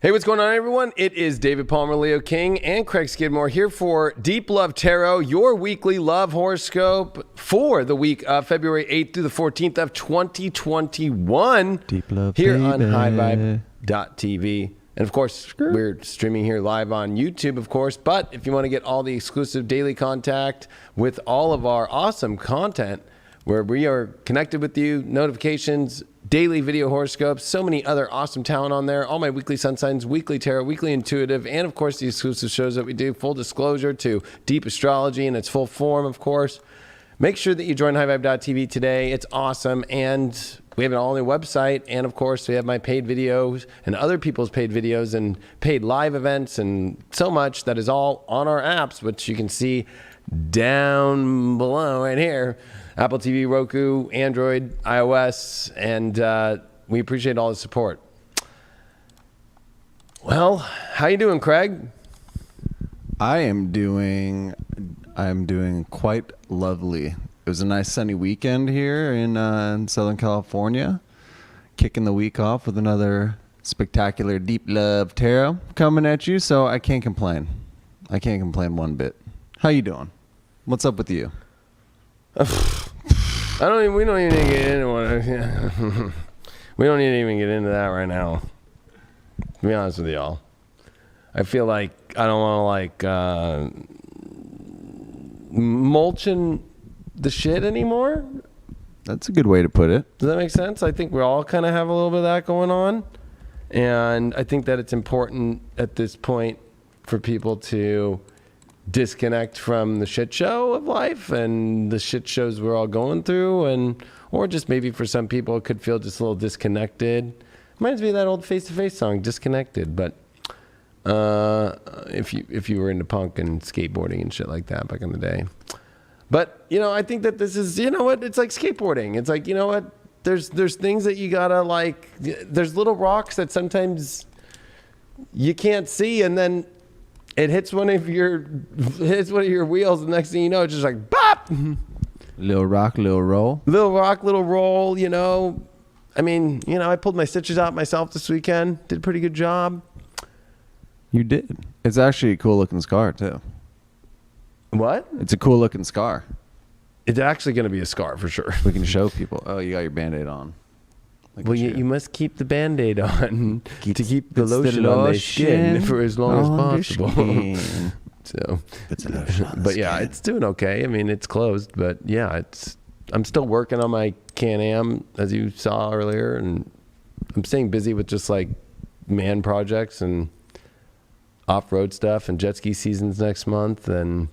Hey, what's going on, everyone? It is David Palmer, Leo King, and Craig Skidmore here for Deep Love Tarot, your weekly love horoscope for the week of February 8th through the 14th of 2021. Deep Love, here baby. on highvibe.tv. And of course, we're streaming here live on YouTube, of course. But if you want to get all the exclusive daily contact with all of our awesome content, where we are connected with you, notifications, daily video horoscopes, so many other awesome talent on there, all my weekly sun signs, weekly tarot, weekly intuitive, and of course the exclusive shows that we do, full disclosure to deep astrology in its full form, of course. Make sure that you join highvibe.tv today. It's awesome, and we have it all on the website, and of course we have my paid videos and other people's paid videos and paid live events and so much that is all on our apps, which you can see down below right here. Apple TV, Roku, Android, iOS, and we appreciate all the support. Well, how you doing, Craig? I'm doing quite lovely. It was a nice sunny weekend here in Southern California. Kicking the week off with another spectacular Deep Love Tarot coming at you, so I can't complain. I can't complain one bit. How you doing? What's up with you? We don't even get into it. We don't need to even get into that right now. To be honest with y'all, I feel like I don't want to mulching the shit anymore. That's a good way to put it. Does that make sense? I think we all kind of have a little bit of that going on, and I think that it's important at this point for people to disconnect from the shit show of life and the shit shows we're all going through, and or just maybe for some people it could feel just a little disconnected. Reminds me of that old Face-to-Face song, Disconnected. But if you were into punk and skateboarding and shit like that back in the day. But I think that this is, it's like skateboarding. It's like, there's things that you gotta like. There's little rocks that sometimes you can't see, and then it hits one of your wheels, and the next thing you know, it's just like bop. Little rock, little roll. Little rock, little roll. I mean, I pulled my stitches out myself this weekend. Did a pretty good job. You did. It's actually a cool looking scar too. What? It's a cool looking scar. It's actually going to be a scar for sure. We can show people. Oh, you got your Band-Aid on. Well, you must keep the Band-Aid on to keep the lotion on their skin for as long as possible. So, but yeah, it's doing okay. I mean, it's closed, but yeah, I'm still working on my Can-Am, as you saw earlier, and I'm staying busy with just like man projects and off-road stuff and jet ski seasons next month, and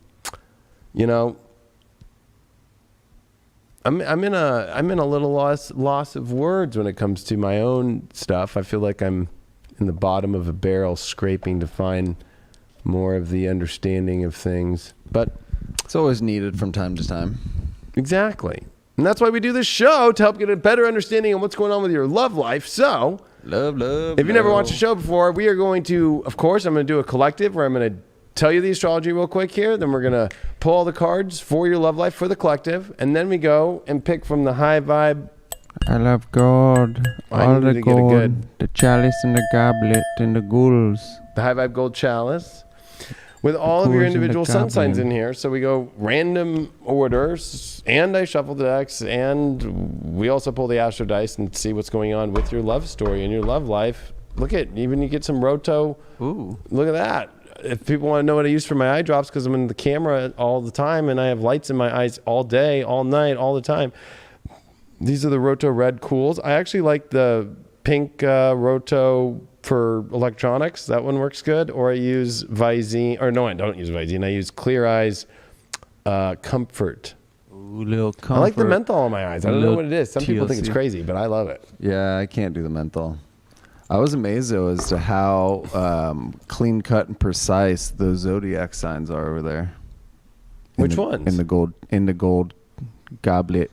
I'm in a little loss of words when it comes to my own stuff. I feel like I'm in the bottom of a barrel scraping to find more of the understanding of things. But it's always needed from time to time. Exactly. And that's why we do this show, to help get a better understanding of what's going on with your love life. So, if you never watched the show before, we are going to, of course, I'm going to do a collective where I'm going to tell you the astrology real quick here. Then we're going to pull all the cards for your love life for the collective. And then we go and pick from the high vibe. I love God. All the gold, the chalice and the goblet and the ghouls. The high vibe gold chalice. With all of your individual sun signs in here. So we go random orders, and I shuffle the decks, and we also pull the astro dice and see what's going on with your love story and your love life. Look at, even you get some roto. Ooh. Look at that. If people want to know what I use for my eye drops, because I'm in the camera all the time and I have lights in my eyes all day, all night, all the time. These are the Roto Red Cools. I actually like the pink Roto for electronics. That one works good. Or I use Visine, or no, I don't use Visine. I use Clear Eyes Comfort. Ooh, little comfort. I like the menthol in my eyes. I don't know what it is. Some people think it's crazy, but I love it. Yeah, I can't do the menthol. I was amazed though as to how clean cut and precise those zodiac signs are over there. Which ones? In the gold goblet.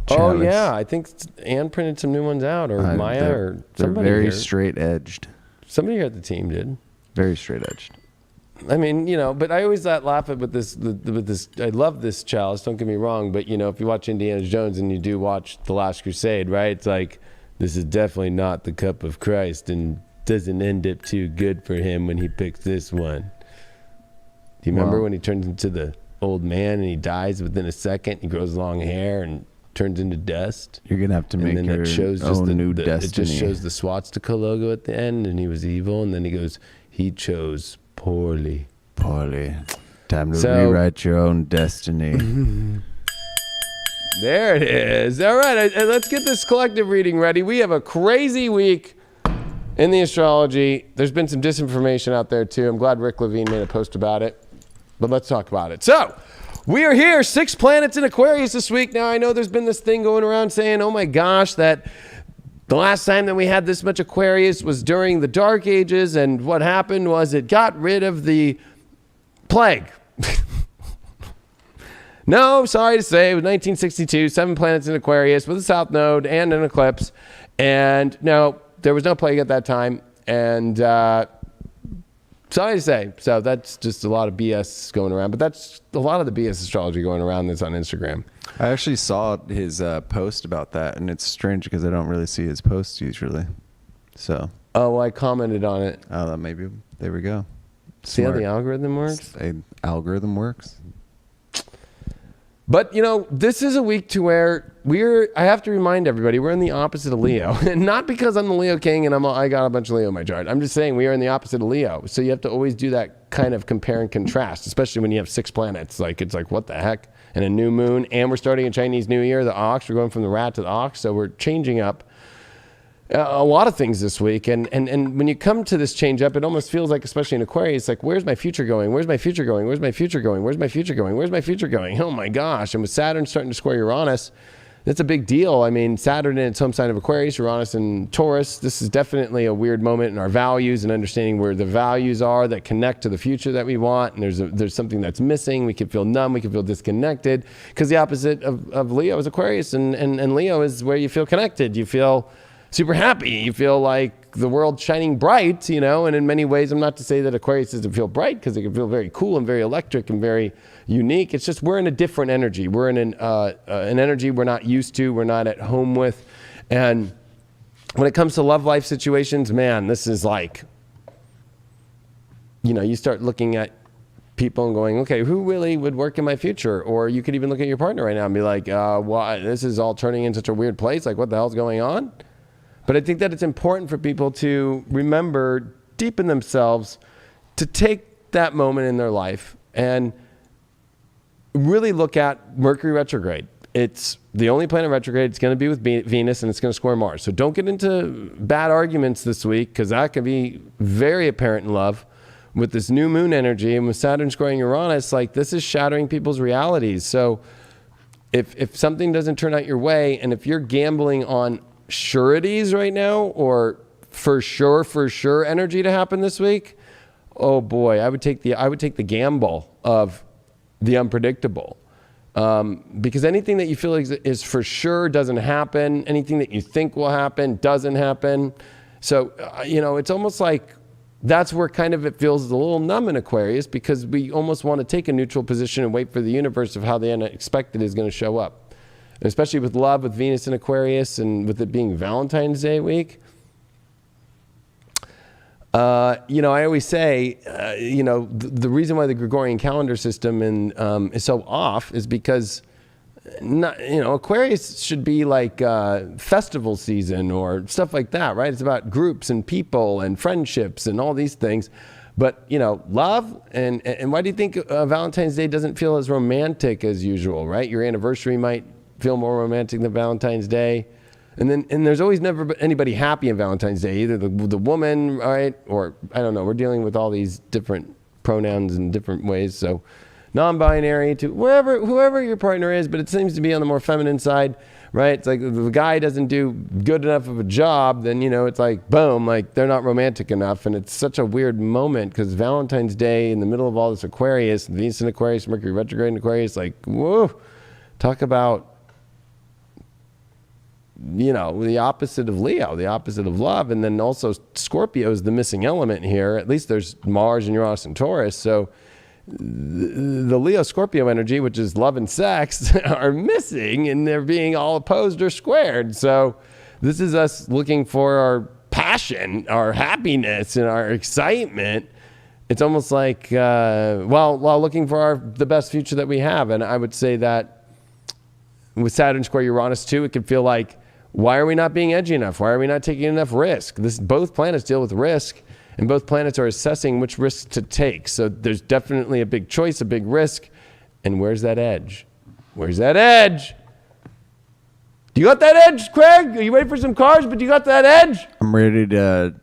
Oh yeah, I think Ann printed some new ones out, or Maya, or somebody. They're very here. Straight edged. Somebody here at the team did. Very straight edged. I mean, but I always laugh at with this. I love this chalice. Don't get me wrong, but if you watch Indiana Jones and you do watch The Last Crusade, right? It's like, this is definitely not the cup of Christ, and doesn't end up too good for him when he picks this one. Do you remember when he turns into the old man and he dies within a second? He grows long hair and turns into dust. You're gonna have to make your own new destiny. It just shows the swastika logo at the end, and he was evil. And then he goes, he chose poorly. Poorly. Time to rewrite your own destiny. There it is. All right, let's get this collective reading ready. We have a crazy week in the astrology. There's been some disinformation out there too. I'm glad Rick Levine made a post about it. But let's talk about it. So, we are here, 6 planets in Aquarius this week. Now, I know there's been this thing going around saying, oh my gosh, that the last time that we had this much Aquarius was during the Dark Ages, and what happened was it got rid of the plague. No, sorry to say, it was 1962, 7 planets in Aquarius with a south node and an eclipse. And no, there was no plague at that time. And sorry to say. So that's just a lot of BS going around. But that's a lot of the BS astrology going around that's on Instagram. I actually saw his post about that, and it's strange because I don't really see his posts usually. So. Oh, I commented on it. Oh, maybe. There we go. See how the algorithm works? Algorithm works. But, you know, this is a week to where I have to remind everybody, we're in the opposite of Leo. And not because I'm the Leo king and I got a bunch of Leo in my chart. I'm just saying we are in the opposite of Leo. So you have to always do that kind of compare and contrast, especially when you have 6 planets. It's like, what the heck? And a new moon. And we're starting a Chinese New Year, the ox. We're going from the rat to the ox. So we're changing up a lot of things this week. And when you come to this change up, it almost feels like, especially in Aquarius, like, where's my future going? Where's my future going? Where's my future going? Where's my future going? Where's my future going? Oh my gosh. And with Saturn starting to square Uranus, that's a big deal. I mean, Saturn in its home sign of Aquarius, Uranus and Taurus, this is definitely a weird moment in our values and understanding where the values are that connect to the future that we want. And there's something that's missing. We can feel numb. We can feel disconnected, because the opposite of Leo is Aquarius, and Leo is where you feel connected. You feel super happy. You feel like the world's shining bright, you know, and in many ways, I'm not to say that Aquarius doesn't feel bright, because it can feel very cool and very electric and very unique. It's just we're in a different energy. We're in an energy we're not used to, we're not at home with. And when it comes to love life situations, man, this is like, you know, you start looking at people and going, okay, who really would work in my future? Or you could even look at your partner right now and be like, why, this is all turning in such a weird place. Like, what the hell's going on? But I think that it's important for people to remember deep in themselves to take that moment in their life and really look at Mercury retrograde. It's the only planet retrograde. It's going to be with Venus, and it's going to square Mars. So don't get into bad arguments this week, because that can be very apparent in love with this new moon energy. And with Saturn squaring Uranus, like, this is shattering people's realities. So if something doesn't turn out your way, and if you're gambling on sureties right now, or for sure energy to happen this week, oh boy, I would take the gamble of the unpredictable, because anything that you feel is for sure doesn't happen. Anything that you think will happen doesn't happen. So you know, it's almost like that's where kind of it feels a little numb in Aquarius, because we almost want to take a neutral position and wait for the universe of how the unexpected is going to show up. And especially with love, with Venus in Aquarius, and with it being Valentine's Day week. You know, I always say, you know, the reason why the Gregorian calendar system is so off is because, Aquarius should be like festival season or stuff like that, right? It's about groups and people and friendships and all these things. But, you know, love, and why do you think Valentine's Day doesn't feel as romantic as usual, right? Your anniversary might feel more romantic than Valentine's Day. And there's always never anybody happy on Valentine's Day, either the woman, right? Or, I don't know, we're dealing with all these different pronouns in different ways. So non-binary to whoever your partner is, but it seems to be on the more feminine side, right? It's like if the guy doesn't do good enough of a job, then, you know, it's like, boom, like they're not romantic enough. And it's such a weird moment, because Valentine's Day in the middle of all this Aquarius, Venus in Aquarius, Mercury retrograde in Aquarius, like, whoa, talk about, you know, the opposite of Leo, the opposite of love. And then also Scorpio is the missing element here. At least there's Mars and Uranus and Taurus. So the Leo Scorpio energy, which is love and sex, are missing, and they're being all opposed or squared. So this is us looking for our passion, our happiness, and our excitement. It's almost like, while looking for the best future that we have. And I would say that with Saturn square Uranus too, it can feel like, why are we not being edgy enough? Why are we not taking enough risk? Both planets deal with risk, and both planets are assessing which risk to take. So there's definitely a big choice, a big risk. And where's that edge? Where's that edge? Do you got that edge, Craig? Are you ready for some cars? But you got that edge? I'm ready to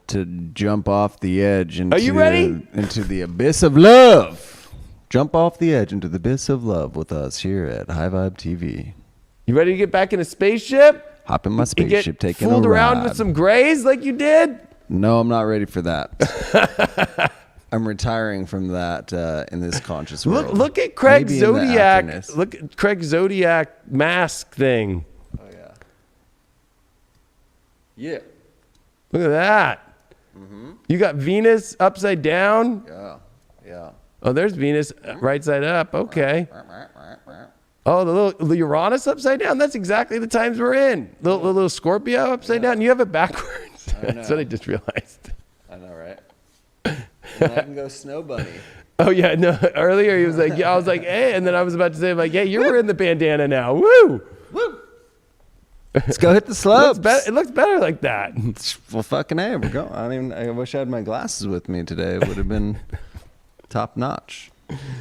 jump off the edge into, Are you ready? Into the abyss of love. Jump off the edge into the abyss of love with us here at High Vibe TV. You ready to get back in a spaceship? Hop in my spaceship, taking a ride. Fooled around with some grays like you did? No, I'm not ready for that. I'm retiring from that in this conscious world. Look at Craig's Maybe in the Zodiac. afternoon. Look at Craig's Zodiac mask thing. Oh, yeah. Yeah. Look at that. Mm-hmm. You got Venus upside down. Yeah. Yeah. Oh, there's Venus right side up. Okay. Oh, the Uranus upside down. That's exactly the times we're in. Little Scorpio upside down. You have it backwards. That's what I just realized. I know, right? And I can go snow bunny. Oh yeah, no. Earlier he was like, yeah. I was like, hey, and then I was about to say, like, hey, you're wearing the bandana now. Woo! Woo! Let's go hit the slopes. It looks better like that. Well, fucking A, we're going. I wish I had my glasses with me today. It would have been top notch,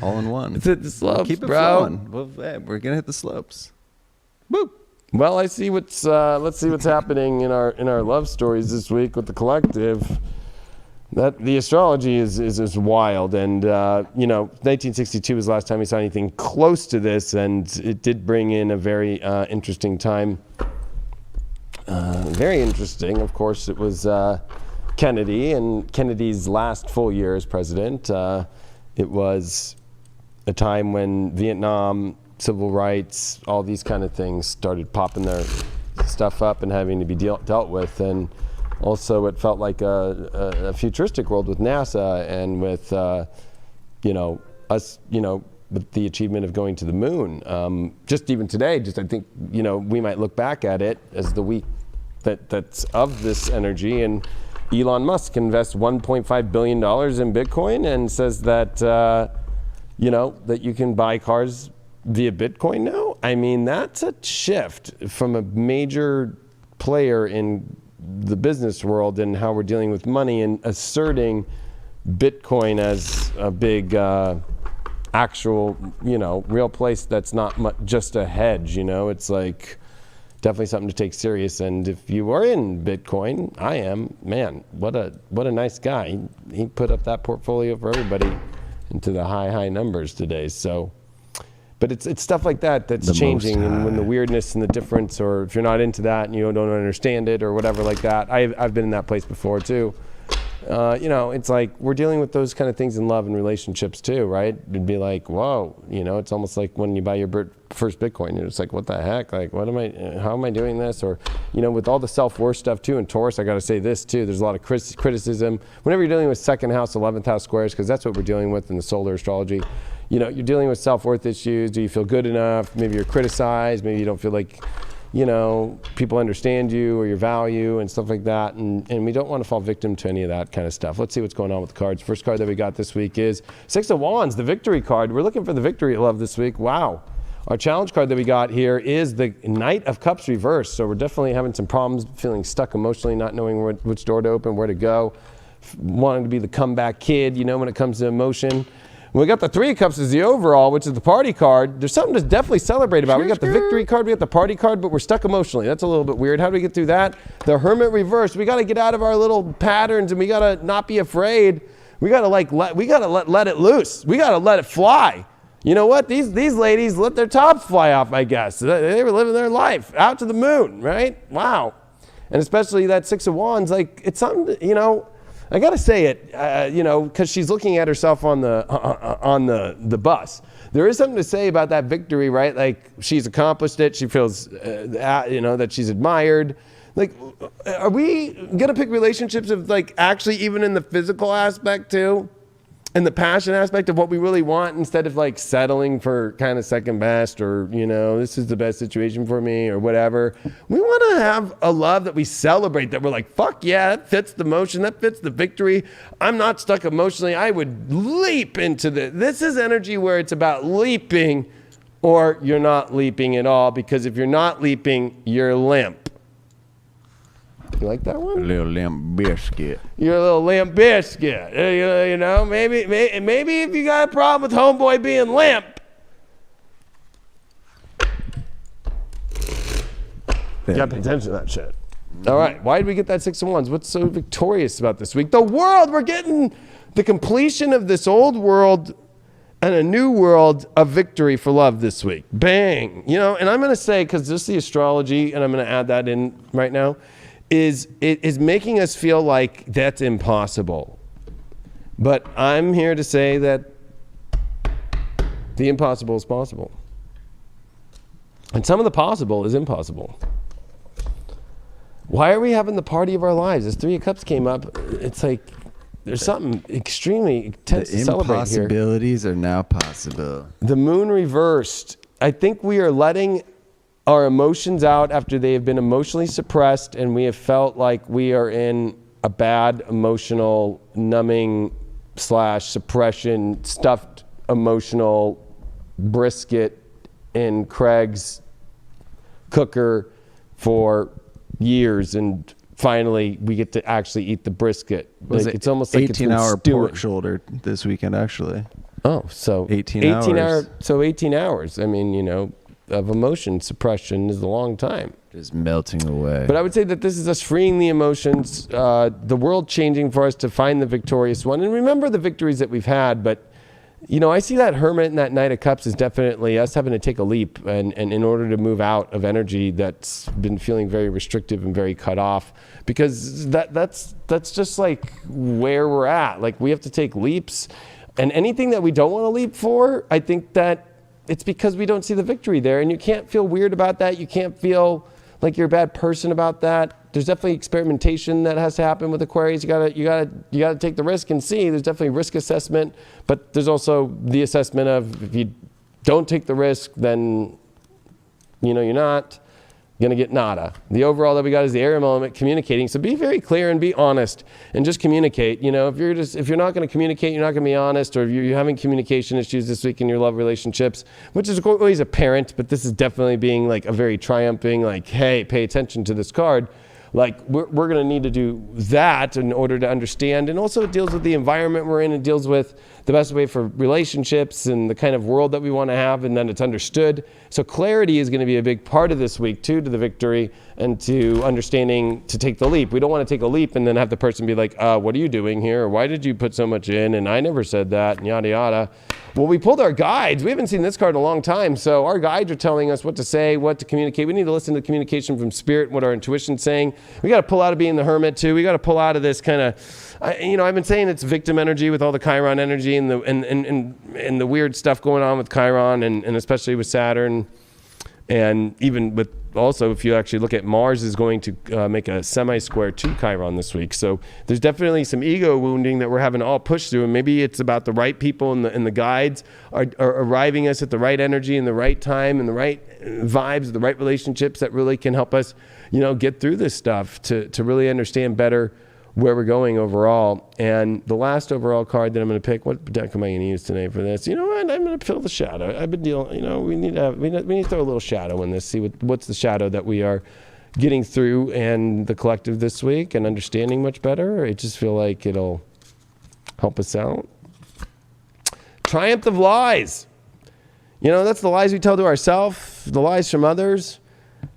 all in one. Let's hit the slopes, Keep it bro. flowing. Well, hey, we're gonna hit the slopes. Woo! Well, I see what's. Let's see what's happening in our love stories this week with the collective. That the astrology is wild, and 1962 was the last time we saw anything close to this, and it did bring in a very interesting time. Very interesting, of course. It was Kennedy and Kennedy's last full year as president. It was a time when Vietnam, civil rights, all these kind of things started popping their stuff up and having to be dealt with, and also it felt like a futuristic world with NASA and with us, with the achievement of going to the moon. Just even today, I think we might look back at it as the week that's of this energy. And Elon Musk invests $1.5 billion in Bitcoin and says that that you can buy cars via Bitcoin now. I mean, that's a shift from a major player in the business world and how we're dealing with money, and asserting Bitcoin as a big actual real place that's not just a hedge. It's like definitely something to take serious. And if you are in Bitcoin, I am, man, what a nice guy. He put up that portfolio for everybody into the high numbers today. So but it's stuff like that that's changing, and when the weirdness and the difference, or if you're not into that and you don't understand it or whatever like that. I've been in that place before too. It's like we're dealing with those kind of things in love and relationships too, right? It'd be like, whoa, it's almost like when you buy your first Bitcoin, you're just like, what the heck? Like, how am I doing this? Or, with all the self-worth stuff too in Taurus, I got to say this too, there's a lot of criticism. Whenever you're dealing with second house, 11th house squares, because that's what we're dealing with in the solar astrology, you're dealing with self-worth issues. Do you feel good enough? Maybe you're criticized. Maybe you don't feel like, people understand you or your value and stuff like that. And we don't want to fall victim to any of that kind of stuff. Let's see what's going on with the cards. First card that we got this week is Six of Wands, the victory card. We're looking for the victory love this week. Wow. Our challenge card that we got here is the Knight of Cups reversed. So we're definitely having some problems, feeling stuck emotionally, not knowing which door to open, where to go, wanting to be the comeback kid, when it comes to emotion. We got the Three of Cups as the overall, which is the party card. There's something to definitely celebrate about. We got the victory card, we got the party card, but we're stuck emotionally. That's a little bit weird. How do we get through that? The Hermit reverse. We got to get out of our little patterns, and we got to not be afraid. We got to let it loose. We got to let it fly. You know what? These ladies let their tops fly off, I guess. They were living their life out to the moon, right? Wow. And especially that Six of Wands, like, it's something, I gotta say it, because she's looking at herself on the bus. There is something to say about that victory, right? Like, she's accomplished it. She feels, that she's admired. Like, are we gonna pick relationships of, like, actually even in the physical aspect too? and the passion aspect of what we really want instead of like settling for kind of second best or, you know, this is the best situation for me or whatever. We want to have a love that we celebrate, that we're like, fuck yeah, that fits the motion, that fits the victory. I'm not stuck emotionally. I would leap into this is energy where it's about leaping or you're not leaping at all, because if you're not leaping, you're limp. You like that one? A little limp biscuit. You're a little limp biscuit. You know, maybe if you got a problem with homeboy being limp, you got to pay attention to that shit. All right. Why did we get that 6 of Wands? What's so victorious about this week? The world. We're getting the completion of this old world and a new world of victory for love this week. Bang. You know, and I'm going to say, because this is the astrology, and I'm going to add that in right now, is making us feel like that's impossible. But I'm here to say that the impossible is possible. And some of the possible is impossible. Why are we having the party of our lives? As 3 of Cups came up, it's like there's something extremely intense to celebrate here. The impossibilities are now possible. The moon reversed. I think we are letting our emotions out after they have been emotionally suppressed, and we have felt like we are in a bad emotional numbing / suppression, stuffed emotional brisket in Craig's cooker for years, and finally we get to actually eat the brisket. Like, it's almost like 18-hour pork shoulder this weekend, actually. Oh, so 18 hours. So 18 hours. I mean, you know, of emotion suppression is a long time. Just melting away. But I would say that this is us freeing the emotions, the world changing for us to find the victorious one. And remember the victories that we've had. But, you know, I see that Hermit and that Knight of Cups is definitely us having to take a leap. And in order to move out of energy that's been feeling very restrictive and very cut off. Because that's just like where we're at. Like, we have to take leaps. And anything that we don't want to leap for, I think that it's because we don't see the victory there, and you can't feel weird about that. You can't feel like you're a bad person about that. There's definitely experimentation that has to happen with Aquarius. You gotta take the risk and see. There's definitely risk assessment, but there's also the assessment of if you don't take the risk, then you know you're not gonna get nada. The overall that we got is the air element communicating. So be very clear and be honest and just communicate. You know, if you're not gonna communicate, you're not gonna be honest, or if you're having communication issues this week in your love relationships, which is always apparent, but this is definitely being like a very triumphing, like, hey, pay attention to this card. Like, we're going to need to do that in order to understand. And also it deals with the environment we're in. It deals with the best way for relationships and the kind of world that we want to have, and then it's understood. So clarity is going to be a big part of this week, too, to the victory and to understanding to take the leap. We don't want to take a leap and then have the person be like, what are you doing here? Or why did you put so much in? And I never said that, and yada, yada. Well, we pulled our guides. We haven't seen this card in a long time. So our guides are telling us what to say, what to communicate. We need to listen to the communication from spirit, what our intuition's saying. We got to pull out of being the hermit too. We got to pull out of this kind of, I've been saying it's victim energy with all the Chiron energy and the weird stuff going on with Chiron and especially with Saturn. And even with also, if you actually look at Mars is going to make a semi-square to Chiron this week. So there's definitely some ego wounding that we're having to all push through. And maybe it's about the right people and the guides are arriving us at the right energy and the right time and the right vibes, the right relationships that really can help us, get through this stuff to really understand better where we're going overall. And the last overall card that I'm going to pick, what deck am I going to use today for this? You know what? I'm going to fill the shadow. I've been dealing, we need to throw a little shadow in this, see what's the shadow that we are getting through and the collective this week and understanding much better. I just feel like it'll help us out. Triumph of lies. That's the lies we tell to ourselves, the lies from others.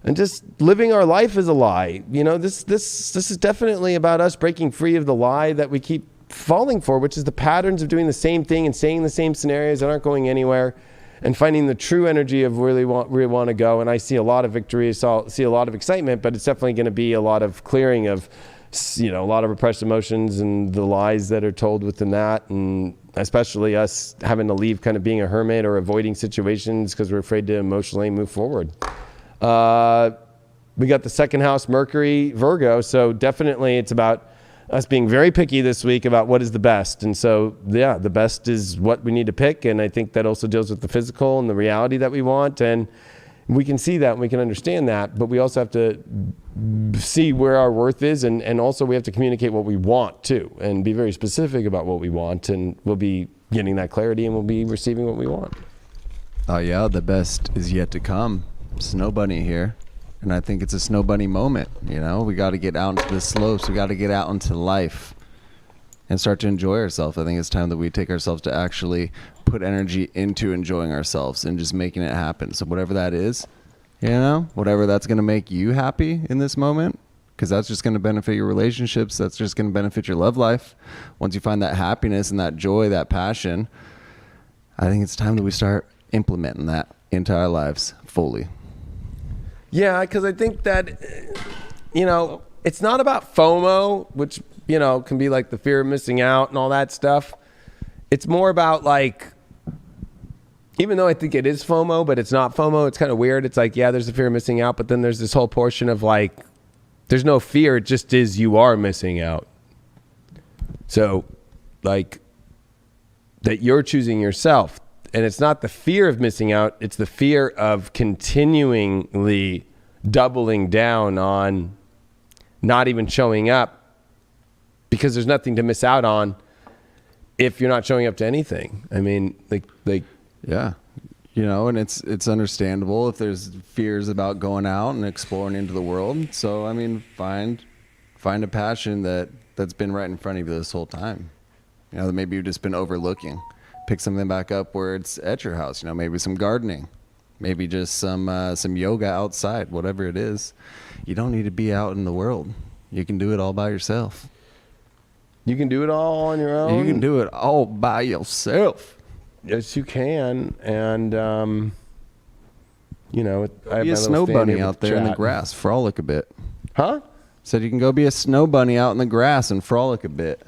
And just living our life as a lie. This is definitely about us breaking free of the lie that we keep falling for, which is the patterns of doing the same thing and saying the same scenarios that aren't going anywhere, and finding the true energy of where we want to go. And I see a lot of victory, see a lot of excitement, but it's definitely going to be a lot of clearing of, a lot of repressed emotions and the lies that are told within that, and especially us having to leave kind of being a hermit or avoiding situations because we're afraid to emotionally move forward. We got the second house, Mercury, Virgo. So definitely it's about us being very picky this week about what is the best. And so, yeah, the best is what we need to pick. And I think that also deals with the physical and the reality that we want. And we can see that and we can understand that, but we also have to see where our worth is. And also we have to communicate what we want too, and be very specific about what we want. And we'll be getting that clarity and we'll be receiving what we want. Oh yeah, the best is yet to come. Snow Bunny here. And I think it's a Snow Bunny moment. You know, we got to get out into the slopes. We got to get out into life and start to enjoy ourselves. I think it's time that we take ourselves to actually put energy into enjoying ourselves and just making it happen. So whatever that is, you know, whatever that's going to make you happy in this moment, because that's just going to benefit your relationships. That's just going to benefit your love life. Once you find that happiness and that joy, that passion, I think it's time that we start implementing that into our lives fully. Yeah, because I think that, you know, it's not about FOMO, which, you know, can be like the fear of missing out and all that stuff. It's more about like, even though I think it is FOMO, but it's not FOMO, it's kind of weird. It's like, yeah, there's the fear of missing out, but then there's this whole portion of like, there's no fear, it just is you are missing out. So, like, that you're choosing yourself. And it's not the fear of missing out, it's the fear of continually doubling down on not even showing up, because there's nothing to miss out on if you're not showing up to anything. I mean, like yeah, you know, and it's understandable if there's fears about going out and exploring into the world. So, I mean, find a passion that's been right in front of you this whole time, you know, that maybe you've just been overlooking. Pick something back up where it's at your house, you know, maybe some gardening, maybe just some yoga outside, whatever it is. You don't need to be out in the world. You can do it all by yourself. You can do it all on your own. You can do it all by yourself. Yes, you can. And, you know, I have be a snow bunny out there in the grass, frolic a bit. Huh? Said you can go be a snow bunny out in the grass and frolic a bit.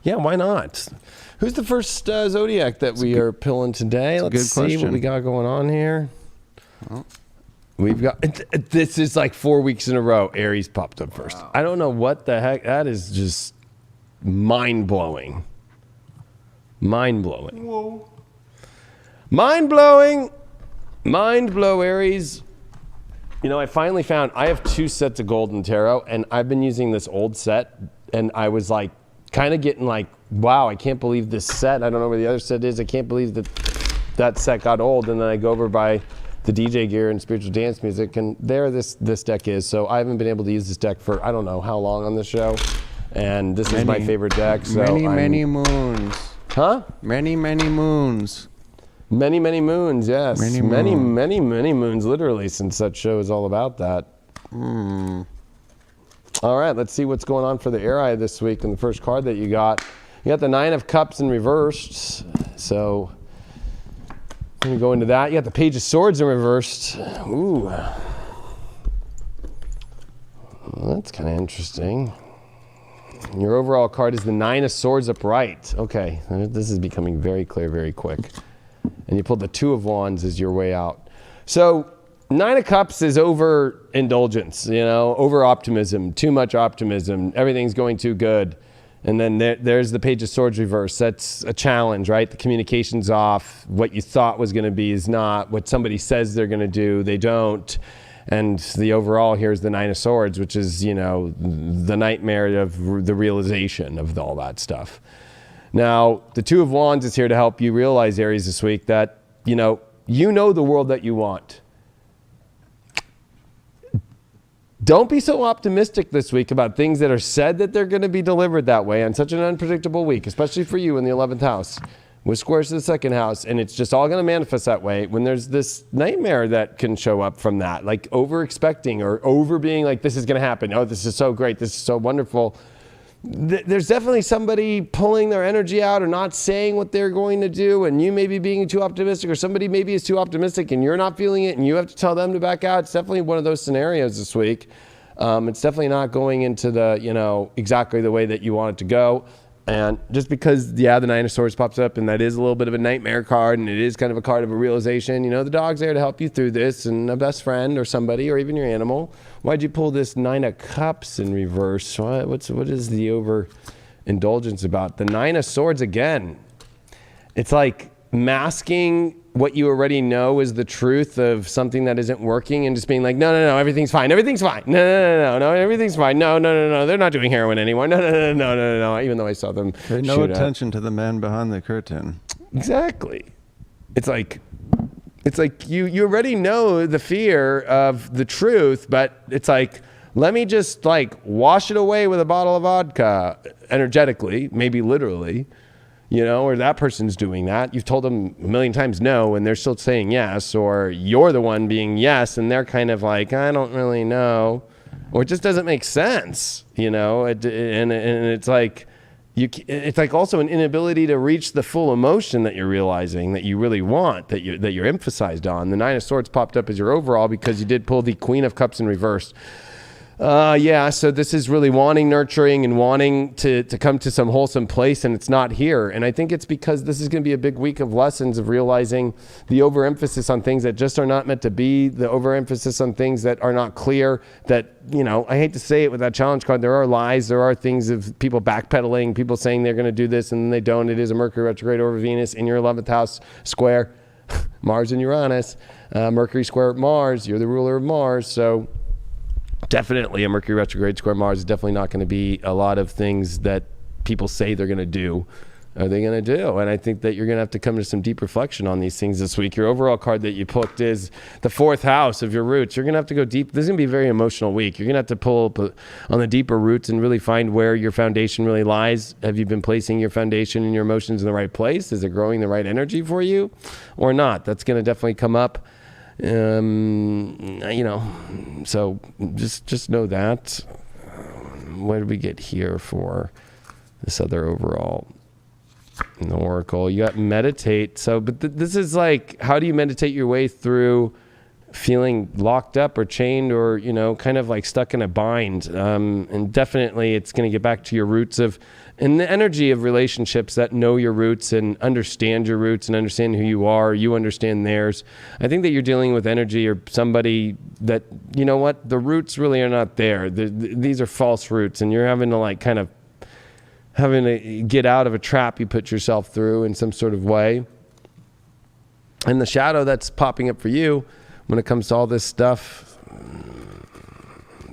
Yeah, why not? Who's the first zodiac that we are pulling today? Let's see what we got going on here. Well, We've got, this is like 4 weeks in a row, Aries popped up first. Wow. I don't know what the heck, that is just mind-blowing. Mind-blowing. whoa. Mind-blowing. Mind-blow, Aries. You know, I finally found, I have 2 sets of Golden Tarot, and I've been using this old set, and I was like, kind of getting like, wow, I can't believe this set. I don't know where the other set is. I can't believe that set got old. And then I go over by the DJ gear and spiritual dance music, and there this deck is. So I haven't been able to use this deck for I don't know how long on the show. And this is my favorite deck. So many moons. Huh? Many moons. Many moons, yes. Many moons, literally, since that show is all about that. All right, let's see what's going on for the air eye this week. And the first card that you got the 9 of Cups in reversed. So I'm going to go into that. You got the Page of Swords in reversed. Ooh. Well, that's kind of interesting. Your overall card is the 9 of Swords upright. Okay, this is becoming very clear very quick. And you pulled the 2 of Wands as your way out. So 9 of Cups is overindulgence, you know, over optimism, too much optimism. Everything's going too good. And then there's the Page of Swords reverse. That's a challenge, right? The communication's off. What you thought was going to be is not. What somebody says they're going to do, they don't. And the overall here is the 9 of Swords, which is, you know, the nightmare of the realization of all that stuff. Now, the 2 of Wands is here to help you realize, Aries, this week that, you know the world that you want. Don't be so optimistic this week about things that are said that they're going to be delivered that way on such an unpredictable week, especially for you in the 11th house with squares to the 2nd house. And it's just all going to manifest that way when there's this nightmare that can show up from that, like over expecting or over being like, this is going to happen. Oh, this is so great. This is so wonderful. There's definitely somebody pulling their energy out or not saying what they're going to do, and you may be being too optimistic, or somebody maybe is too optimistic and you're not feeling it and you have to tell them to back out. It's definitely one of those scenarios this week. It's definitely not going into the, you know, exactly the way that you want it to go. And just because, the Nine of Swords pops up, and that is a little bit of a nightmare card, and it is kind of a card of a realization, the dog's there to help you through this, and a best friend or somebody, or even your animal. Why'd you pull this Nine of Cups in reverse? What is the overindulgence about? The Nine of Swords again. It's like masking what you already know is the truth of something that isn't working, and just being like, no, everything's fine. Everything's fine. No, everything's fine. No, they're not doing heroin anymore. No. Even though I saw them Pay no attention to the man behind the curtain. Exactly. It's like you already know the fear of the truth, but it's like, let me just like wash it away with a bottle of vodka energetically, maybe literally. Or that person's doing that. You've told them a million times no, and they're still saying yes, or you're the one being yes, and they're kind of like, I don't really know, or it just doesn't make sense, and it's like, it's like also an inability to reach the full emotion that you're realizing that you really want, that you're emphasized on. The Nine of Swords popped up as your overall because you did pull the Queen of Cups in reverse. So this is really wanting nurturing and wanting to come to some wholesome place, and it's not here. And I think it's because this is going to be a big week of lessons of realizing the overemphasis on things that just are not meant to be, the overemphasis on things that are not clear, that, I hate to say it with that challenge card, there are lies, there are things of people backpedaling, people saying they're going to do this and then they don't. It is a Mercury retrograde over Venus in your 11th house square, Mars and Uranus, Mercury square Mars, you're the ruler of Mars, so definitely a Mercury retrograde square Mars is definitely not going to be a lot of things that people say they're going to do. Are they going to do? And I think that you're going to have to come to some deep reflection on these things this week. Your overall card that you picked is the 4th house of your roots. You're going to have to go deep. This is going to be a very emotional week. You're going to have to pull up on the deeper roots and really find where your foundation really lies. Have you been placing your foundation and your emotions in the right place? Is it growing the right energy for you or not? That's going to definitely come up. So just know that. What did we get here for this other overall in the oracle? You got meditate. So, but this is like, how do you meditate your way through feeling locked up or chained or, kind of like stuck in a bind? And definitely it's going to get back to your roots and the energy of relationships that know your roots and understand your roots and understand who you are. You understand theirs. I think that you're dealing with energy or somebody that, the roots really are not there. These are false roots, and you're having to having to get out of a trap you put yourself through in some sort of way. And the shadow that's popping up for you when it comes to all this stuff,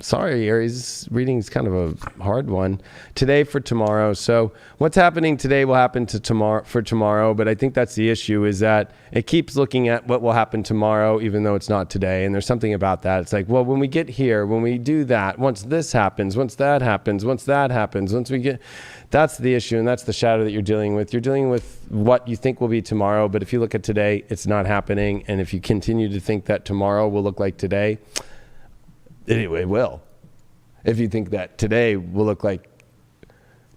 sorry, Aries, reading is kind of a hard one. Today for tomorrow. So what's happening today will happen for tomorrow. But I think that's the issue, is that it keeps looking at what will happen tomorrow, even though it's not today. And there's something about that. It's like, well, when we get here, when we do that, once this happens, once that happens, once that happens, once we get, that's the issue. And that's the shadow that you're dealing with. You're dealing with what you think will be tomorrow. But if you look at today, it's not happening. And if you continue to think that tomorrow will look like today, it will. If you think that today will look like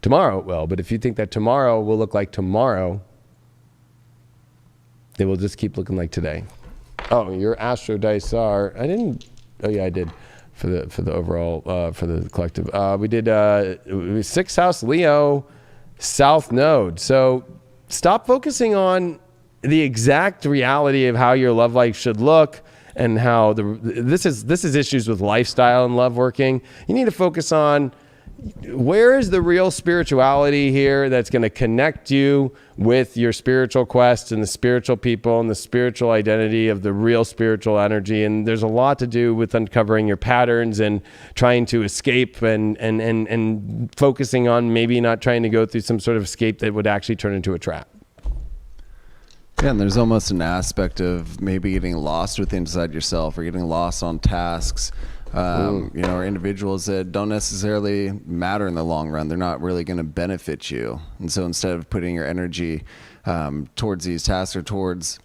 tomorrow, it will. But if you think that tomorrow will look like tomorrow, it will just keep looking like today. Oh, your astro dice are, I did for the overall, for the collective. We did 6th house Leo, South Node. So stop focusing on the exact reality of how your love life should look and how this is issues with lifestyle and love working. You need to focus on where is the real spirituality here that's going to connect you with your spiritual quest and the spiritual people and the spiritual identity of the real spiritual energy. And there's a lot to do with uncovering your patterns and trying to escape and focusing on maybe not trying to go through some sort of escape that would actually turn into a trap. Yeah, and there's almost an aspect of maybe getting lost within inside yourself or getting lost on tasks, or individuals that don't necessarily matter in the long run. They're not really going to benefit you. And so instead of putting your energy towards these tasks or towards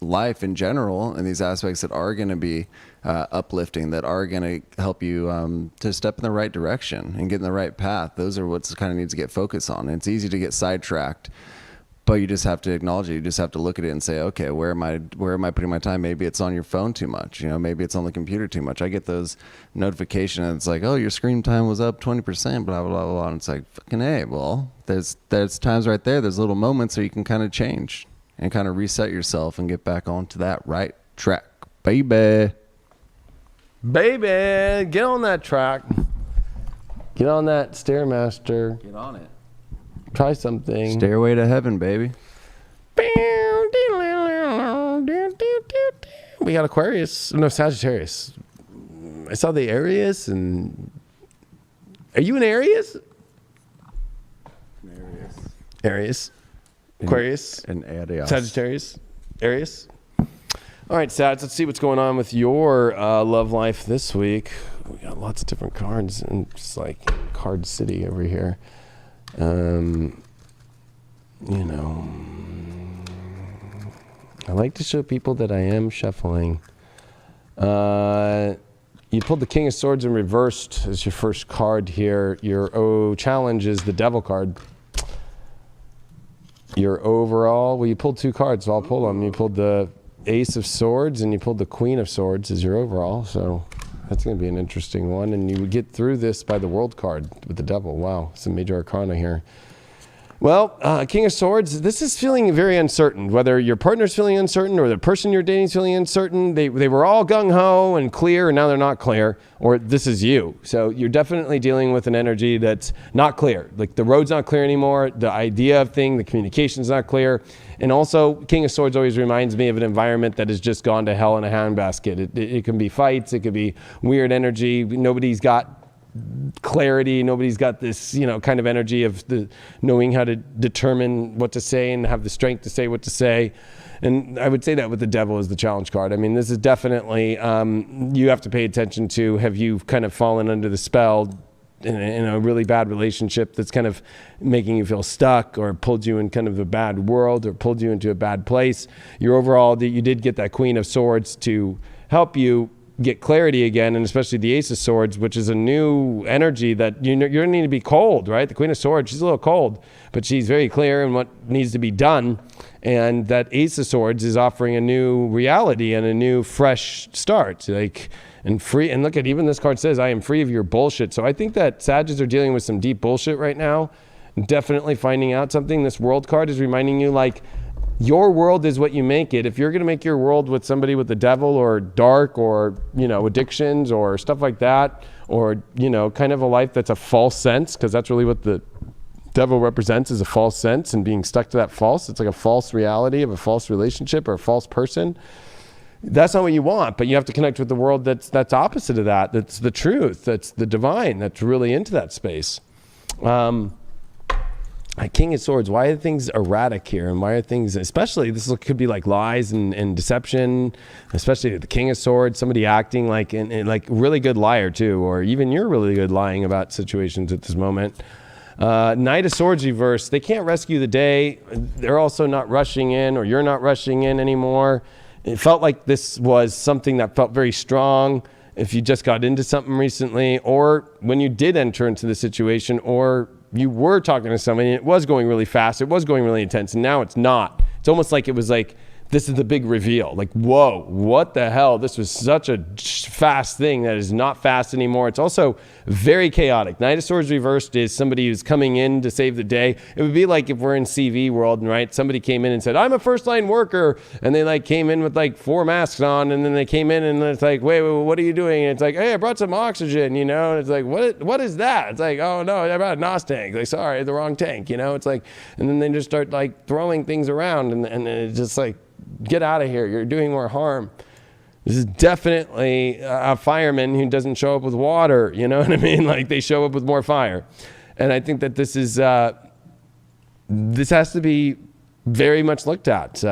life in general and these aspects that are going to be uplifting, that are going to help you to step in the right direction and get in the right path, those are what's kind of needs to get focused on. And it's easy to get sidetracked But you just have to acknowledge it. You just have to look at it and say, okay, where am I putting my time? Maybe it's on your phone too much. Maybe it's on the computer too much. I get those notifications and it's like, oh, your screen time was up 20%, blah, blah, blah, blah. And it's like, fucking A, well, there's times right there. There's little moments where you can kind of change and kind of reset yourself and get back onto that right track. Baby, get on that track. Get on that Stairmaster. Get on it. Try something. Stairway to heaven, baby. We got Aquarius. No, Sagittarius. I saw the Aries and... Are you an Aries? Aries. Aquarius. And Aries. Sagittarius. Aries. All right, Sag, let's see what's going on with your love life this week. We got lots of different cards and just like Card City over here. I like to show people that I am shuffling. You pulled the King of Swords in reversed as your first card here. Your challenge is the Devil card. Your overall, well, you pulled two cards, so I'll pull them. You pulled the Ace of Swords and you pulled the Queen of Swords as your overall, so that's going to be an interesting one. And you would get through this by the World card with the Devil. Wow, some major arcana here. Well, King of Swords, this is feeling very uncertain. Whether your partner's feeling uncertain or the person you're dating is feeling uncertain, they were all gung-ho and clear, and now they're not clear, or this is you. So you're definitely dealing with an energy that's not clear. Like the road's not clear anymore, the idea of thing, the communication's not clear. And also, King of Swords always reminds me of an environment that has just gone to hell in a handbasket. It can be fights, it could be weird energy, nobody's got clarity, nobody's got this kind of energy of the knowing how to determine what to say and have the strength to say what to say. And I would say that with the Devil as the challenge card. I mean, this is definitely you have to pay attention to, have you kind of fallen under the spell in a really bad relationship that's kind of making you feel stuck, or pulled you in kind of a bad world, or pulled you into a bad place. Your overall, you did get that Queen of Swords to help you get clarity again, and especially the Ace of Swords, which is a new energy that you're going to need to be cold, right? The Queen of Swords, she's a little cold, but she's very clear in what needs to be done. And that Ace of Swords is offering a new reality and a new fresh start, and free. And look at, even this card says, I am free of your bullshit. So I think that Sagittarius are dealing with some deep bullshit right now. Definitely finding out something. This World card is reminding you, your world is what you make it. If you're going to make your world with somebody with the Devil or dark or, addictions or stuff like that, or, kind of a life that's a false sense, because that's really what the Devil represents, is a false sense and being stuck to that false. It's like a false reality of a false relationship or a false person. That's not what you want, but you have to connect with the world that's opposite of that. That's the truth. That's the divine. That's really into that space. King of Swords, why are things erratic here? And why are things, especially, this could be like lies and deception, especially the King of Swords, somebody acting like really good liar too, or even you're really good lying about situations at this moment. Knight of Swords reverse, they can't rescue the day. They're also not rushing in, or you're not rushing in anymore. It felt like this was something that felt very strong if you just got into something recently, or when you did enter into the situation, or you were talking to somebody and it was going really fast, it was going really intense, and now it's not. It's almost like it was like, this is the big reveal. Like, whoa, what the hell? This was such a fast thing that is not fast anymore. It's also very chaotic. Knight of Swords reversed is somebody who's coming in to save the day. It would be like if we're in CV world, right? Somebody came in and said, I'm a first line worker. And they came in with 4 masks on, and then they came in and it's like, wait, what are you doing? And it's like, hey, I brought some oxygen, And it's like, what is that? It's like, oh no, I brought a NOS tank. Like, sorry, the wrong tank, It's like, and then they just start throwing things around, and it's just like, get out of here. You're doing more harm. This is definitely a fireman who doesn't show up with water. You know what I mean? They show up with more fire. And I think that this is, this has to be very much looked at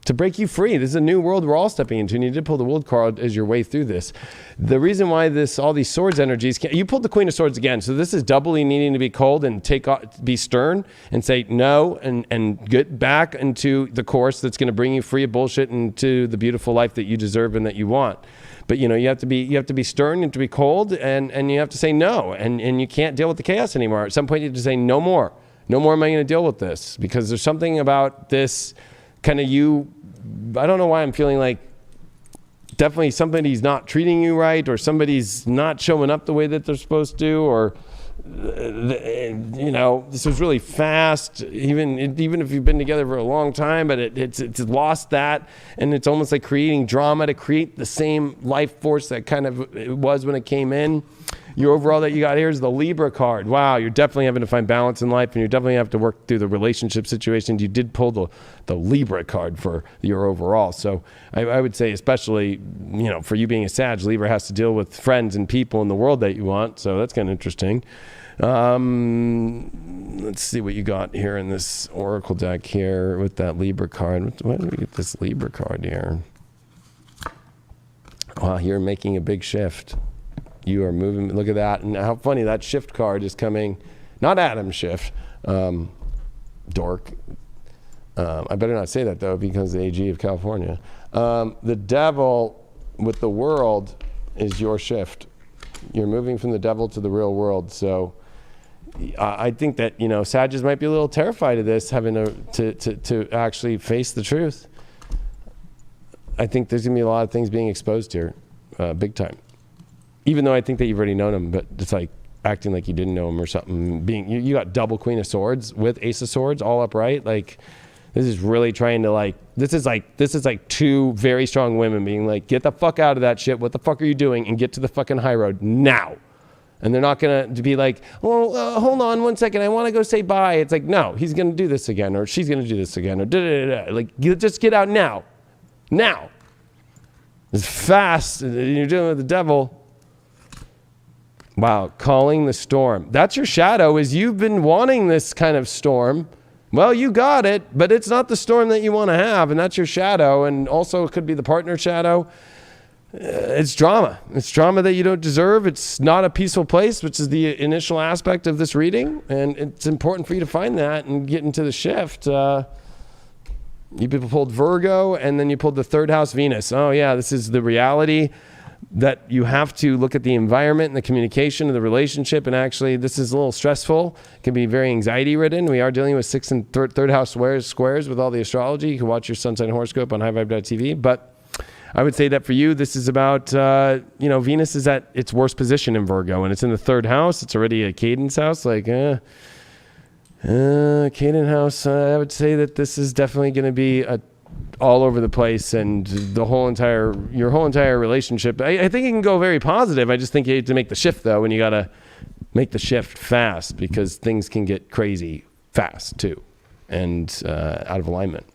to break you free. This is a new world we're all stepping into, and you did pull the World card as your way through this. The reason why all these swords energies, you pulled the Queen of Swords again, so this is doubly needing to be cold and be stern and say no, and get back into the course that's going to bring you free of bullshit into the beautiful life that you deserve and that you want. But you have to be stern, you have to be cold, and you have to say no, and you can't deal with the chaos anymore. At some point you have to say no more. No more am I going to deal with this, because there's something about this kind of I don't know why I'm feeling like definitely somebody's not treating you right, or somebody's not showing up the way that they're supposed to, or this was really fast, even if you've been together for a long time, but it's lost that, and it's almost like creating drama to create the same life force that kind of it was when it came in. Your overall that you got here is the Libra card. Wow, you're definitely having to find balance in life, and you definitely have to work through the relationship situations. You did pull the Libra card for your overall. So I would say, especially, for you being a Sag, Libra has to deal with friends and people in the world that you want. So that's kind of interesting. Let's see what you got here in this Oracle deck here with that Libra card. Why did we get this Libra card here? Wow, you're making a big shift. You are moving. Look at that. And how funny that shift card is coming. Not Adam's shift. Dork. I better not say that, though, because the AG of California. The devil with the world is your shift. You're moving from the devil to the real world. So I think that, Sagittarius might be a little terrified of this, having to actually face the truth. I think there's going to be a lot of things being exposed here, big time. Even though I think that you've already known him, but it's like acting like you didn't know him or something. You got double Queen of Swords with Ace of Swords all upright. Like, this is really trying to this is like two very strong women being like, get the fuck out of that shit. What the fuck are you doing? And get to the fucking high road now. And they're not going to be like, oh, hold on 1 second. I want to go say bye. It's like, no, he's going to do this again, or she's going to do this again, or da-da-da-da. Like, just get out now. Now. It's fast. You're dealing with the devil. Wow, calling the storm. That's your shadow, is you've been wanting this kind of storm. Well, you got it, but it's not the storm that you want to have, and that's your shadow. And also it could be the partner shadow. It's drama. It's drama that you don't deserve. It's not a peaceful place, which is the initial aspect of this reading. And it's important for you to find that and get into the shift. You pulled Virgo, and then you pulled the third house Venus. Oh yeah, this is the reality that you have to look at the environment and the communication of the relationship. And actually, this is a little stressful. It can be very anxiety ridden. We are dealing with 6th and third house squares with all the astrology. You can watch your sun sign horoscope on highvibe.tv. But I would say that for you, this is about, Venus is at its worst position in Virgo, and it's in the third house. It's already a cadence house. Cadence house, I would say that this is definitely going to be all over the place, and your whole entire relationship. I think it can go very positive. I just think you have to make the shift, though, and you got to make the shift fast, because things can get crazy fast too, and out of alignment.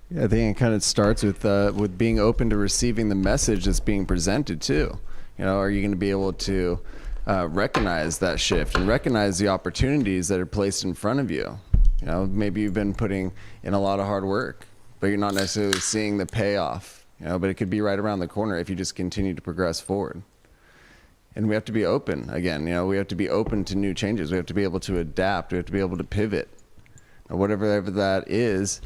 Yeah, I think it kind of starts with being open to receiving the message that's being presented too. Are you going to be able to recognize that shift and recognize the opportunities that are placed in front of you? Maybe you've been putting in a lot of hard work, but you're not necessarily seeing the payoff, but it could be right around the corner if you just continue to progress forward. And we have to be open again. We have to be open to new changes. We have to be able to adapt. We have to be able to pivot. Whatever that is,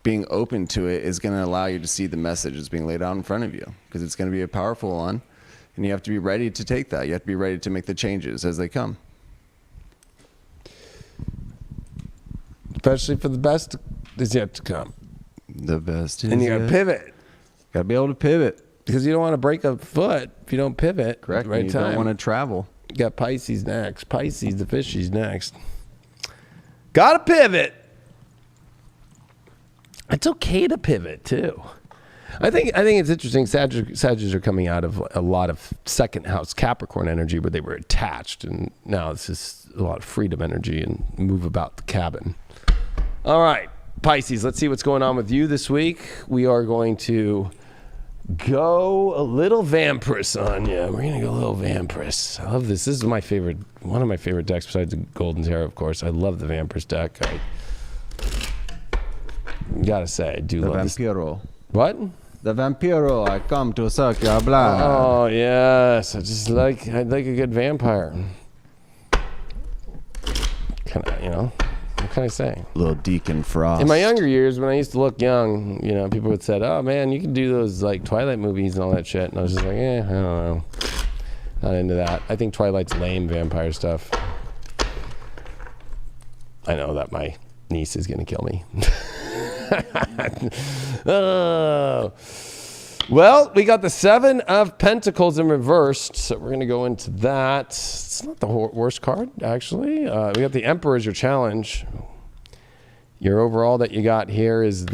being open to it is going to allow you to see the message that's being laid out in front of you, because it's going to be a powerful one, and you have to be ready to take that. You have to be ready to make the changes as they come. Especially for the best is yet to come. The best is and you got to pivot. Got to be able to pivot. Because you don't want to break a foot if you don't pivot. Correct. Right, you time. Don't want to travel. You got Pisces next. Pisces, the fishies next. Got to pivot. It's okay to pivot too. I think it's interesting. Sagittarius are coming out of a lot of second house Capricorn energy, where they were attached, and now it's just a lot of freedom energy and move about the cabin. All right, Pisces, let's see what's going on with you this week. We are going to go a little vampirous on you. We're going to go a little vampirous. I love this. This is one of my favorite decks besides the Golden Tarot, of course. I love the vampirous deck. I gotta say, I do love this. The Vampiro. What? The Vampiro. I come to suck your blood. Oh, yes. I like a good vampire. Kind of, what can I say? Little Deacon Frost. In my younger years, when I used to look young, people would say, oh, man, you can do those, Twilight movies and all that shit. And I was just like, I don't know. Not into that. I think Twilight's lame vampire stuff. I know that my niece is going to kill me. Oh. Well, we got the 7 of Pentacles in reversed, so we're going to go into that. It's not the worst card, actually. We got the Emperor as your challenge. Your overall that you got here is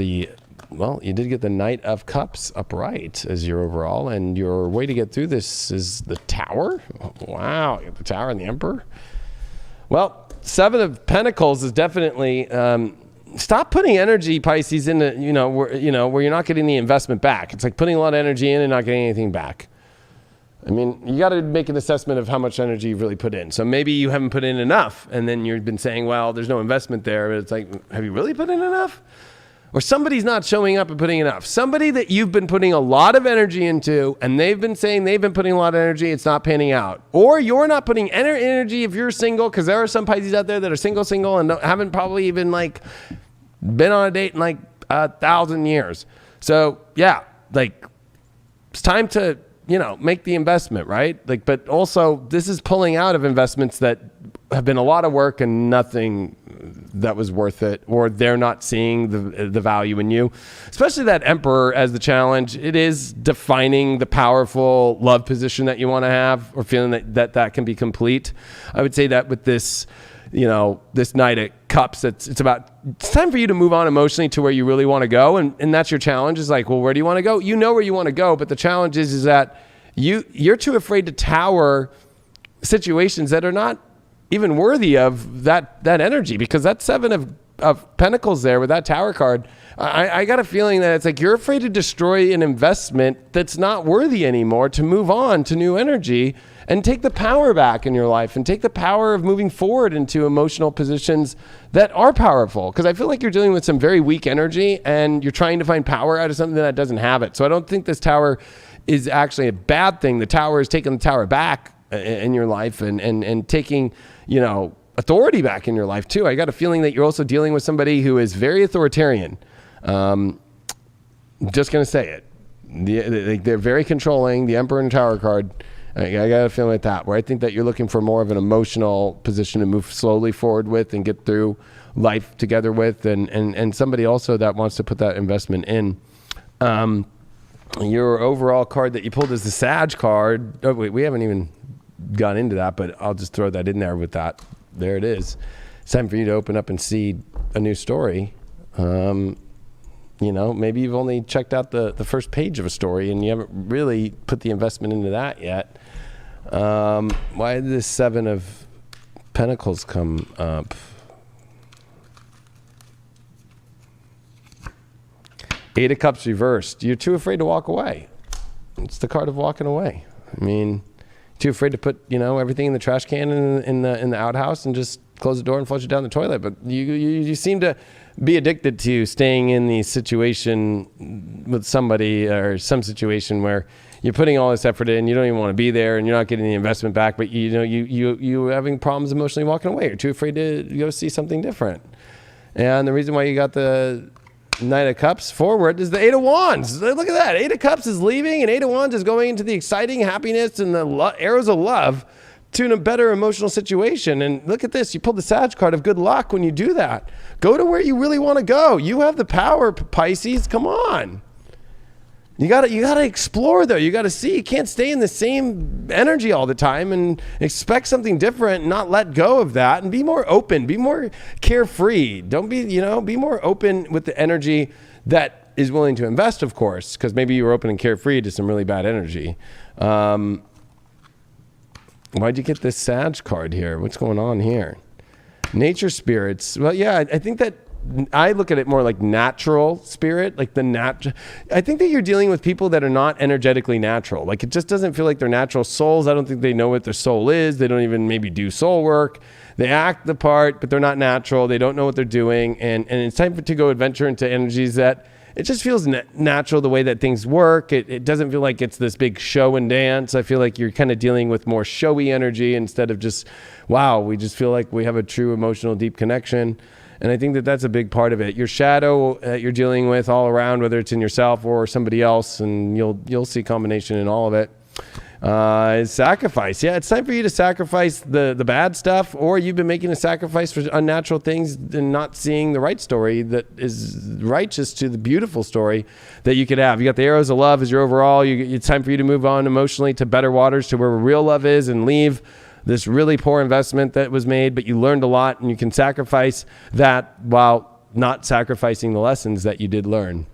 well, you did get the Knight of Cups upright as your overall, and your way to get through this is the Tower. Wow, you got the Tower and the Emperor. Well, 7 of Pentacles is definitely... stop putting energy, Pisces, into where you're not getting the investment back. It's like putting a lot of energy in and not getting anything back. I mean, you got to make an assessment of how much energy you've really put in. So maybe you haven't put in enough, and then you've been saying, well, there's no investment there. But it's like, have you really put in enough? Or somebody's not showing up and putting enough. Somebody that you've been putting a lot of energy into, and they've been saying they've been putting a lot of energy, it's not panning out. Or you're not putting energy if you're single, because there are some Pisces out there that are single, and haven't probably even been on a date in 1,000 years. So yeah, it's time to, make the investment, right? But also this is pulling out of investments that have been a lot of work and nothing that was worth it, or they're not seeing the value in you. Especially that Emperor as the challenge. It is defining the powerful love position that you want to have, or feeling that can be complete. I would say that with this, this Knight of Cups, it's time for you to move on emotionally to where you really want to go. And that's your challenge, is well, where do you want to go? You know where you want to go, but the challenge is that you're too afraid to tower situations that are not even worthy of that energy, because that 7 of Pentacles there with that Tower card, I got a feeling that it's you're afraid to destroy an investment that's not worthy anymore, to move on to new energy and take the power back in your life, and take the power of moving forward into emotional positions that are powerful. Because I feel like you're dealing with some very weak energy, and you're trying to find power out of something that doesn't have it. So I don't think this Tower is actually a bad thing. The Tower is taking the Tower back in your life, and taking, authority back in your life too. I got a feeling that you're also dealing with somebody who is very authoritarian. Just going to say it. They're very controlling. The Emperor and Tower card, I got a feeling like that, where I think that you're looking for more of an emotional position to move slowly forward with and get through life together with, and somebody also that wants to put that investment in. Your overall card that you pulled is the Sag card. Oh, wait, we haven't even gone into that, but I'll just throw that in there with that. There it is. It's time for you to open up and see a new story. Maybe you've only checked out the first page of a story, and you haven't really put the investment into that yet. Why did this 7 of Pentacles come up? Eight of Cups reversed. You're too afraid to walk away. It's the card of walking away. I mean, too afraid to put, everything in the trash can in the outhouse and just close the door and flush it down the toilet. But you seem to be addicted to staying in the situation with somebody, or some situation where you're putting all this effort in, you don't even want to be there, and you're not getting the investment back, but you're having problems emotionally walking away. You're too afraid to go see something different. And the reason why you got the Knight of Cups forward is the 8 of Wands. Look at that. 8 of Cups is leaving, and 8 of Wands is going into the exciting happiness and the arrows of love to a better emotional situation. And look at this. You pulled the Sag card of good luck when you do that. Go to where you really want to go. You have the power, Pisces. Come on. You gotta explore, though. You gotta see. You can't stay in the same energy all the time and expect something different and not let go of that, and be more open, be more carefree. Don't be, be more open with the energy that is willing to invest, of course, because maybe you were open and carefree to some really bad energy. Why'd you get this Sag card here? What's going on here? Nature spirits. Well, yeah, I think that I look at it more like natural spirit, I think that you're dealing with people that are not energetically natural. It just doesn't feel like they're natural souls. I don't think they know what their soul is. They don't even maybe do soul work. They act the part, but they're not natural. They don't know what they're doing. And it's time to go adventure into energies that it just feels natural the way that things work. It doesn't feel like it's this big show and dance. I feel like you're kind of dealing with more showy energy instead of just, wow, we just feel like we have a true emotional deep connection. And I think that that's a big part of it. Your shadow that you're dealing with all around, whether it's in yourself or somebody else, and you'll see combination in all of it. Is sacrifice. Yeah, it's time for you to sacrifice the bad stuff, or you've been making a sacrifice for unnatural things and not seeing the right story that is righteous to the beautiful story that you could have. You got the arrows of love as your overall. It's time for you to move on emotionally to better waters, to where real love is, and leave this really poor investment that was made, but you learned a lot, and you can sacrifice that while not sacrificing the lessons that you did learn.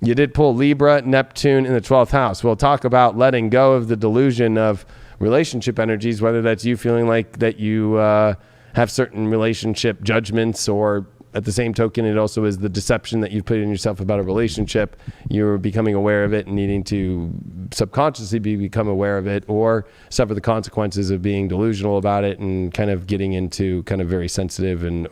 You did pull Libra, Neptune in the 12th house. We'll talk about letting go of the delusion of relationship energies, whether that's you feeling like that you have certain relationship judgments, or at the same token, it also is the deception that you've put in yourself about a relationship. You're becoming aware of it and needing to subconsciously become aware of it, or suffer the consequences of being delusional about it and kind of getting into kind of very sensitive and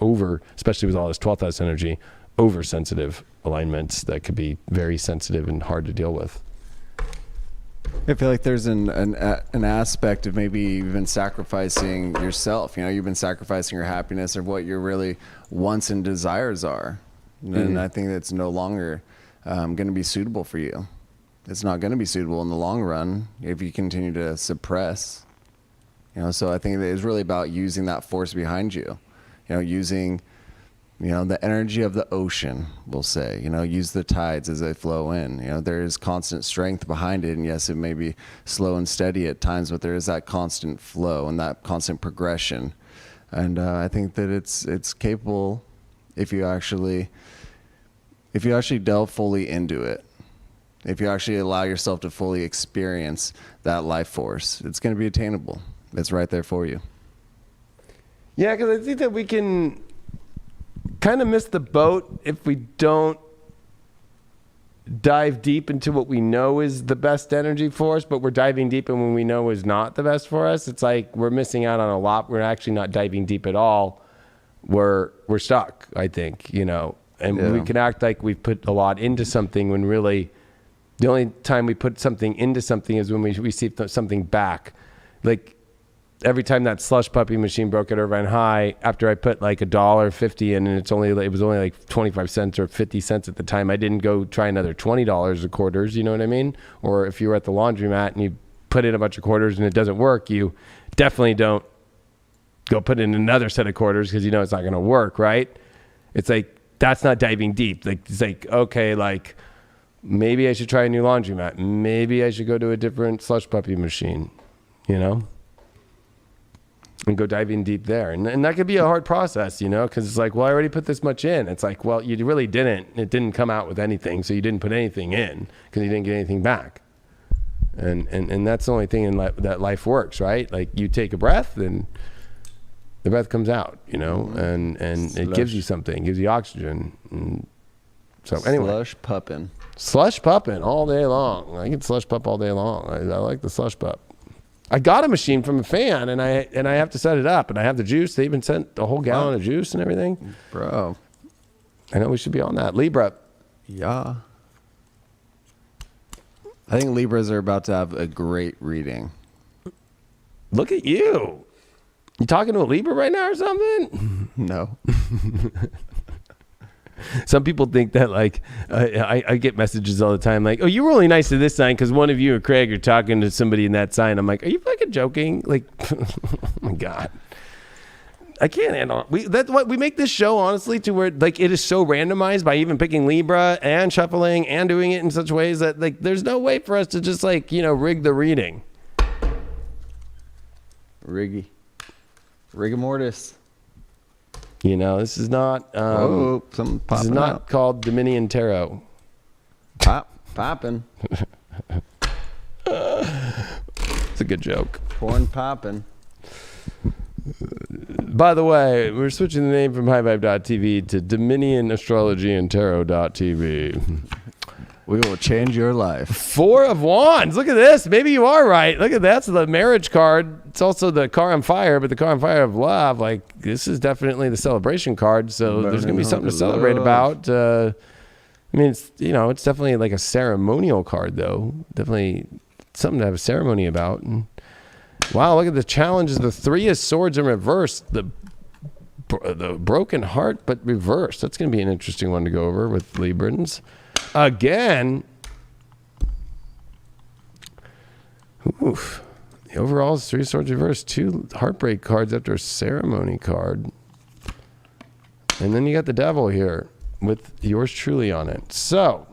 especially with all this 12th house energy, oversensitive alignments that could be very sensitive and hard to deal with. I feel like there's an aspect of maybe even sacrificing yourself. You know, you've been sacrificing your happiness or what your really wants and desires are. And I think that's no longer going to be suitable for you. It's not going to be suitable in the long run if you continue to suppress. You know, so I think that it's really about using that force behind you. You know, using, you know, the energy of the ocean, we'll say, you know, use the tides as they flow in. You know, there is constant strength behind it. And yes, it may be slow and steady at times, but there is that constant flow and that constant progression. And I think that it's capable if you actually delve fully into it. If you actually allow yourself to fully experience that life force, it's going to be attainable. It's right there for you. Yeah, because I think that we can kind of miss the boat if we don't dive deep into what we know is the best energy for us, but we're diving deep in when we know is not the best for us. It's like we're missing out on a lot. We're actually not diving deep at all. We're stuck, I think, you know, and we can act like we've put a lot into something when really the only time we put something into something is when we receive something back. Like, every time that slush puppy machine broke at Irvine High, after I put like $1.50 in, and it was only like 25 cents or 50 cents at the time, I didn't go try another $20 of quarters, you know what I mean? Or if you were at the laundromat and you put in a bunch of quarters and it doesn't work, you definitely don't go put in another set of quarters because you know it's not going to work, right? It's like, that's not diving deep. Like, it's like, okay, like maybe I should try a new laundromat. Maybe I should go to a different slush puppy machine, you know? And go diving deep there. And that could be a hard process, you know, because it's like, well, I already put this much in. It's like, well, you really didn't. It didn't come out with anything, so you didn't put anything in because you didn't get anything back. And that's the only thing in that life works, right? Like, you take a breath and the breath comes out, you know, and it gives you something, gives you oxygen. And so anyway. Slush pupping all day long. I can slush pup all day long. I like the slush pup. I got a machine from a fan, and I have to set it up, and I have the juice. They even sent a whole gallon of juice and everything. Bro, I know we should be on that. Libra. Yeah. I think Libras are about to have a great reading. Look at you. You talking to a Libra right now or something? No. Some people think that, like, I get messages all the time like, oh, you were only nice to this sign because one of you or Craig are talking to somebody in that sign. I'm like, are you fucking joking? Like, oh my God. I can't handle it. That's what we make this show, honestly, to where, like, it is so randomized by even picking Libra and shuffling and doing it in such ways that, like, there's no way for us to just, like, you know, rig the reading. Rigor mortis. You know, this is not something this is not called Dominion Tarot. Popping. It's a good joke. Porn popping. By the way, we're switching the name from highvibe.tv to Dominion Astrology and Tarot.tv. We will change your life. 4 of Wands. Look at this. Maybe you are right. Look at that. That's the marriage card. It's also the car on fire, but the car on fire of love. Like, this is definitely the celebration card. So there's going to be something to celebrate about. I mean, it's, you know, it's definitely like a ceremonial card, though. Definitely something to have a ceremony about. And wow, look at the challenges. The 3 of Swords in reverse. The broken heart, but reversed. That's going to be an interesting one to go over with Librans. Again, Oof. The overall is 3 of Swords reversed. 2 heartbreak cards after a ceremony card. And then you got the Devil here with yours truly on it. So,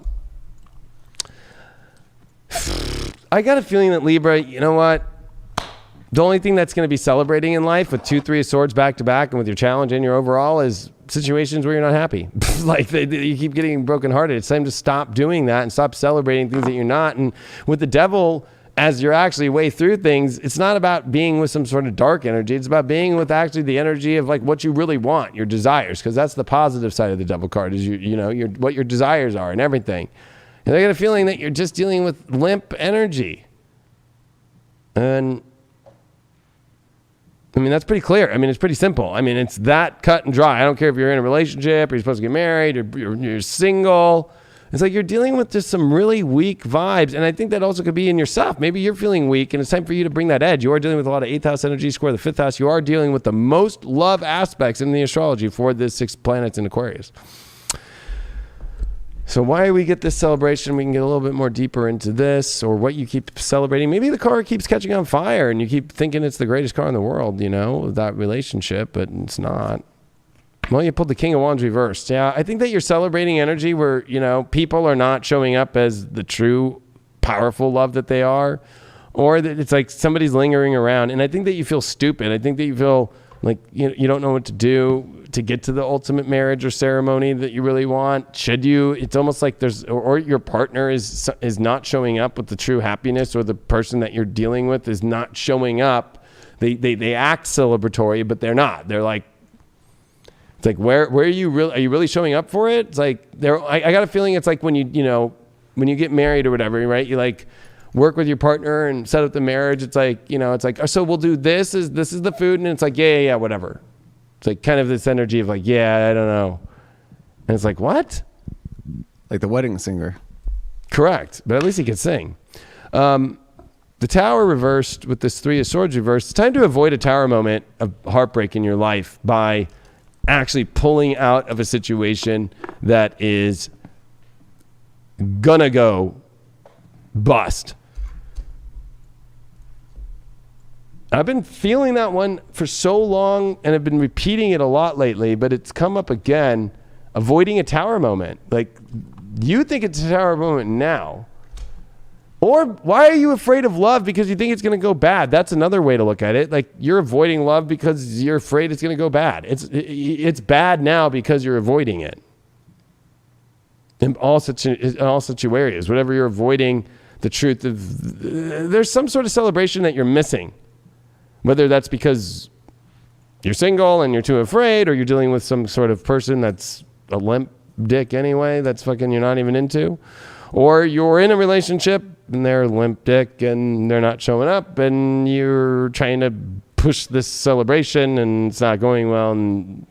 I got a feeling that Libra, you know what? The only thing that's going to be celebrating in life with 2 3 of Swords back to back and with your challenge and your overall is situations where you're not happy. Like you keep getting brokenhearted. It's time to stop doing that and stop celebrating things that you're not. And with the Devil, as you're actually way through things, it's not about being with some sort of dark energy. It's about being with actually the energy of like what you really want, your desires, because that's the positive side of the Devil card is what your desires are and everything. And I got a feeling that you're just dealing with limp energy. And I mean, that's pretty clear. I mean, it's pretty simple. I mean, it's that cut and dry. I don't care if you're in a relationship or you're supposed to get married or you're single. It's like you're dealing with just some really weak vibes. And I think that also could be in yourself. Maybe you're feeling weak and it's time for you to bring that edge. You are dealing with a lot of 8th house energy, square the 5th house. You are dealing with the most love aspects in the astrology for the 6 planets in Aquarius. So why we get this celebration, we can get a little bit more deeper into this or what you keep celebrating. Maybe the car keeps catching on fire and you keep thinking it's the greatest car in the world, that relationship, but it's not. Well, you pulled the King of Wands reversed. Yeah, I think that you're celebrating energy where, people are not showing up as the true powerful love that they are, or that it's like somebody's lingering around. And I think that you feel stupid. I think that you feel like you don't know what to do to get to the ultimate marriage or ceremony that you really want. Should you? It's almost like or your partner is not showing up with the true happiness, or the person that you're dealing with is not showing up. They act celebratory, but they're not. They're like, it's like, where are you really showing up for it? It's like I got a feeling it's like when when you get married or whatever, right? You like work with your partner and set up the marriage. It's like, it's like, so we'll do this is the food. And it's like, yeah, whatever. It's like kind of this energy of like, yeah, I don't know. And it's like, what? Like the wedding singer. Correct. But at least he could sing. The Tower reversed with this 3 of Swords reversed. It's time to avoid a Tower moment of heartbreak in your life by actually pulling out of a situation that is gonna go bust. I've been feeling that one for so long and I've been repeating it a lot lately, but it's come up again, avoiding a Tower moment. Like, you think it's a Tower moment now. Or why are you afraid of love because you think it's going to go bad? That's another way to look at it. Like, you're avoiding love because you're afraid it's going to go bad. It's bad now because you're avoiding it. In all such areas, whatever you're avoiding, the truth of, there's some sort of celebration that you're missing. Whether that's because you're single and you're too afraid, or you're dealing with some sort of person that's a limp dick anyway, that's fucking you're not even into. Or you're in a relationship and they're limp dick and they're not showing up and you're trying to push this celebration and it's not going well, and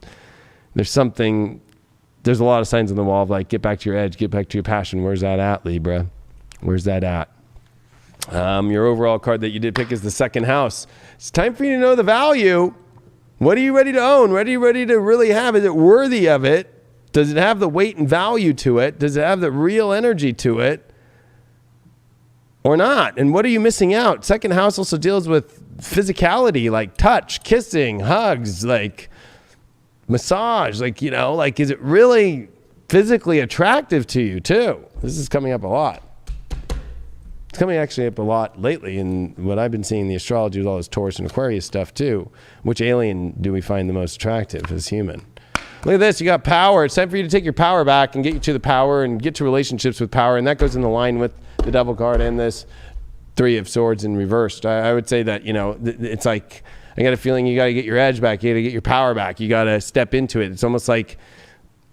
there's a lot of signs on the wall of like, get back to your edge, get back to your passion. Where's that at, Libra? Where's that at? Your overall card that you did pick is the 2nd house. It's time for you to know the value. What are you ready to own? What are you ready to really have? Is it worthy of it? Does it have the weight and value to it? Does it have the real energy to it? Or not? And what are you missing out? 2nd house also deals with physicality, like touch, kissing, hugs, like massage, like, like, is it really physically attractive to you too? This is coming up a lot. It's coming actually up a lot lately in what I've been seeing in the astrology with all this Taurus and Aquarius stuff too. Which alien do we find the most attractive as human? Look at this. You got power. It's time for you to take your power back and get you to the power and get to relationships with power. And that goes in the line with the Devil card and this 3 of Swords in reversed. I would say that, it's like, I got a feeling you got to get your edge back. You got to get your power back. You got to step into it. It's almost like,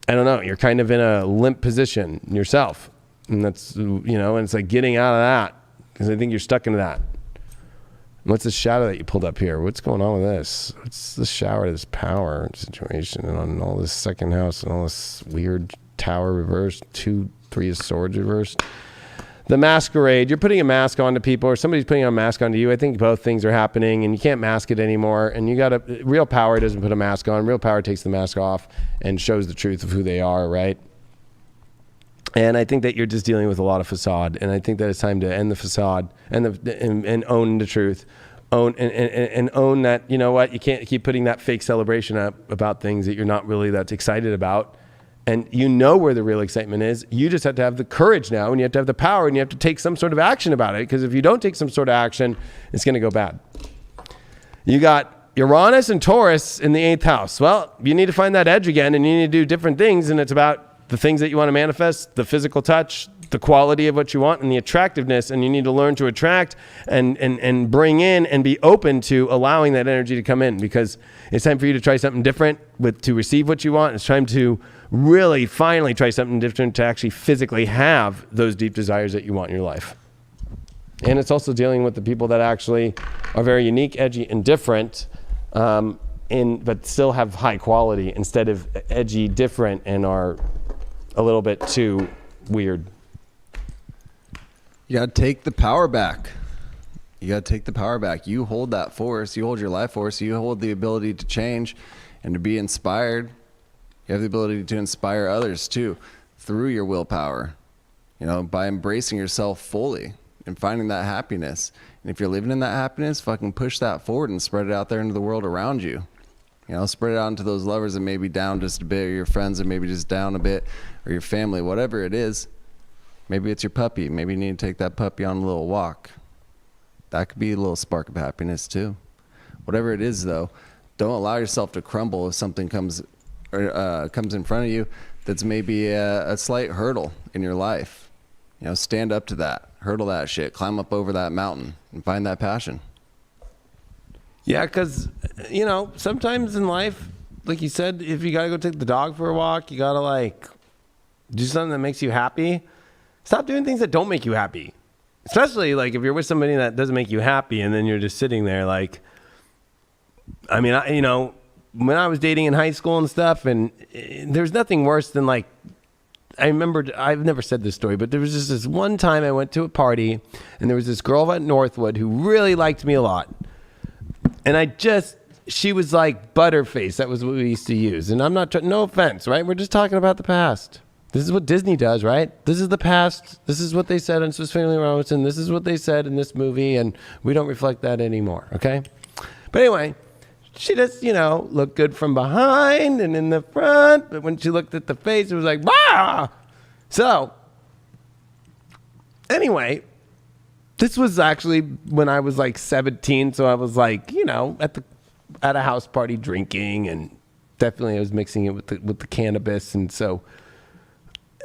I don't know, you're kind of in a limp position yourself. And that's, and it's like getting out of that, because I think you're stuck into that. What's the shadow that you pulled up here? What's going on with this? What's the shower, this power situation, and on all this 2nd house and all this weird Tower reversed, 2, 3 of Swords reversed. The masquerade, you're putting a mask onto people, or somebody's putting a mask onto you. I think both things are happening, and you can't mask it anymore. And real power doesn't put a mask on. Real power takes the mask off and shows the truth of who they are, right? And I think that you're just dealing with a lot of facade. And I think that it's time to end the facade and own the truth. And own that, you know what, you can't keep putting that fake celebration up about things that you're not really that excited about. And you know where the real excitement is. You just have to have the courage now, and you have to have the power, and you have to take some sort of action about it. Because if you don't take some sort of action, it's going to go bad. You got Uranus and Taurus in the 8th house. Well, you need to find that edge again, and you need to do different things. And it's about the things that you want to manifest, the physical touch, the quality of what you want, and the attractiveness. And you need to learn to attract and bring in and be open to allowing that energy to come in, because it's time for you to try something different to receive what you want. It's time to really finally try something different to actually physically have those deep desires that you want in your life. And it's also dealing with the people that actually are very unique, edgy, and different, but still have high quality instead of edgy, different, and are a little bit too weird. You got to take the power back. You got to take the power back. You hold that force. You hold your life force. You hold the ability to change and to be inspired. You have the ability to inspire others too through your willpower, you know, by embracing yourself fully and finding that happiness. And if you're living in that happiness, fucking push that forward and spread it out there into the world around you. You know, spread it out into those lovers that may be down just a bit, or your friends that maybe just down a bit, or your family, whatever it is. Maybe it's your puppy. Maybe you need to take that puppy on a little walk. That could be a little spark of happiness too. Whatever it is though, don't allow yourself to crumble if something comes in front of you that's maybe a slight hurdle in your life. You know, stand up to that, hurdle that shit, climb up over that mountain and find that passion. Yeah, because, you know, sometimes in life, like you said, if you got to go take the dog for a walk, you got to like do something that makes you happy. Stop doing things that don't make you happy. Especially like if you're with somebody that doesn't make you happy and then you're just sitting there like, I mean, you know, when I was dating in high school and stuff, and there's nothing worse than like, I remember, I've never said this story, but there was just this one time I went to a party and there was this girl at Northwood who really liked me a lot. And she was like Butterface. That was what we used to use. And I'm not, no offense, right? We're just talking about the past. This is what Disney does, right? This is the past. This is what they said on Swiss Family Robinson. This is what they said in this movie. And we don't reflect that anymore, okay? But anyway, she just, you know, looked good from behind and in the front. But when she looked at the face, it was like, bah! So, anyway, this was actually when I was like 17. So I was like, you know, at a house party drinking, and definitely I was mixing it with the cannabis. And so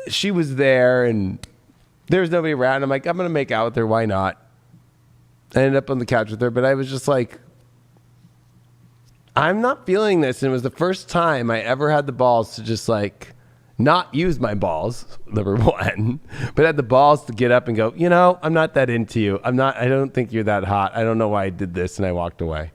she was there and there was nobody around. I'm like, I'm going to make out with her. Why not? I ended up on the couch with her, but I was just like, I'm not feeling this. And it was the first time I ever had the balls to just like not use my balls, number one, but had the balls to get up and go, you know, I'm not that into you. I don't think you're that hot. I don't know why I did this. And I walked away.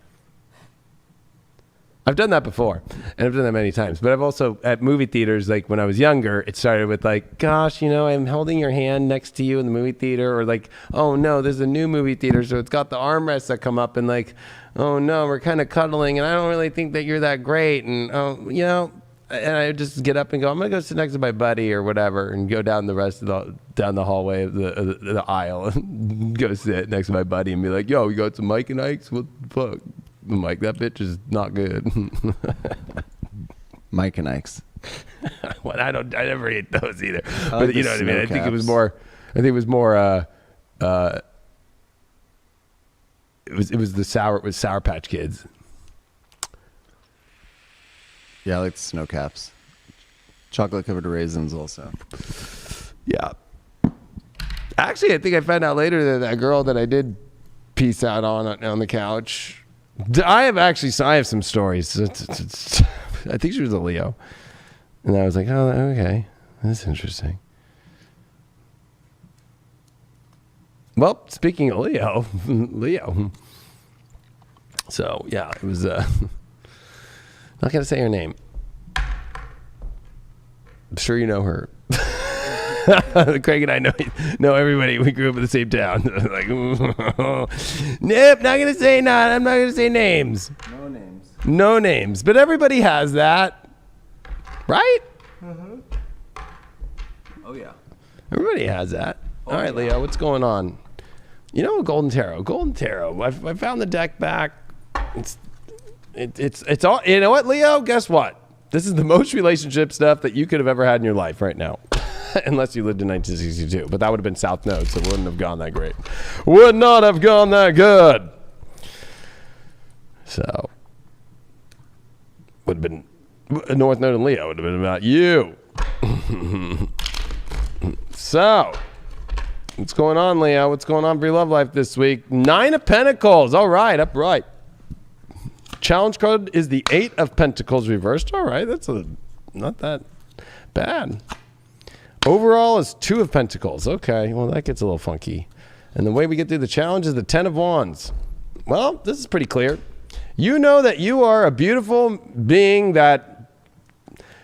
I've done that before, and I've done that many times. But I've also, at movie theaters, like when I was younger, it started with like, gosh, you know, I'm holding your hand next to you in the movie theater. Or like, oh no, there's a new movie theater, so it's got the armrests that come up, and like, oh no, we're kind of cuddling, and I don't really think that you're that great. And, you know, and I just get up and go, I'm going to go sit next to my buddy or whatever, and go down the rest of down the hallway of the aisle and go sit next to my buddy and be like, yo, you got some Mike and Ike's? What the fuck? I'm like, that bitch is not good. Mike and Ike's. Well, I never ate those either. But you know what I mean? I think it was more, it was the Sour Patch Kids. Yeah, I like the snow caps. Chocolate covered raisins also. Yeah. Actually, I think I found out later that girl that I did peace out on the couch, I have some stories. I think she was a Leo. And I was like, oh, okay. That's interesting. Well, speaking of Leo. So, yeah, it was, not going to say her name. I'm sure you know her. Craig and I know everybody. We grew up in the same town. Like, nope, not gonna say not. I'm not gonna say names. No names. But everybody has that, right? Mm-hmm. Oh yeah. Everybody has that. All right, Leo, what's going on? You know, Golden Tarot. I found the deck back. It's all. You know what, Leo? Guess what? This is the most relationship stuff that you could have ever had in your life right now. Unless you lived in 1962. But that would have been South Node, so it wouldn't have gone that great. Would not have gone that good. So, would have been North Node and Leo would have been about you. So, what's going on, Leo? What's going on for your love life this week? 9 of Pentacles. All right, upright. Challenge card is the 8 of Pentacles reversed. All right, that's not that bad. Overall is 2 of Pentacles. Okay, well, that gets a little funky. And the way we get through the challenge is the 10 of Wands. Well, this is pretty clear. You know that you are a beautiful being that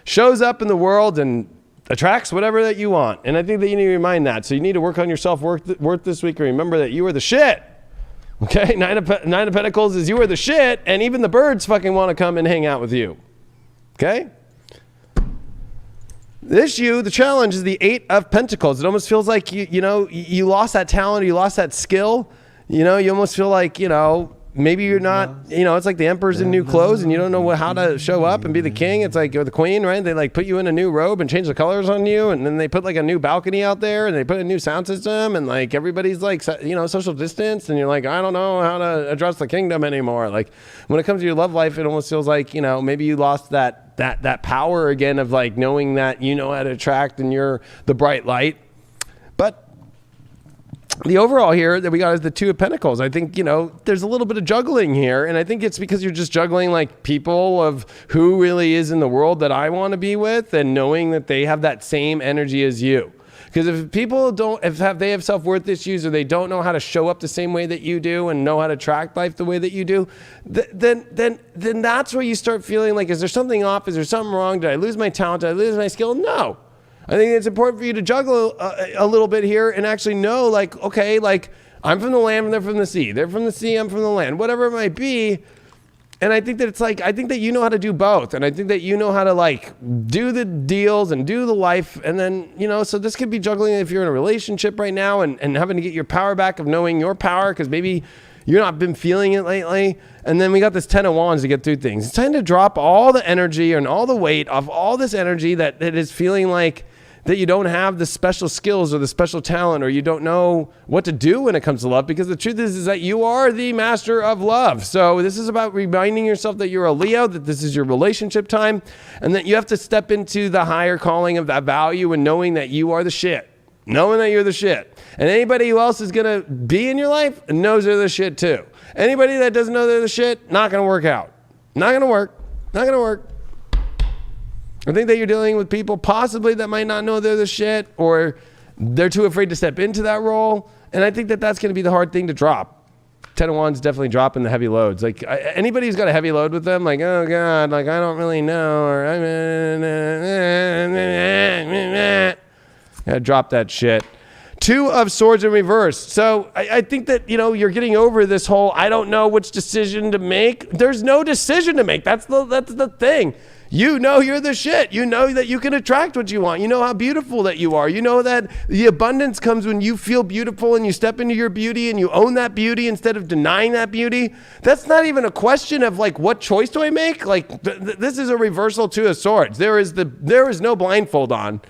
shows up in the world and attracts whatever that you want. And I think that you need to remind that. So you need to work on your self-worth this week and remember that you are the shit. Okay, 9 of Pentacles is you are the shit, and even the birds fucking want to come and hang out with you. Okay? The challenge is the 8 of Pentacles. It almost feels like, you lost that talent, or you lost that skill. You almost feel like, maybe you're not, it's like the emperor's in new clothes and you don't know how to show up and be the king. It's like, you're the queen, right? They like put you in a new robe and change the colors on you. And then they put like a new balcony out there and they put a new sound system and like everybody's like, social distance. And you're like, I don't know how to address the kingdom anymore. Like when it comes to your love life, it almost feels like, maybe you lost that power again of like knowing that you know how to attract and you're the bright light. But the overall here that we got is the 2 of Pentacles. I think, there's a little bit of juggling here. And I think it's because you're just juggling like people of who really is in the world that I want to be with and knowing that they have that same energy as you. Because if people they have self-worth issues or they don't know how to show up the same way that you do and know how to attract life the way that you do, then that's where you start feeling like, is there something off? Is there something wrong? Did I lose my talent? Did I lose my skill? No. I think it's important for you to juggle a little bit here and actually know, like, okay, like I'm from the land and they're from the sea. They're from the sea, I'm from the land, whatever it might be. And I think that it's like, I think that you know how to do both. And I think that you know how to like do the deals and do the life. And then, so this could be juggling if you're in a relationship right now and having to get your power back of knowing your power because maybe you've not been feeling it lately. And then we got this 10 of Wands to get through things. It's time to drop all the energy and all the weight of all this energy that is feeling like that you don't have the special skills or the special talent or you don't know what to do when it comes to love, because the truth is that you are the master of love. So this is about reminding yourself that you're a Leo, that this is your relationship time, and that you have to step into the higher calling of that value and knowing that you are the shit, knowing that you're the shit. And anybody who else is going to be in your life knows they're the shit too. Anybody that doesn't know they're the shit, not going to work out. Not going to work. Not going to work. I think that you're dealing with people possibly that might not know they're the shit or they're too afraid to step into that role. And I think that that's going to be the hard thing to drop. 10 of Wands definitely dropping the heavy loads. Like anybody who's got a heavy load with them, like, oh God, like I don't really know. Or gotta drop that shit. 2 of Swords in reverse. So I think that, you're getting over this whole, I don't know which decision to make. There's no decision to make. That's the thing. You know you're the shit. You know that you can attract what you want. You know how beautiful that you are. You know that the abundance comes when you feel beautiful and you step into your beauty and you own that beauty instead of denying that beauty. That's not even a question of like, what choice do I make? Like this is a reversal 2 of Swords. There is no blindfold on.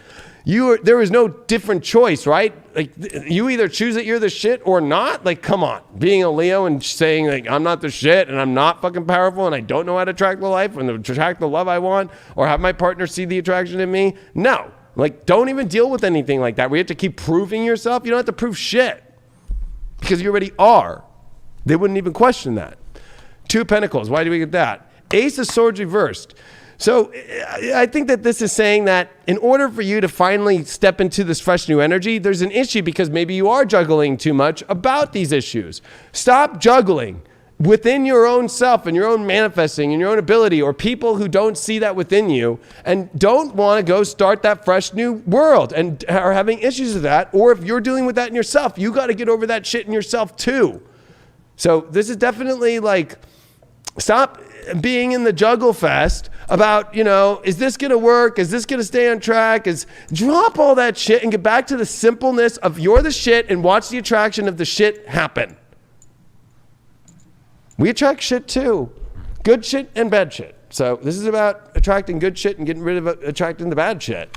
There is no different choice, right? Like you either choose that you're the shit or not. Like, come on, being a Leo and saying like, I'm not the shit and I'm not fucking powerful and I don't know how to attract the life and attract the love I want or have my partner see the attraction in me. No, like don't even deal with anything like that. We have to keep proving yourself. You don't have to prove shit because you already are. They wouldn't even question that. 2 of Pentacles. Why do we get that? Ace of Swords reversed. So I think that this is saying that in order for you to finally step into this fresh new energy, there's an issue because maybe you are juggling too much about these issues. Stop juggling within your own self and your own manifesting and your own ability, or people who don't see that within you and don't want to go start that fresh new world and are having issues with that. Or if you're dealing with that in yourself, you got to get over that shit in yourself too. So this is definitely like, stop being in the juggle fest about, is this going to work? Is this going to stay on track? Drop all that shit and get back to the simpleness of you're the shit and watch the attraction of the shit happen. We attract shit too. Good shit and bad shit. So this is about attracting good shit and getting rid of attracting the bad shit.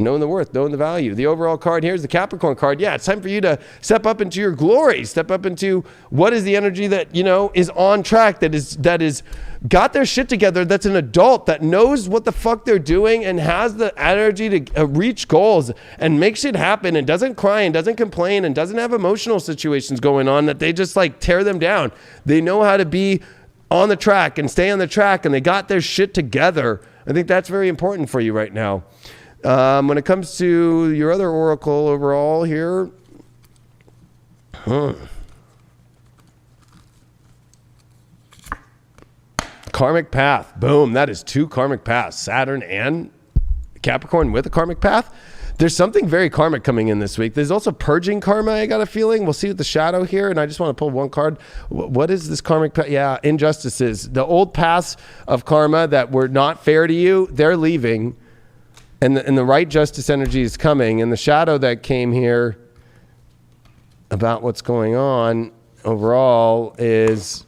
Knowing the worth, knowing the value. The overall card here is the Capricorn card. Yeah, it's time for you to step up into your glory. Step up into what is the energy that, is on track, that is got their shit together, that's an adult, that knows what the fuck they're doing and has the energy to reach goals and make shit happen and doesn't cry and doesn't complain and doesn't have emotional situations going on that they just like tear them down. They know how to be on the track and stay on the track, and they got their shit together. I think that's very important for you right now. When it comes to your other oracle overall here, karmic path. Boom. That is 2 karmic paths. Saturn and Capricorn with a karmic path. There's something very karmic coming in this week. There's also purging karma, I got a feeling. We'll see with the shadow here, and I just want to pull one card. What is this karmic path? Yeah, injustices. The old paths of karma that were not fair to you, they're leaving. And the right justice energy is coming. And the shadow that came here about what's going on overall is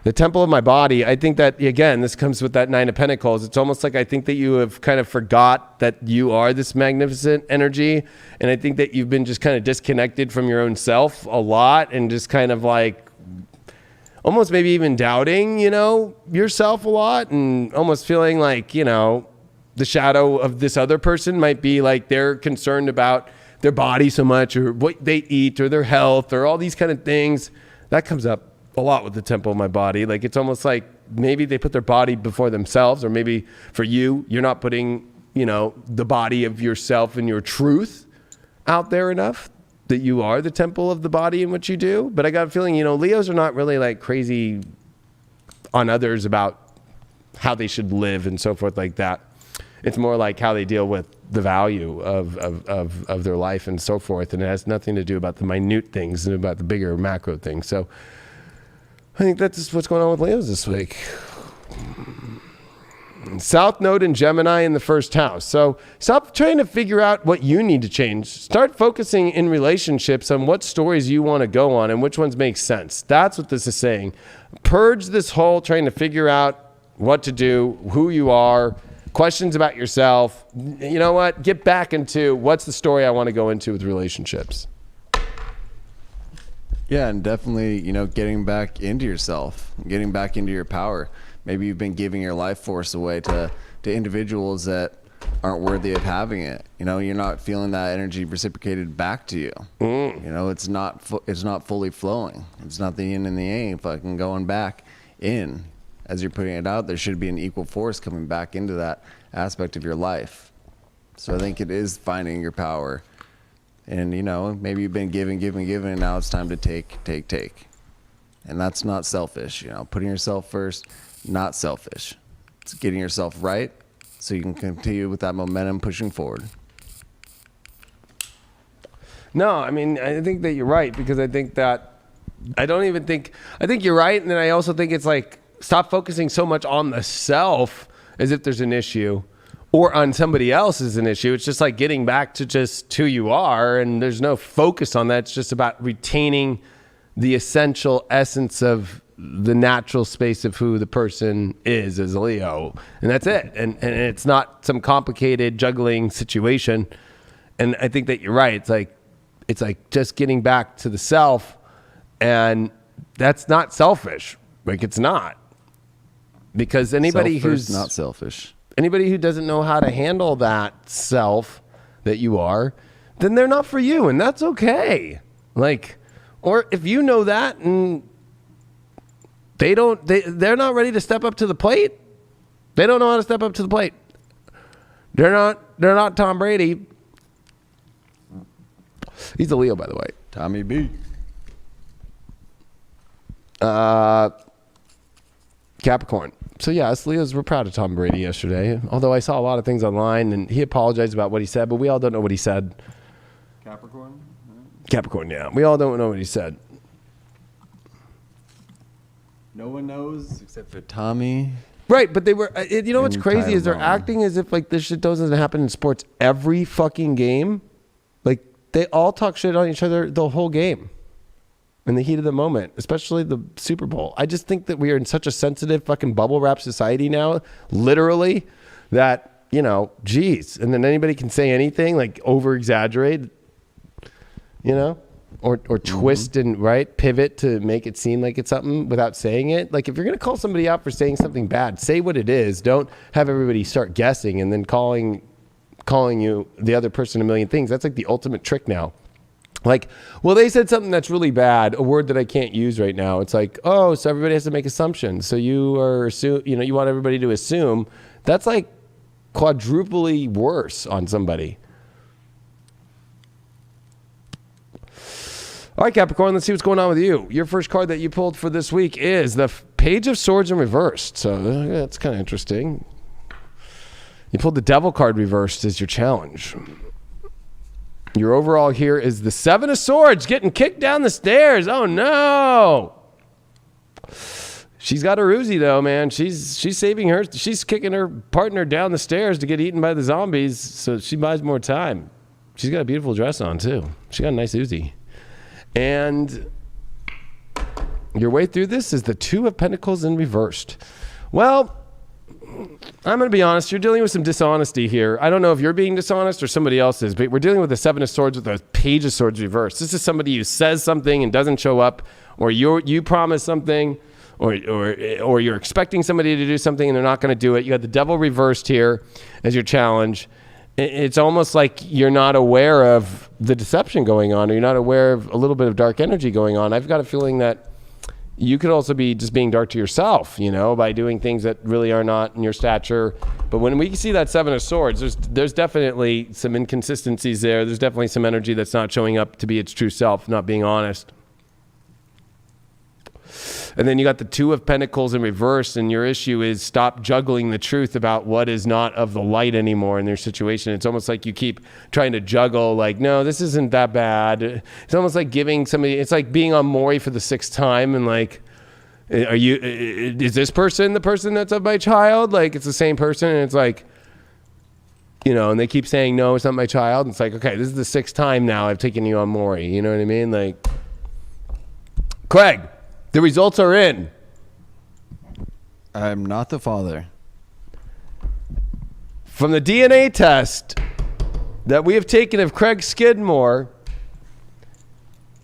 the temple of my body. I think that, again, this comes with that 9 of Pentacles. It's almost like I think that you have kind of forgot that you are this magnificent energy. And I think that you've been just kind of disconnected from your own self a lot and just kind of like almost maybe even doubting, yourself a lot and almost feeling like, the shadow of this other person might be like they're concerned about their body so much or what they eat or their health or all these kind of things. That comes up a lot with the temple of my body. Like it's almost like maybe they put their body before themselves, or maybe for you, you're not putting, the body of yourself and your truth out there enough that you are the temple of the body in what you do. But I got a feeling, Leos are not really like crazy on others about how they should live and so forth like that. It's more like how they deal with the value of their life and so forth. And it has nothing to do about the minute things and about the bigger macro things. So I think that's just what's going on with Leos this week. South Node in Gemini in the first house. So stop trying to figure out what you need to change. Start focusing in relationships on what stories you want to go on and which ones make sense. That's what this is saying. Purge this whole trying to figure out what to do, who you are, questions about yourself. You know what? Get back into what's the story I want to go into with relationships. Yeah, and definitely, getting back into yourself, getting back into your power. Maybe you've been giving your life force away to individuals that aren't worthy of having it. You're not feeling that energy reciprocated back to you. It's not fully flowing. It's not the yin and the yang fucking going back in. As you're putting it out, there should be an equal force coming back into that aspect of your life. So I think it is finding your power. And, maybe you've been giving, and now it's time to take. And that's not selfish. Putting yourself first, not selfish. It's getting yourself right so you can continue with that momentum pushing forward. No, I think that you're right, because I think you're right. And then I also think it's like, stop focusing so much on the self as if there's an issue or on somebody else as an issue. It's just like getting back to just who you are, and there's no focus on that. It's just about retaining the essential essence of the natural space of who the person is as a Leo. And that's it. And it's not some complicated juggling situation. And I think that you're right. It's like just getting back to the self, and that's not selfish. Like it's not. Because anybody who's not selfish, anybody who doesn't know how to handle that self that you are, then they're not for you, and that's okay. Or if you know that and they're not ready to step up to the plate. They don't know how to step up to the plate. They're not Tom Brady. He's a Leo, by the way. Tommy B. Capricorn. So yeah, us Leos were proud of Tom Brady yesterday. Although I saw a lot of things online and he apologized about what he said, but we all don't know what he said. Capricorn? Capricorn, yeah. We all don't know what he said. No one knows except for Tommy Right, but they were. You know what's In crazy is they're Taiwan. acting as if like this shit doesn't happen in sports every fucking game. Like they all talk shit on each other the whole game, in the heat of the moment, especially the Super Bowl. I just think that we are in such a sensitive fucking bubble wrap society now, literally, that geez. And then anybody can say anything, like over exaggerate, or twist and pivot to make it seem like it's something without saying it. Like if you're gonna call somebody out for saying something bad, say what it is. Don't have everybody start guessing and then calling you the other person a million things. That's like the ultimate trick now. Like, well, they said something that's really bad, a word that I can't use right now. It's like, oh, so everybody has to make assumptions. So you want everybody to assume. That's like quadruply worse on somebody. All right, Capricorn, let's see what's going on with you. Your first card that you pulled for this week is the Page of Swords in reversed. So that's kind of interesting. You pulled the Devil card reversed as your challenge. Your overall here is the Seven of Swords getting kicked down the stairs. Oh, no. She's got a Uzi, though, man. She's saving her. She's kicking her partner down the stairs to get eaten by the zombies so she buys more time. She's got a beautiful dress on, too. She got a nice Uzi. And your way through this is the Two of Pentacles in reversed. Well, I'm going to be honest. You're dealing with some dishonesty here. I don't know if you're being dishonest or somebody else is, but we're dealing with the Seven of Swords with the Page of Swords reversed. This is somebody who says something and doesn't show up, or you promise something, or you're expecting somebody to do something and they're not going to do it. You got the Devil reversed here as your challenge. It's almost like you're not aware of the deception going on, or you're not aware of a little bit of dark energy going on. I've got a feeling that you could also be just being dark to yourself, by doing things that really are not in your stature. But when we see that Seven of Swords, there's definitely some inconsistencies there. There's definitely some energy that's not showing up to be its true self, not being honest. And then you got the Two of Pentacles in reverse, and your issue is stop juggling the truth about what is not of the light anymore in their situation. It's almost like you keep trying to juggle, like, no, this isn't that bad. It's almost like giving somebody, it's like being on Maury for the sixth time, and like, is this person the person that's of my child? Like, it's the same person, and it's like, and they keep saying, no, it's not my child. And it's like, okay, this is the sixth time now I've taken you on Maury. You know what I mean? Like, Craig, the results are in. I'm not the father. From the DNA test that we have taken of Craig Skidmore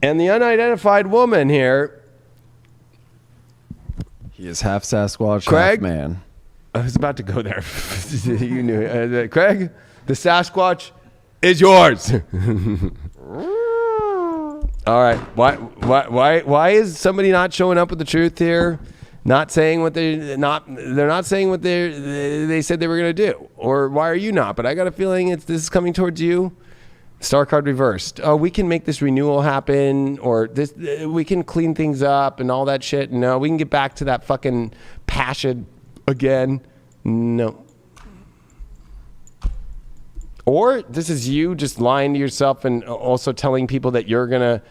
and the unidentified woman here. He is half Sasquatch, Craig? half man. I was about to go there. You knew it. Craig, the Sasquatch is yours. All right. Why is somebody not showing up with the truth here? Not saying what they're not saying what they said they were going to do. Or why are you not? But I got a feeling this is coming towards you. Star card reversed. Oh, we can make this renewal happen, or this we can clean things up and all that shit. No, we can get back to that fucking passion again. No. Or this is you just lying to yourself and also telling people that you're going to,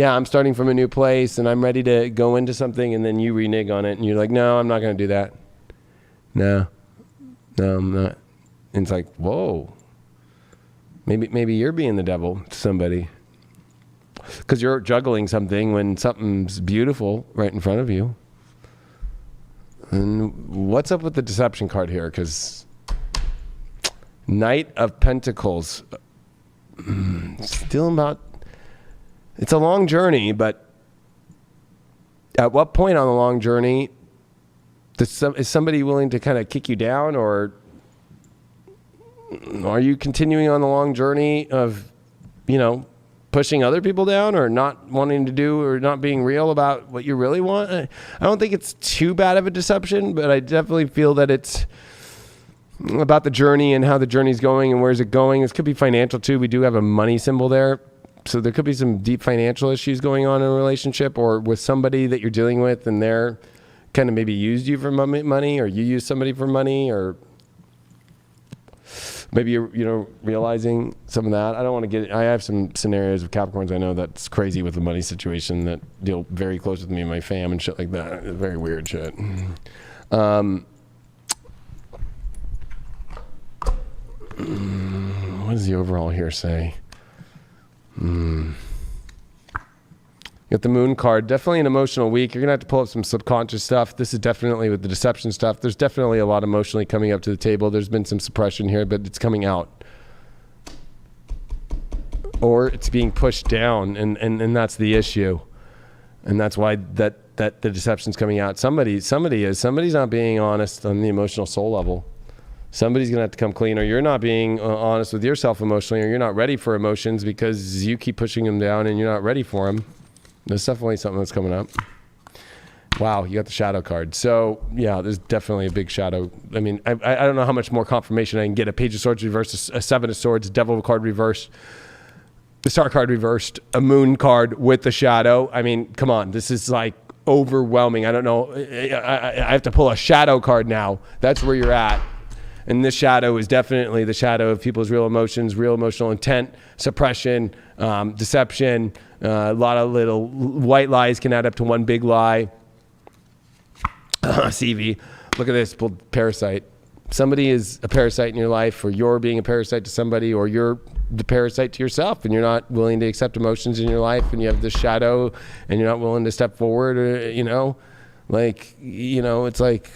I'm starting from a new place and I'm ready to go into something, and then you renege on it and you're like, no, I'm not going to do that. No, I'm not. And it's like, whoa. Maybe you're being the devil to somebody because you're juggling something when something's beautiful right in front of you. And what's up with the deception card here? Because Knight of Pentacles, still about, it's a long journey, but at what point on the long journey is somebody willing to kind of kick you down, or are you continuing on the long journey of, pushing other people down, or not wanting to do, or not being real about what you really want? I don't think it's too bad of a deception, but I definitely feel that it's about the journey and how the journey's going and where's it going. This could be financial too. We do have a money symbol there. So there could be some deep financial issues going on in a relationship, or with somebody that you're dealing with and they're kind of maybe used you for money, or you use somebody for money, or maybe you're realizing some of that. I don't want to I have some scenarios of Capricorns I know that's crazy with the money situation that deal very close with me and my fam and shit like that. Very weird shit. does the overall here say? Got the moon card. Definitely an emotional week. You're going to have to pull up some subconscious stuff. This is definitely with the deception stuff. There's definitely a lot emotionally coming up to the table. There's been some suppression here, but it's coming out. Or it's being pushed down, and that's the issue. And that's why that the deception's coming out. Somebody's not being honest on the emotional soul level. Somebody's going to have to come clean, or you're not being honest with yourself emotionally, or you're not ready for emotions because you keep pushing them down and you're not ready for them. There's definitely something that's coming up. Wow, you got the shadow card. So, yeah, there's definitely a big shadow. I mean, I don't know how much more confirmation I can get. A Page of Swords reversed, a Seven of Swords, Devil card reversed, the Star card reversed, a Moon card with the shadow. I mean, come on. This is like overwhelming. I don't know. I have to pull a shadow card now. That's where you're at. And this shadow is definitely the shadow of people's real emotions, real emotional intent, suppression, deception. A lot of little white lies can add up to one big lie. CV, look at this, parasite. Somebody is a parasite in your life, or you're being a parasite to somebody, or you're the parasite to yourself, and you're not willing to accept emotions in your life, and you have this shadow, and you're not willing to step forward, or, it's like,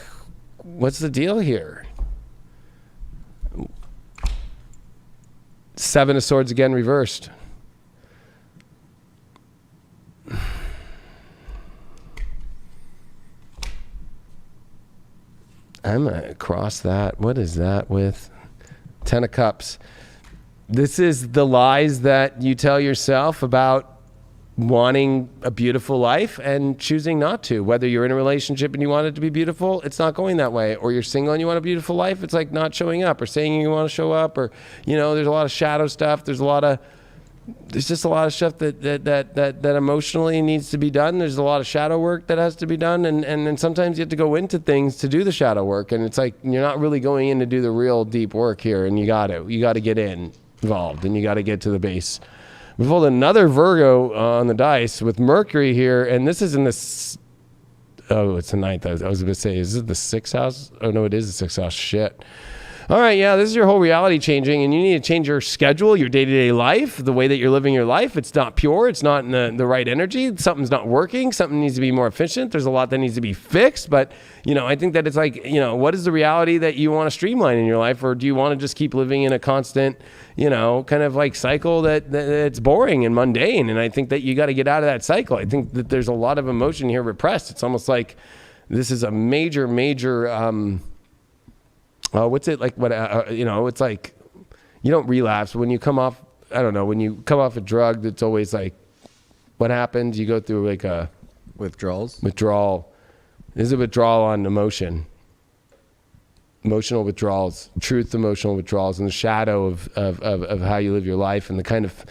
what's the deal here? Seven of Swords again reversed. I'm going to cross that. What is that with? Ten of Cups. This is the lies that you tell yourself about wanting a beautiful life and choosing not to. Whether you're in a relationship and you want it to be beautiful, it's not going that way. Or you're single and you want a beautiful life, it's like not showing up, or saying you want to show up, or, there's a lot of shadow stuff. There's just a lot of stuff that emotionally needs to be done. There's a lot of shadow work that has to be done. And sometimes you have to go into things to do the shadow work. And it's like, you're not really going in to do the real deep work here. And you got to get involved, and you got to get to the base. We pulled another Virgo on the dice with Mercury here, and this is in it's the ninth. I was going to say, is it the sixth house? Oh, no, it is the sixth house. Shit. All right, yeah, this is your whole reality changing, and you need to change your schedule, your day-to-day life, the way that you're living your life. It's not pure. It's not in the right energy. Something's not working. Something needs to be more efficient. There's a lot that needs to be fixed, but, I think that it's like, what is the reality that you want to streamline in your life, or do you want to just keep living in a constant, kind of like cycle that's boring and mundane? And I think that you got to get out of that cycle. I think that there's a lot of emotion here repressed. It's almost like this is a major, what's it like? It's like you don't relapse when you come off. I don't know, when you come off a drug. That's always like, what happens? You go through like a withdrawal. There's a withdrawal on emotional withdrawals, truth, emotional withdrawals, and the shadow of how you live your life, and the kind of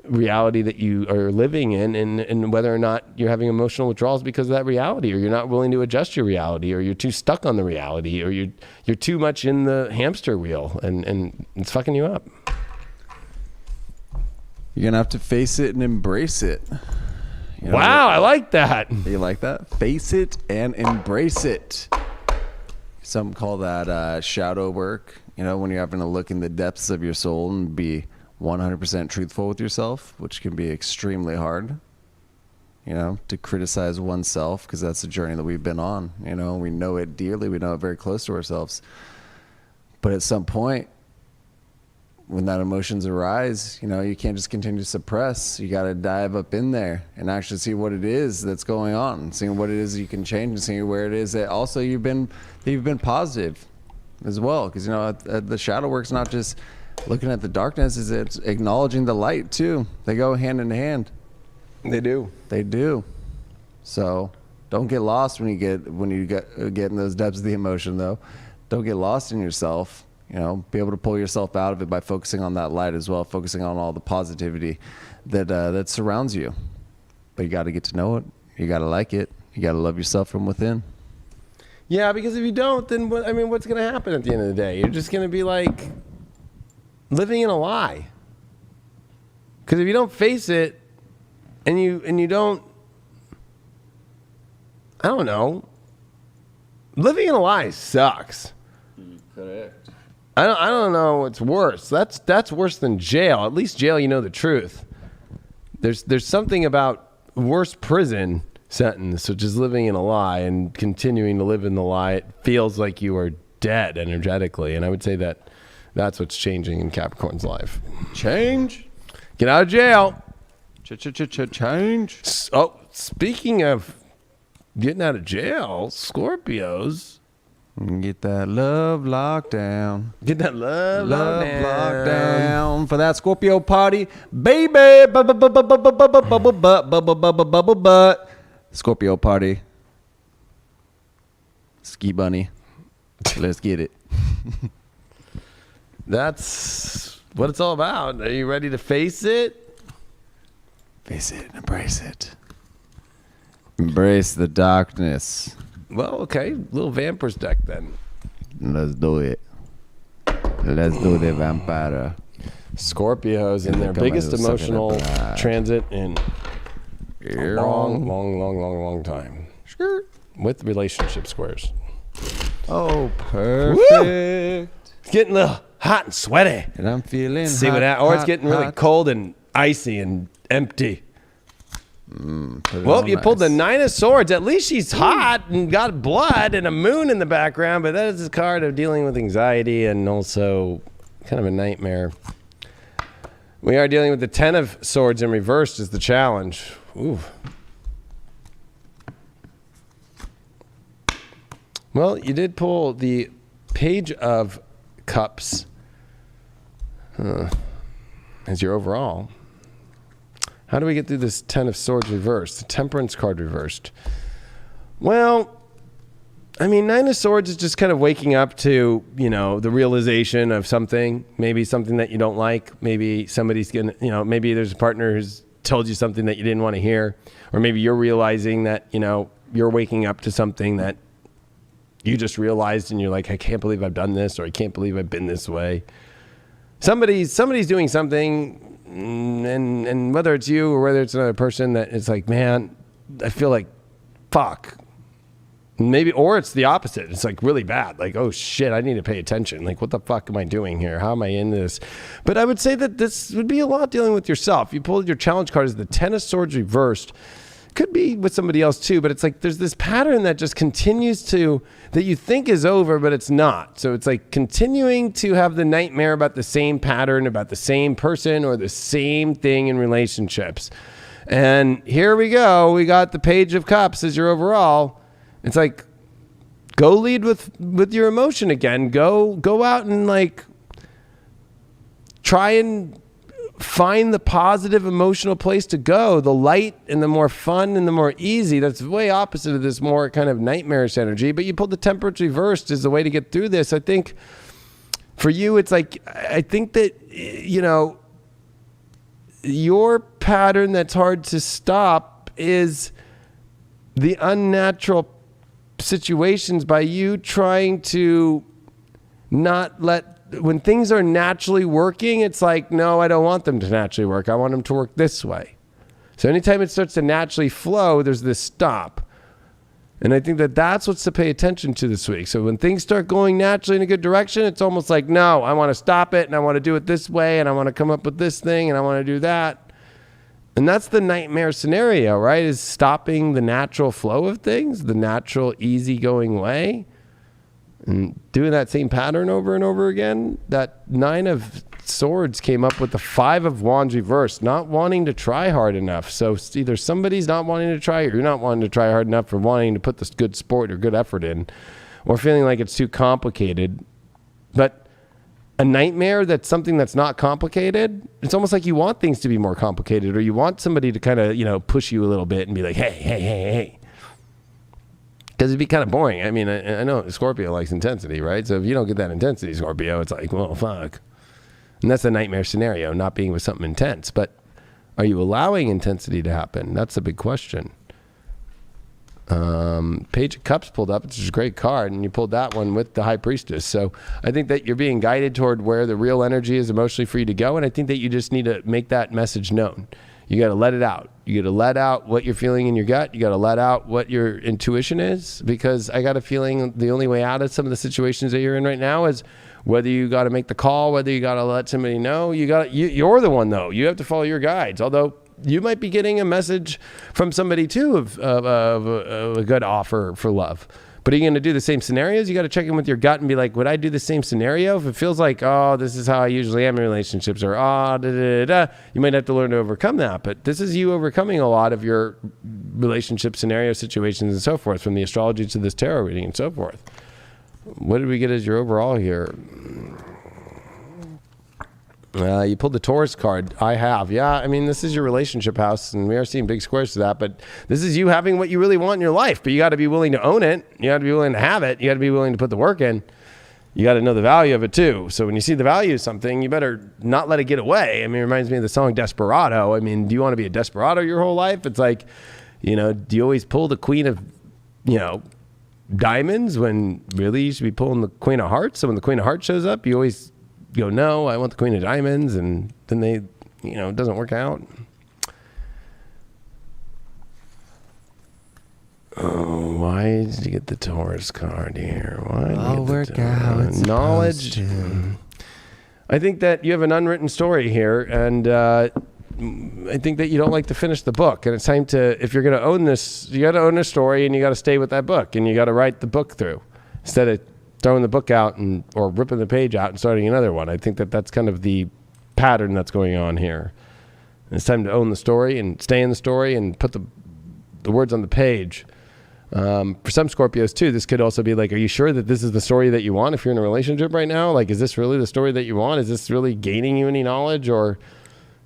reality that you are living in, and whether or not you're having emotional withdrawals because of that reality, or you're not willing to adjust your reality, or you're too stuck on the reality, or you're too much in the hamster wheel, and it's fucking you up. You're gonna have to face it and embrace it. Wow, I like that. You like that? Face it and embrace it. Some call that shadow work. When you're having to look in the depths of your soul and be 100% truthful with yourself, which can be extremely hard, to criticize oneself, because that's the journey that we've been on. We know it dearly. We know it very close to ourselves. But at some point, when that emotions arise, you can't just continue to suppress. You got to dive up in there and actually see what it is that's going on, seeing what it is you can change, and seeing where it is that also you've been positive as well. Because, the shadow work's not just looking at the darkness, it's acknowledging the light too. They go hand in hand. They do. So don't get lost when you get in those depths of the emotion, though. Don't get lost in yourself. Be able to pull yourself out of it by focusing on that light as well, focusing on all the positivity that surrounds you. But you got to get to know it. You got to like it. You got to love yourself from within. Yeah, because if you don't, then what's going to happen at the end of the day? You're just going to be like living in a lie. Because if you don't face it, and you don't, I don't know, living in a lie sucks. Correct. I don't know what's worse. That's worse than jail. At least jail, you know the truth. There's something about worse prison sentence, which is living in a lie and continuing to live in the lie. It feels like you are dead energetically, and I would say that that's what's changing in Capricorn's life. Change. Get out of jail. Change. Oh, speaking of getting out of jail, Scorpios. Get that love locked down. Get that love locked down for that Scorpio party, baby. Butt. Scorpio party. Ski bunny. Let's get it. That's what it's all about. Are you ready to face it? Face it. Embrace it. Embrace the darkness. Well, okay. Little Vampers deck then. Let's do it. Let's do the vampire. Scorpios in their biggest emotional transit in a long time. With relationship squares. Oh, perfect. Woo! It's getting a little hot and sweaty. And I'm feeling See what that, or it's getting really cold and icy and empty. Well, you pulled the Nine of Swords. At least she's hot and got blood and a moon in the background, but that is a card of dealing with anxiety and also kind of a nightmare. We are dealing with the Ten of Swords in reversed is the challenge. Ooh. Well, you did pull the Page of Cups as your overall. How do we get through this Ten of Swords reversed? The Temperance card reversed. Well, I mean, Nine of Swords is just kind of waking up to, you know, the realization of something. Maybe something that you don't like. Maybe somebody's going to, you know, maybe there's a partner who's told you something that you didn't want to hear. Or maybe you're realizing that, you know, you're waking up to something that you just realized and you're like, I can't believe I've done this, or I can't believe I've been this way. Somebody's doing something, and whether it's you or whether it's another person, that it's like, man, I feel like fuck. Maybe, or it's the opposite. It's like really bad. Like, oh shit, I need to pay attention. Like, what the fuck am I doing here? How am I in this? But I would say that this would be a lot dealing with yourself. You pulled your challenge card as the Ten of Swords reversed. Could be with somebody else too, but it's like there's this pattern that just continues to, that you think is over, but it's not. So it's like continuing to have the nightmare about the same pattern, about the same person or the same thing in relationships. And here we go. We got the Page of Cups as your overall. It's like, go lead with your emotion again. Go out and like try and find the positive emotional place to go, the light and the more fun and the more easy. That's way opposite of this more kind of nightmarish energy. But you pulled the Temperance reversed as the way to get through this. I think for you, it's like, I think that, you know, your pattern that's hard to stop is the unnatural situations by you trying to not let, when things are naturally working, it's like, no, I don't want them to naturally work. I want them to work this way. So anytime it starts to naturally flow, there's this stop. And I think that that's what's to pay attention to this week. So when things start going naturally in a good direction, it's almost like, no, I want to stop it and I want to do it this way and I want to come up with this thing and I want to do that. And that's the nightmare scenario, right? Is stopping the natural flow of things, the natural easygoing way. And doing that same pattern over and over again. That Nine of Swords came up with the Five of Wands reversed, not wanting to try hard enough. So either somebody's not wanting to try, or you're not wanting to try hard enough for wanting to put this good sport or good effort in, or feeling like it's too complicated. But a nightmare that's something that's not complicated, it's almost like you want things to be more complicated, or you want somebody to kind of, you know, push you a little bit and be like, hey. Because it'd be kind of boring. I mean, I know Scorpio likes intensity, right? So if you don't get that intensity, Scorpio, it's like, well, fuck. And that's a nightmare scenario, not being with something intense. But are you allowing intensity to happen? That's a big question. Page of Cups pulled up, which is a great card, and you pulled that one with the High Priestess. So I think that you're being guided toward where the real energy is emotionally for you to go, and I think that you just need to make that message known. You got to let it out. You got to let out what you're feeling in your gut. You got to let out what your intuition is, because I got a feeling the only way out of some of the situations that you're in right now is whether you got to make the call, whether you got to let somebody know, you're the one though. You have to follow your guides. Although you might be getting a message from somebody too of a good offer for love. But are you going to do the same scenarios? You got to check in with your gut and be like, would I do the same scenario? If it feels like, oh, this is how I usually am in relationships, or you might have to learn to overcome that. But this is you overcoming a lot of your relationship scenario situations and so forth, from the astrology to this tarot reading and so forth. What did we get as your overall here? You pulled the Taurus card. I have. Yeah, I mean, this is your relationship house, and we are seeing big squares to that, but this is you having what you really want in your life, but you got to be willing to own it. You got to be willing to have it. You got to be willing to put the work in. You got to know the value of it, too. So when you see the value of something, you better not let it get away. I mean, it reminds me of the song Desperado. I mean, do you want to be a desperado your whole life? It's like, do you always pull the queen of, diamonds when really you should be pulling the queen of hearts? So when the queen of hearts shows up, you always go, no, I want the queen of diamonds, and then they, it doesn't work out. Oh, why did you get the Taurus card here? I'll work out. Knowledge. I think that you have an unwritten story here, and I think that you don't like to finish the book, and it's time to, if you're going to own this, you got to own a story, and you got to stay with that book, and you got to write the book through instead of throwing the book out or ripping the page out and starting another one. I think that that's kind of the pattern that's going on here. It's time to own the story and stay in the story and put the words on the page. For some Scorpios too, this could also be like, are you sure that this is the story that you want if you're in a relationship right now? Like, is this really the story that you want? Is this really gaining you any knowledge, or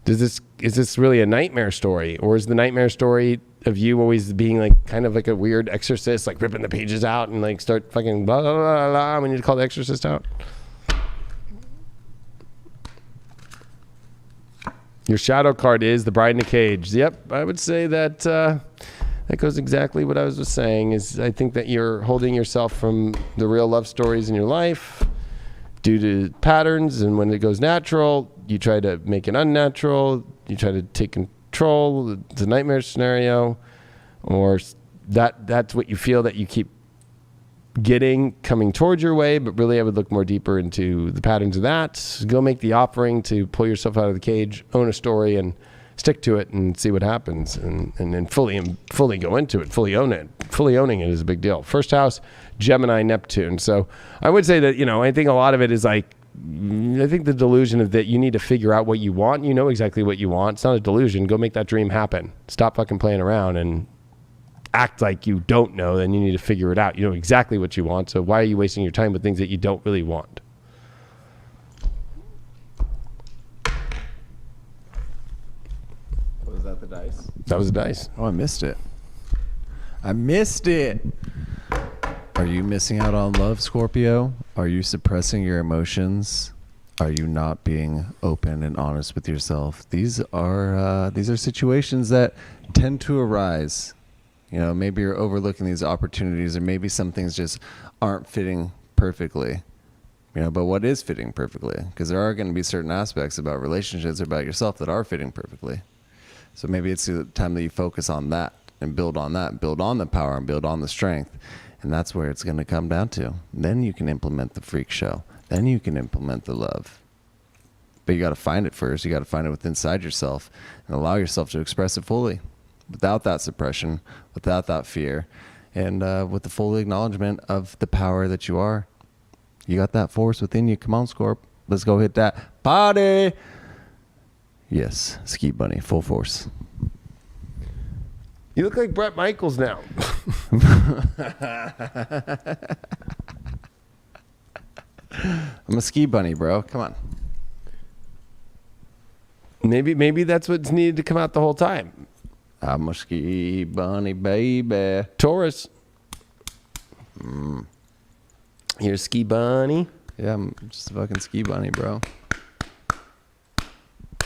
is this really a nightmare story? Or is the nightmare story of you always being like kind of like a weird exorcist, like ripping the pages out and like start fucking blah, blah, blah, blah. We need to call the exorcist out. Your shadow card is the Bride in a Cage. Yep, I would say that that goes exactly what I was just saying. Is I think that you're holding yourself from the real love stories in your life due to patterns, and when it goes natural, you try to make it unnatural. You try to take control. It's a nightmare scenario, or that's what you feel that you keep getting coming towards your way. But really, I would look more deeper into the patterns of that. Go make the offering to pull yourself out of the cage, own a story, and stick to it and see what happens, and then fully go into it, fully own it. Fully owning it is a big deal. First house, Gemini, Neptune. So I would say that, I think a lot of it is like, I think the delusion of that you need to figure out what you want. You know exactly what you want. It's not a delusion. Go make that dream happen. Stop fucking playing around and act like you don't know. Then you need to figure it out. You know exactly what you want. So why are you wasting your time with things that you don't really want? Was that the dice? That was the dice. Oh, I missed it. Are you missing out on love, Scorpio? Are you suppressing your emotions? Are you not being open and honest with yourself? These are situations that tend to arise. Maybe you're overlooking these opportunities, or maybe some things just aren't fitting perfectly. But what is fitting perfectly? Because there are going to be certain aspects about relationships or about yourself that are fitting perfectly. So maybe it's the time that you focus on that and build on that, build on the power and build on the strength. And that's where it's going to come down to. Then you can implement the freak show. Then you can implement the love. But you got to find it first. You got to find it within inside yourself and allow yourself to express it fully, without that suppression, without that fear, and with the full acknowledgement of the power that you are. You got that force within you. Come on, Scorp. Let's go hit that party. Yes, Ski Bunny, full force. You look like Bret Michaels now. I'm a ski bunny, bro. Come on. Maybe that's what's needed to come out the whole time. I'm a ski bunny, baby. Taurus. You're a ski bunny. Yeah, I'm just a fucking ski bunny, bro.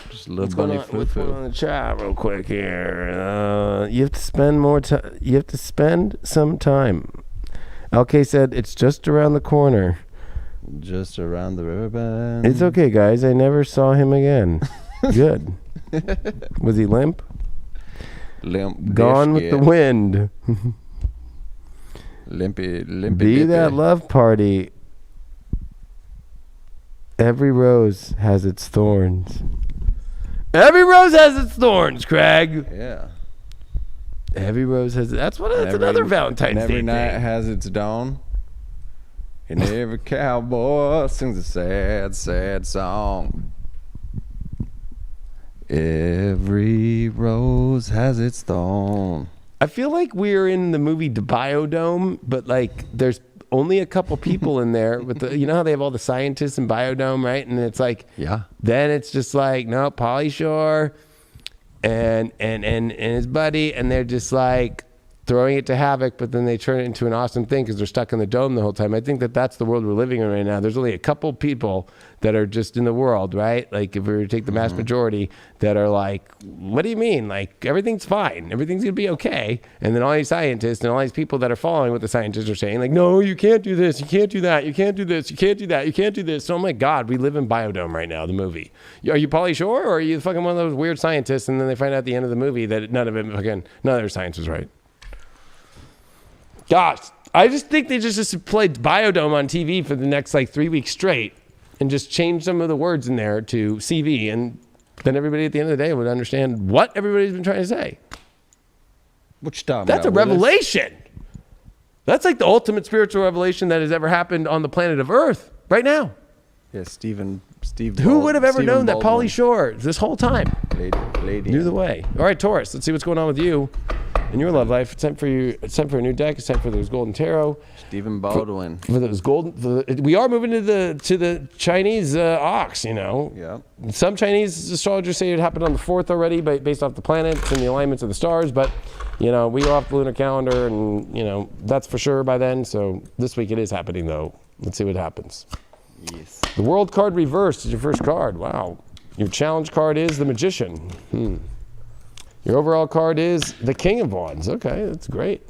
Just a little What's bunny what's going foo-foo. on in the chat real quick here? You have to spend more time. You have to spend some time. LK said it's just around the corner. Just around the river bend. It's okay, guys. I never saw him again. Good. Was he limp? Limp Gone with the biscuit. wind. Limpy Be dippy. that love party. Every rose has its thorns. Every rose has its thorns, Craig. Yeah. Every rose has. That's another Valentine's Day every thing. night has its dawn. And every cowboy sings a sad, sad song. Every rose has its thorn. I feel like we're in the movie The Biodome, but like there's only a couple people in there with the, you know how they have all the scientists in Biodome, right? And it's like, Yeah. then it's just like, no, Pauly Shore and his buddy, and they're just like throwing it to havoc, but then they turn it into an awesome thing because they're stuck in the dome the whole time. I think that's the world we're living in right now. There's only a couple people that are just in the world, right? Like if we were to take the mass majority that are like, what do you mean? Like everything's fine. Everything's going to be okay. And then all these scientists and all these people that are following what the scientists are saying, like, no, you can't do this. You can't do that. You can't do this. You can't do that. You can't do this. So, oh my God, we live in Biodome right now, the movie. Are you Pauly Shore or are you fucking one of those weird scientists? And then they find out at the end of the movie that none of their science was right. Gosh, I just think they just played Biodome on TV for the next like 3 weeks straight and just change some of the words in there to CV, and then everybody at the end of the day would understand what everybody's been trying to say. What you talking That's about, a revelation. That's like the ultimate spiritual revelation that has ever happened on the planet of Earth right now. Yeah, Steve. Who would have ever Stephen known that Baldwin. Pauly Shore this whole time Lady. knew the way? All right, Taurus, let's see what's going on with you in your love life. It's time for you. It's time for a new deck. It's time for those golden tarot. Stephen Baldwin. For those golden, we are moving to the Chinese ox. You know, Yeah. some Chinese astrologers say it happened on the 4th already, based off the planets and the alignments of the stars. But you know, we go off the lunar calendar, and you know that's for sure by then. So this week it is happening, though. Let's see what happens. Yes. The World card reversed is your first card. Wow. Your challenge card is the Magician. Your overall card is the King of Wands. Okay, that's great.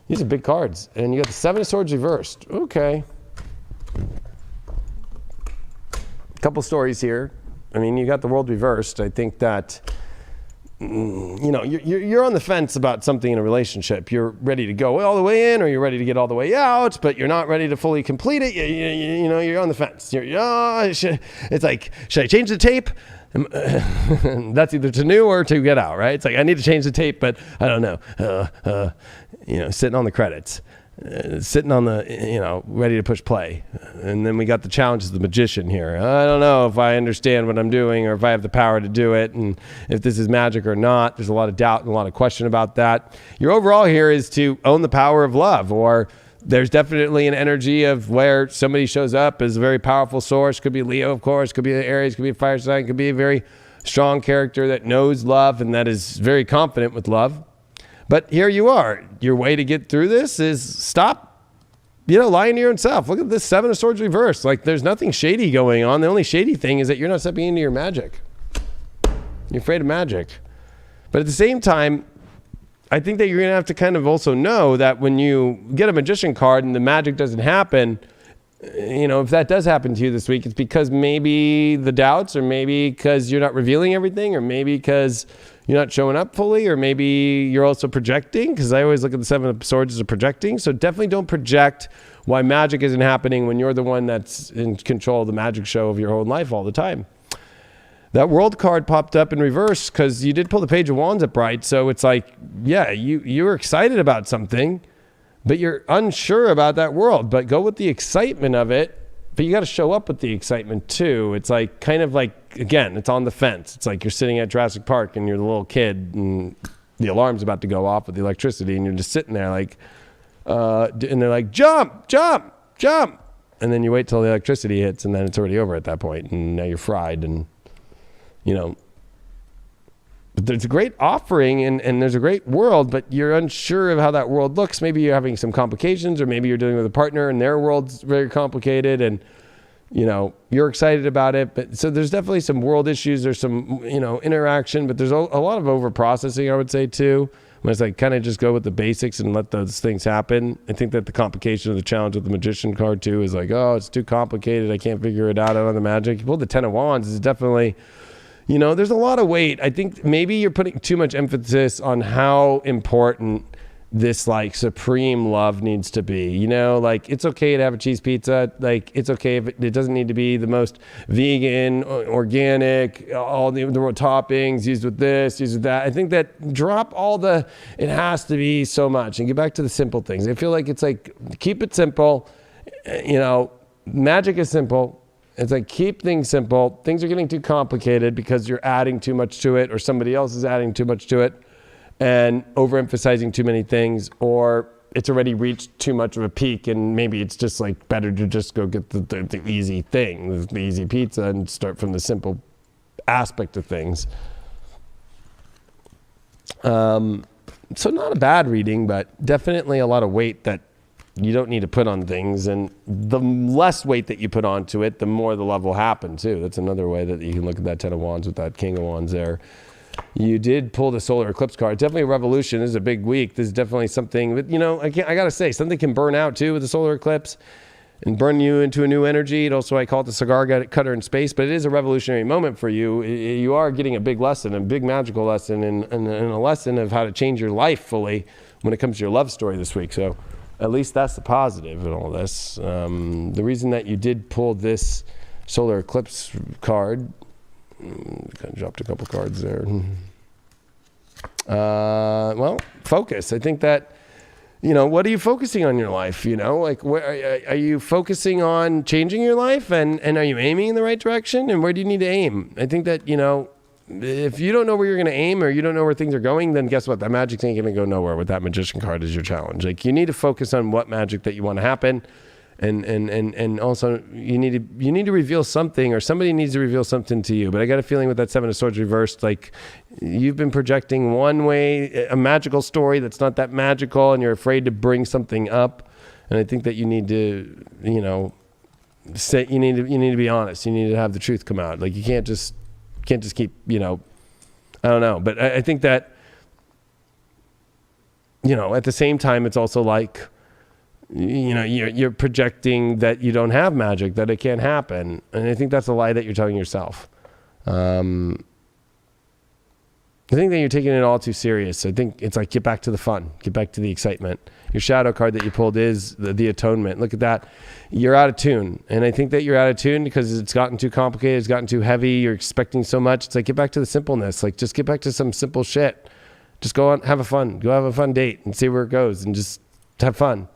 These are big cards. And you got the 7 of Swords reversed. Okay. A couple stories here. I mean, you got the World reversed. I think that, you know, you're on the fence about something in a relationship. You're ready to go all the way in, or you're ready to get all the way out, but you're not ready to fully complete it. You know, you're on the fence. It's like, should I change the tape? That's either to new or to get out, right? It's like, I need to change the tape, but I don't know. You know, sitting on the credits. Sitting on the, you know, ready to push play. And then we got the challenge of the Magician here. I don't know if I understand what I'm doing or if I have the power to do it and if this is magic or not. There's a lot of doubt and a lot of question about that. Your overall here is to own the power of love, or there's definitely an energy of where somebody shows up as a very powerful source. Could be Leo, of course. Could be Aries. Could be a fire sign. Could be a very strong character that knows love and that is very confident with love. But here you are. Your way to get through this is stop, you know, lying to your own self. Look at this 7 of Swords reversed. Like, there's nothing shady going on. The only shady thing is that you're not stepping into your magic. You're afraid of magic. But at the same time, I think that you're going to have to kind of also know that when you get a Magician card and the magic doesn't happen, you know, if that does happen to you this week, it's because maybe the doubts, or maybe because you're not revealing everything, or maybe because you're not showing up fully, or maybe you're also projecting, because I always look at the 7 of Swords as a projecting. So definitely don't project why magic isn't happening when you're the one that's in control of the magic show of your whole life all the time. That World card popped up in reverse because you did pull the Page of Wands upright. So it's like, yeah, you're excited about something, but you're unsure about that world. But go with the excitement of it. But you got to show up with the excitement too. It's like, kind of like, again, it's on the fence. It's like you're sitting at Jurassic Park and you're the little kid and the alarm's about to go off with the electricity, and you're just sitting there like, and they're like, jump, jump, jump. And then you wait till the electricity hits, and then it's already over at that point, and now you're fried. And, you know, but there's a great offering and there's a great world, but you're unsure of how that world looks. Maybe you're having some complications, or maybe you're dealing with a partner and their world's very complicated, and, you know, you're excited about it. But so there's definitely some world issues. There's some, you know, interaction, but there's a lot of over processing, I would say too. When it's like, kind of just go with the basics and let those things happen. I think that the complication of the challenge with the Magician card too is like, oh, it's too complicated. I can't figure it out on the magic. Well, the 10 of Wands is definitely, you know, there's a lot of weight. I think maybe you're putting too much emphasis on how important this like supreme love needs to be, you know, like it's okay to have a cheese pizza. Like it's okay if it doesn't need to be the most vegan, organic, all the toppings used with this, used with that. I think that drop all it has to be so much and get back to the simple things. I feel like it's like, keep it simple. You know, magic is simple. It's like, keep things simple. Things are getting too complicated because you're adding too much to it, or somebody else is adding too much to it and overemphasizing too many things, or it's already reached too much of a peak and maybe it's just like better to just go get the easy thing, the easy pizza, and start from the simple aspect of things. So not a bad reading, but definitely a lot of weight that you don't need to put on things, and the less weight that you put onto it, the more the love will happen too. That's another way that you can look at that 10 of Wands with that King of Wands there. You did pull the solar eclipse card. Definitely a revolution. This is a big week. This is definitely something that, you know, I got to say, something can burn out too with the solar eclipse and burn you into a new energy. It also, I call it the cigar cutter in space, but it is a revolutionary moment for you. You are getting a big lesson, a big magical lesson, and a lesson of how to change your life fully when it comes to your love story this week. So at least that's the positive in all this. The reason that you did pull this solar eclipse card, kind of dropped a couple cards there. Well, focus. I think that, you know, what are you focusing on in your life? You know, like, where are you focusing on changing your life, and are you aiming in the right direction? And where do you need to aim? I think that, you know, if you don't know where you're going to aim, or you don't know where things are going, then guess what? That magic ain't going to go nowhere with that magician card as your challenge. Like, you need to focus on what magic that you want to happen. And also you need to reveal something, or somebody needs to reveal something to you. But I got a feeling with that Seven of Swords reversed, like you've been projecting one way, a magical story that's not that magical, and you're afraid to bring something up. And I think that you need to, you know, say, you need to be honest. You need to have the truth come out. Like, you can't just keep, you know, I don't know. But I think that, you know, at the same time, it's also like, you know, you're projecting that you don't have magic, that it can't happen. And I think that's a lie that you're telling yourself. I think that you're taking it all too serious. I think it's like, get back to the fun, get back to the excitement. Your shadow card that you pulled is the atonement. Look at that. You're out of tune. And I think that you're out of tune because it's gotten too complicated. It's gotten too heavy. You're expecting so much. It's like, get back to the simpleness. Like, just get back to some simple shit. Just go on, have a fun date and see where it goes, and just have fun.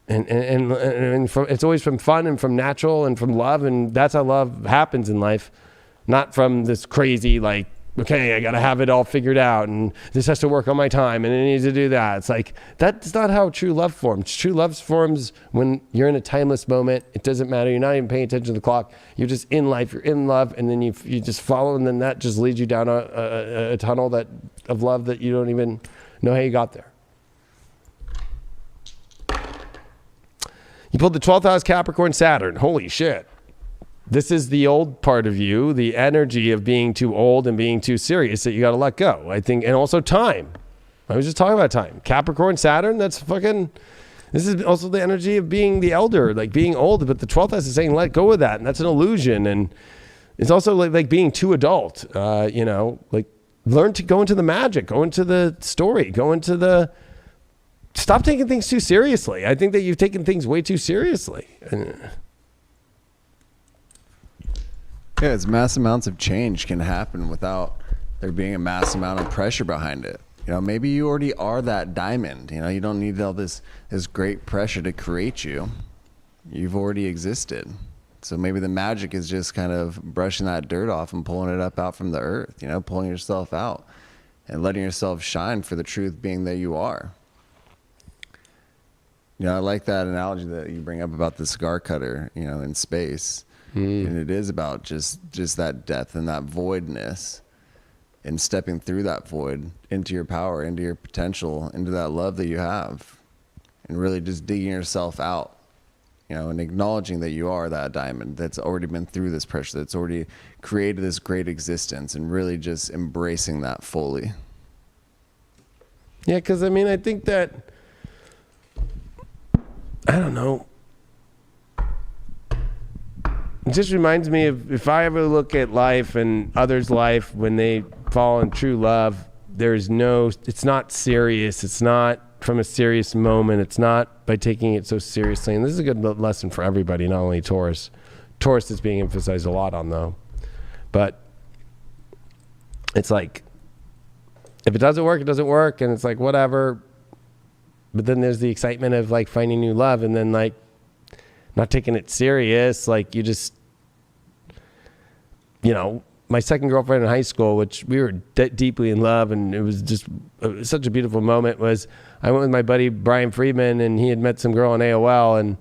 And it's always from fun and from natural and from love, and that's how love happens in life, not from this crazy, like, okay, I got to have it all figured out, and this has to work on my time, and it needs to do that. It's like, that's not how true love forms. True love forms when you're in a timeless moment. It doesn't matter. You're not even paying attention to the clock. You're just in life. You're in love, and then you just follow, and then that just leads you down a tunnel of love that you don't even know how you got there. You pulled the 12th house, Capricorn, Saturn. Holy shit. This is the old part of you, the energy of being too old and being too serious that you got to let go, I think. And also time. I was just talking about time. Capricorn, Saturn, that's fucking, this is also the energy of being the elder, like being old. But the 12th house is saying, let go of that. And that's an illusion. And it's also like being too adult, you know, like learn to go into the magic, go into the story, go into the, stop taking things too seriously. I think that you've taken things way too seriously. Yeah, it's mass amounts of change can happen without there being a mass amount of pressure behind it. You know, maybe you already are that diamond. You know, you don't need all this great pressure to create you. You've already existed. So maybe the magic is just kind of brushing that dirt off and pulling it up out from the earth, you know, pulling yourself out and letting yourself shine for the truth being that you are. You know, I like that analogy that you bring up about the cigar cutter, you know, in space. And it is about just that depth and that voidness, and stepping through that void into your power, into your potential, into that love that you have, and really just digging yourself out, you know, and acknowledging that you are that diamond that's already been through this pressure, that's already created this great existence, and really just embracing that fully. Yeah, because I mean, I think that, I don't know. It just reminds me of, if I ever look at life and others' life when they fall in true love, it's not serious. It's not from a serious moment. It's not by taking it so seriously. And this is a good lesson for everybody, not only Taurus. Taurus is being emphasized a lot on, though. But it's like, if it doesn't work, it doesn't work. And it's like, whatever. But then there's the excitement of like finding new love, and then like not taking it serious. Like you just, you know, my second girlfriend in high school, which we were deeply in love, and it was just such a beautiful moment, was I went with my buddy Brian Friedman, and he had met some girl on AOL, and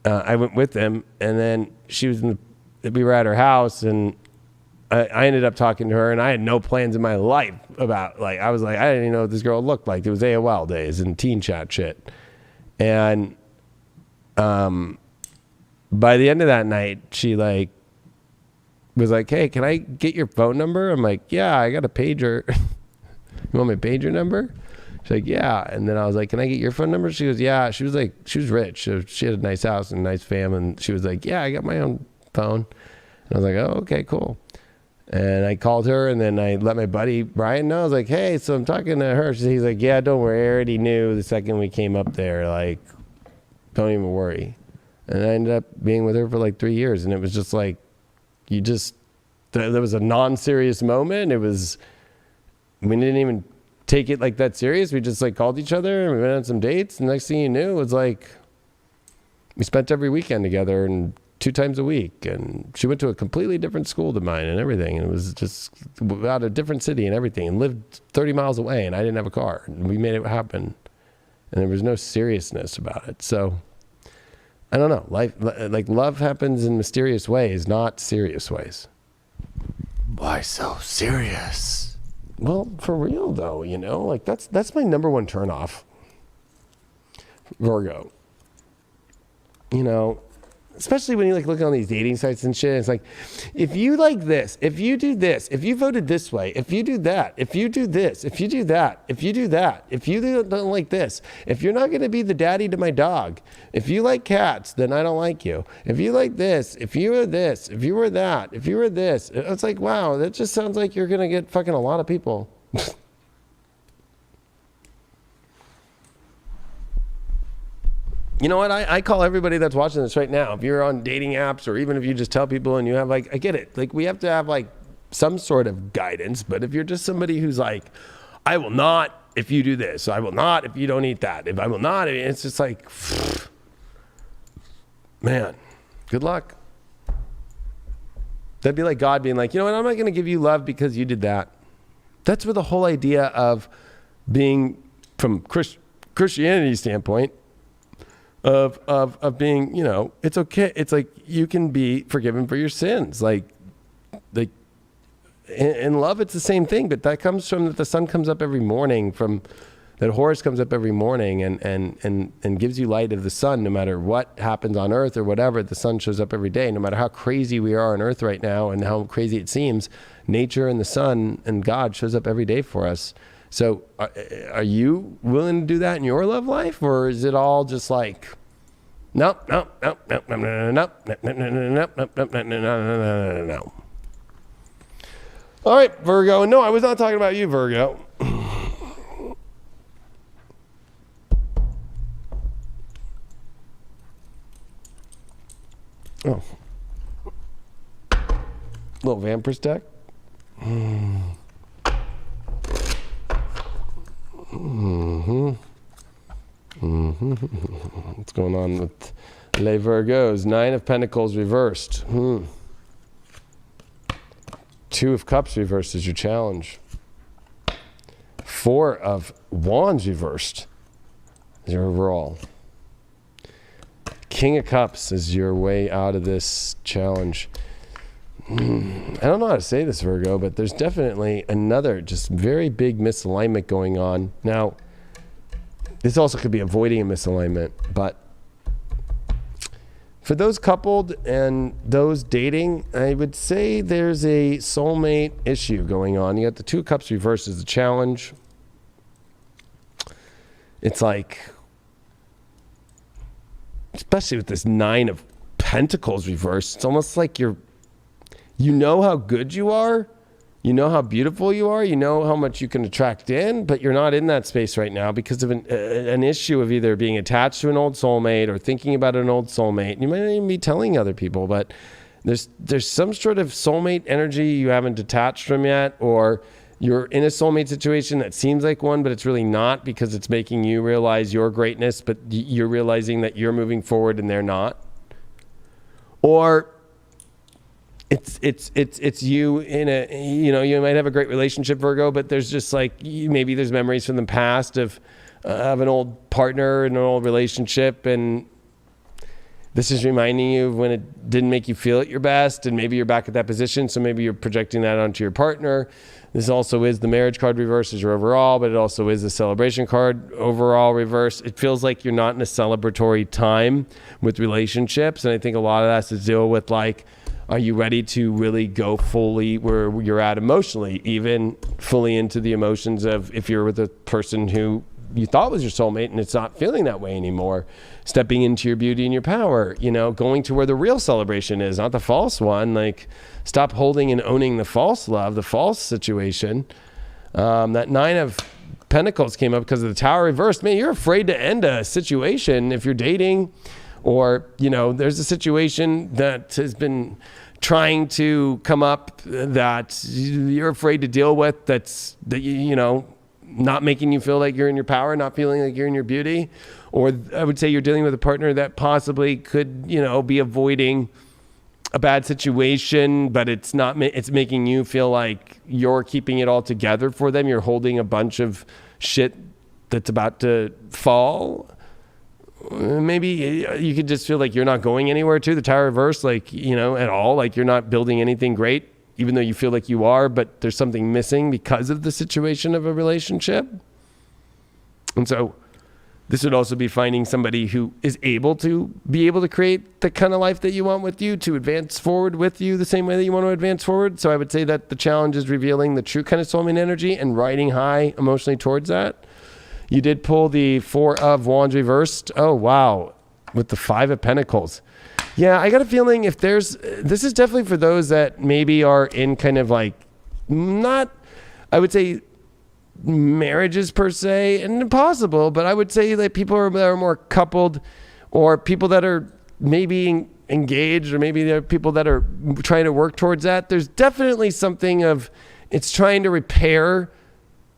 I went with him, and then she was we were at her house, and I ended up talking to her, and I had no plans in my life about, like, I was like, I didn't even know what this girl looked like. It was AOL days and teen chat shit. And by the end of that night, she like was like, hey, can I get your phone number? I'm like, yeah, I got a pager. You want my pager number? She's like, yeah. And then I was like, can I get your phone number? She goes, yeah. She was like, she was rich. So she had a nice house and a nice family. And she was like, yeah, I got my own phone. And I was like, oh, okay, cool. And I called her, and then I let my buddy Brian know. I was like, hey, so I'm talking to her. He's like, yeah, don't worry. I already knew the second we came up there. Like, don't even worry. And I ended up being with her for like 3 years. And it was just like, there was a non-serious moment. We didn't even take it like that serious. We just like called each other, and we went on some dates. And next thing you knew, it was like, we spent every weekend together, and 2 times a week, and she went to a completely different school than mine and everything, and it was just out of a different city and everything, and lived 30 miles away, and I didn't have a car, and we made it happen, and there was no seriousness about it. So I don't know, life, like, love happens in mysterious ways, not serious ways. Why so serious? Well, for real though, you know, like that's my number one turnoff. Virgo, you know, especially when you like look on these dating sites and shit. It's like, if you like this, if you do this, if you voted this way, if you do that, if you do this, if you do that, if you do that, if you don't like this, if you're not going to be the daddy to my dog, if you like cats, then I don't like you. If you like this, if you were this, if you were that, if you were this, it's like, wow, that just sounds like you're going to get fucking a lot of people. You know what? I call everybody that's watching this right now, if you're on dating apps, or even if you just tell people and you have like, I get it. Like, we have to have like some sort of guidance. But if you're just somebody who's like, I will not if you do this, I will not if you don't eat that, if I will not, it's just like, man, good luck. That'd be like God being like, you know what? I'm not going to give you love because you did that. That's where the whole idea of being, from Christianity standpoint, of being, you know, it's okay. It's like, you can be forgiven for your sins. Like in love, it's the same thing, but that comes from that the sun comes up every morning, from that Horus comes up every morning and gives you light of the sun. No matter what happens on earth or whatever, the sun shows up every day. No matter how crazy we are on earth right now and how crazy it seems, nature and the sun and God shows up every day for us. So are you willing to do that in your love life, or is it all just like, no. All right, Virgo. No, I was not talking about you, Virgo. Oh. Little Vampir's deck. What's going on with Les Virgos? 9 of Pentacles reversed. 2 of Cups reversed is your challenge. 4 of Wands reversed is your overall. King of Cups is your way out of this challenge. I don't know how to say this, Virgo, but there's definitely another just very big misalignment going on. Now, this also could be avoiding a misalignment, but for those coupled and those dating, I would say there's a soulmate issue going on. You got the 2 Cups reversed as a challenge. It's like, especially with this 9 of Pentacles reversed, it's almost like you know how good you are. You know how beautiful you are. You know how much you can attract in, but you're not in that space right now because of an issue of either being attached to an old soulmate or thinking about an old soulmate. You might not even be telling other people, but there's some sort of soulmate energy you haven't detached from yet, or you're in a soulmate situation that seems like one, but it's really not because it's making you realize your greatness, but you're realizing that you're moving forward and they're not. Or it's you in a, you know, you might have a great relationship, Virgo, but there's just like, maybe there's memories from the past of an old partner and an old relationship, and this is reminding you of when it didn't make you feel at your best, and maybe you're back at that position, so maybe you're projecting that onto your partner. This also is the marriage card reverse as your overall, but it also is the celebration card overall reverse. It feels like you're not in a celebratory time with relationships, and I think a lot of that has to deal with like, are you ready to really go fully where you're at emotionally, even fully into the emotions of if you're with a person who you thought was your soulmate and it's not feeling that way anymore, stepping into your beauty and your power, you know, going to where the real celebration is, not the false one. Like, stop holding and owning the false love, the false situation. That 9 of Pentacles came up because of the Tower reversed. Man, you're afraid to end a situation if you're dating, or, you know, there's a situation that has been trying to come up that you're afraid to deal with, that you know, not making you feel like you're in your power, not feeling like you're in your beauty. Or I would say you're dealing with a partner that possibly could, you know, be avoiding a bad situation, but it's not, it's making you feel like you're keeping it all together for them. You're holding a bunch of shit that's about to fall. Maybe you could just feel like you're not going anywhere too. The Tower reverse, like, you know, at all, like you're not building anything great, even though you feel like you are, but there's something missing because of the situation of a relationship. And so this would also be finding somebody who is able to create the kind of life that you want with you, to advance forward with you the same way that you want to advance forward. So I would say that the challenge is revealing the true kind of soulmate energy and riding high emotionally towards that. You did pull the 4 of Wands reversed. Oh, wow. With the 5 of Pentacles. Yeah, I got a feeling this is definitely for those that maybe are in kind of like, not, I would say, marriages per se, and impossible, but I would say that people that are more coupled, or people that are maybe engaged, or maybe there are people that are trying to work towards that. There's definitely something of, it's trying to repair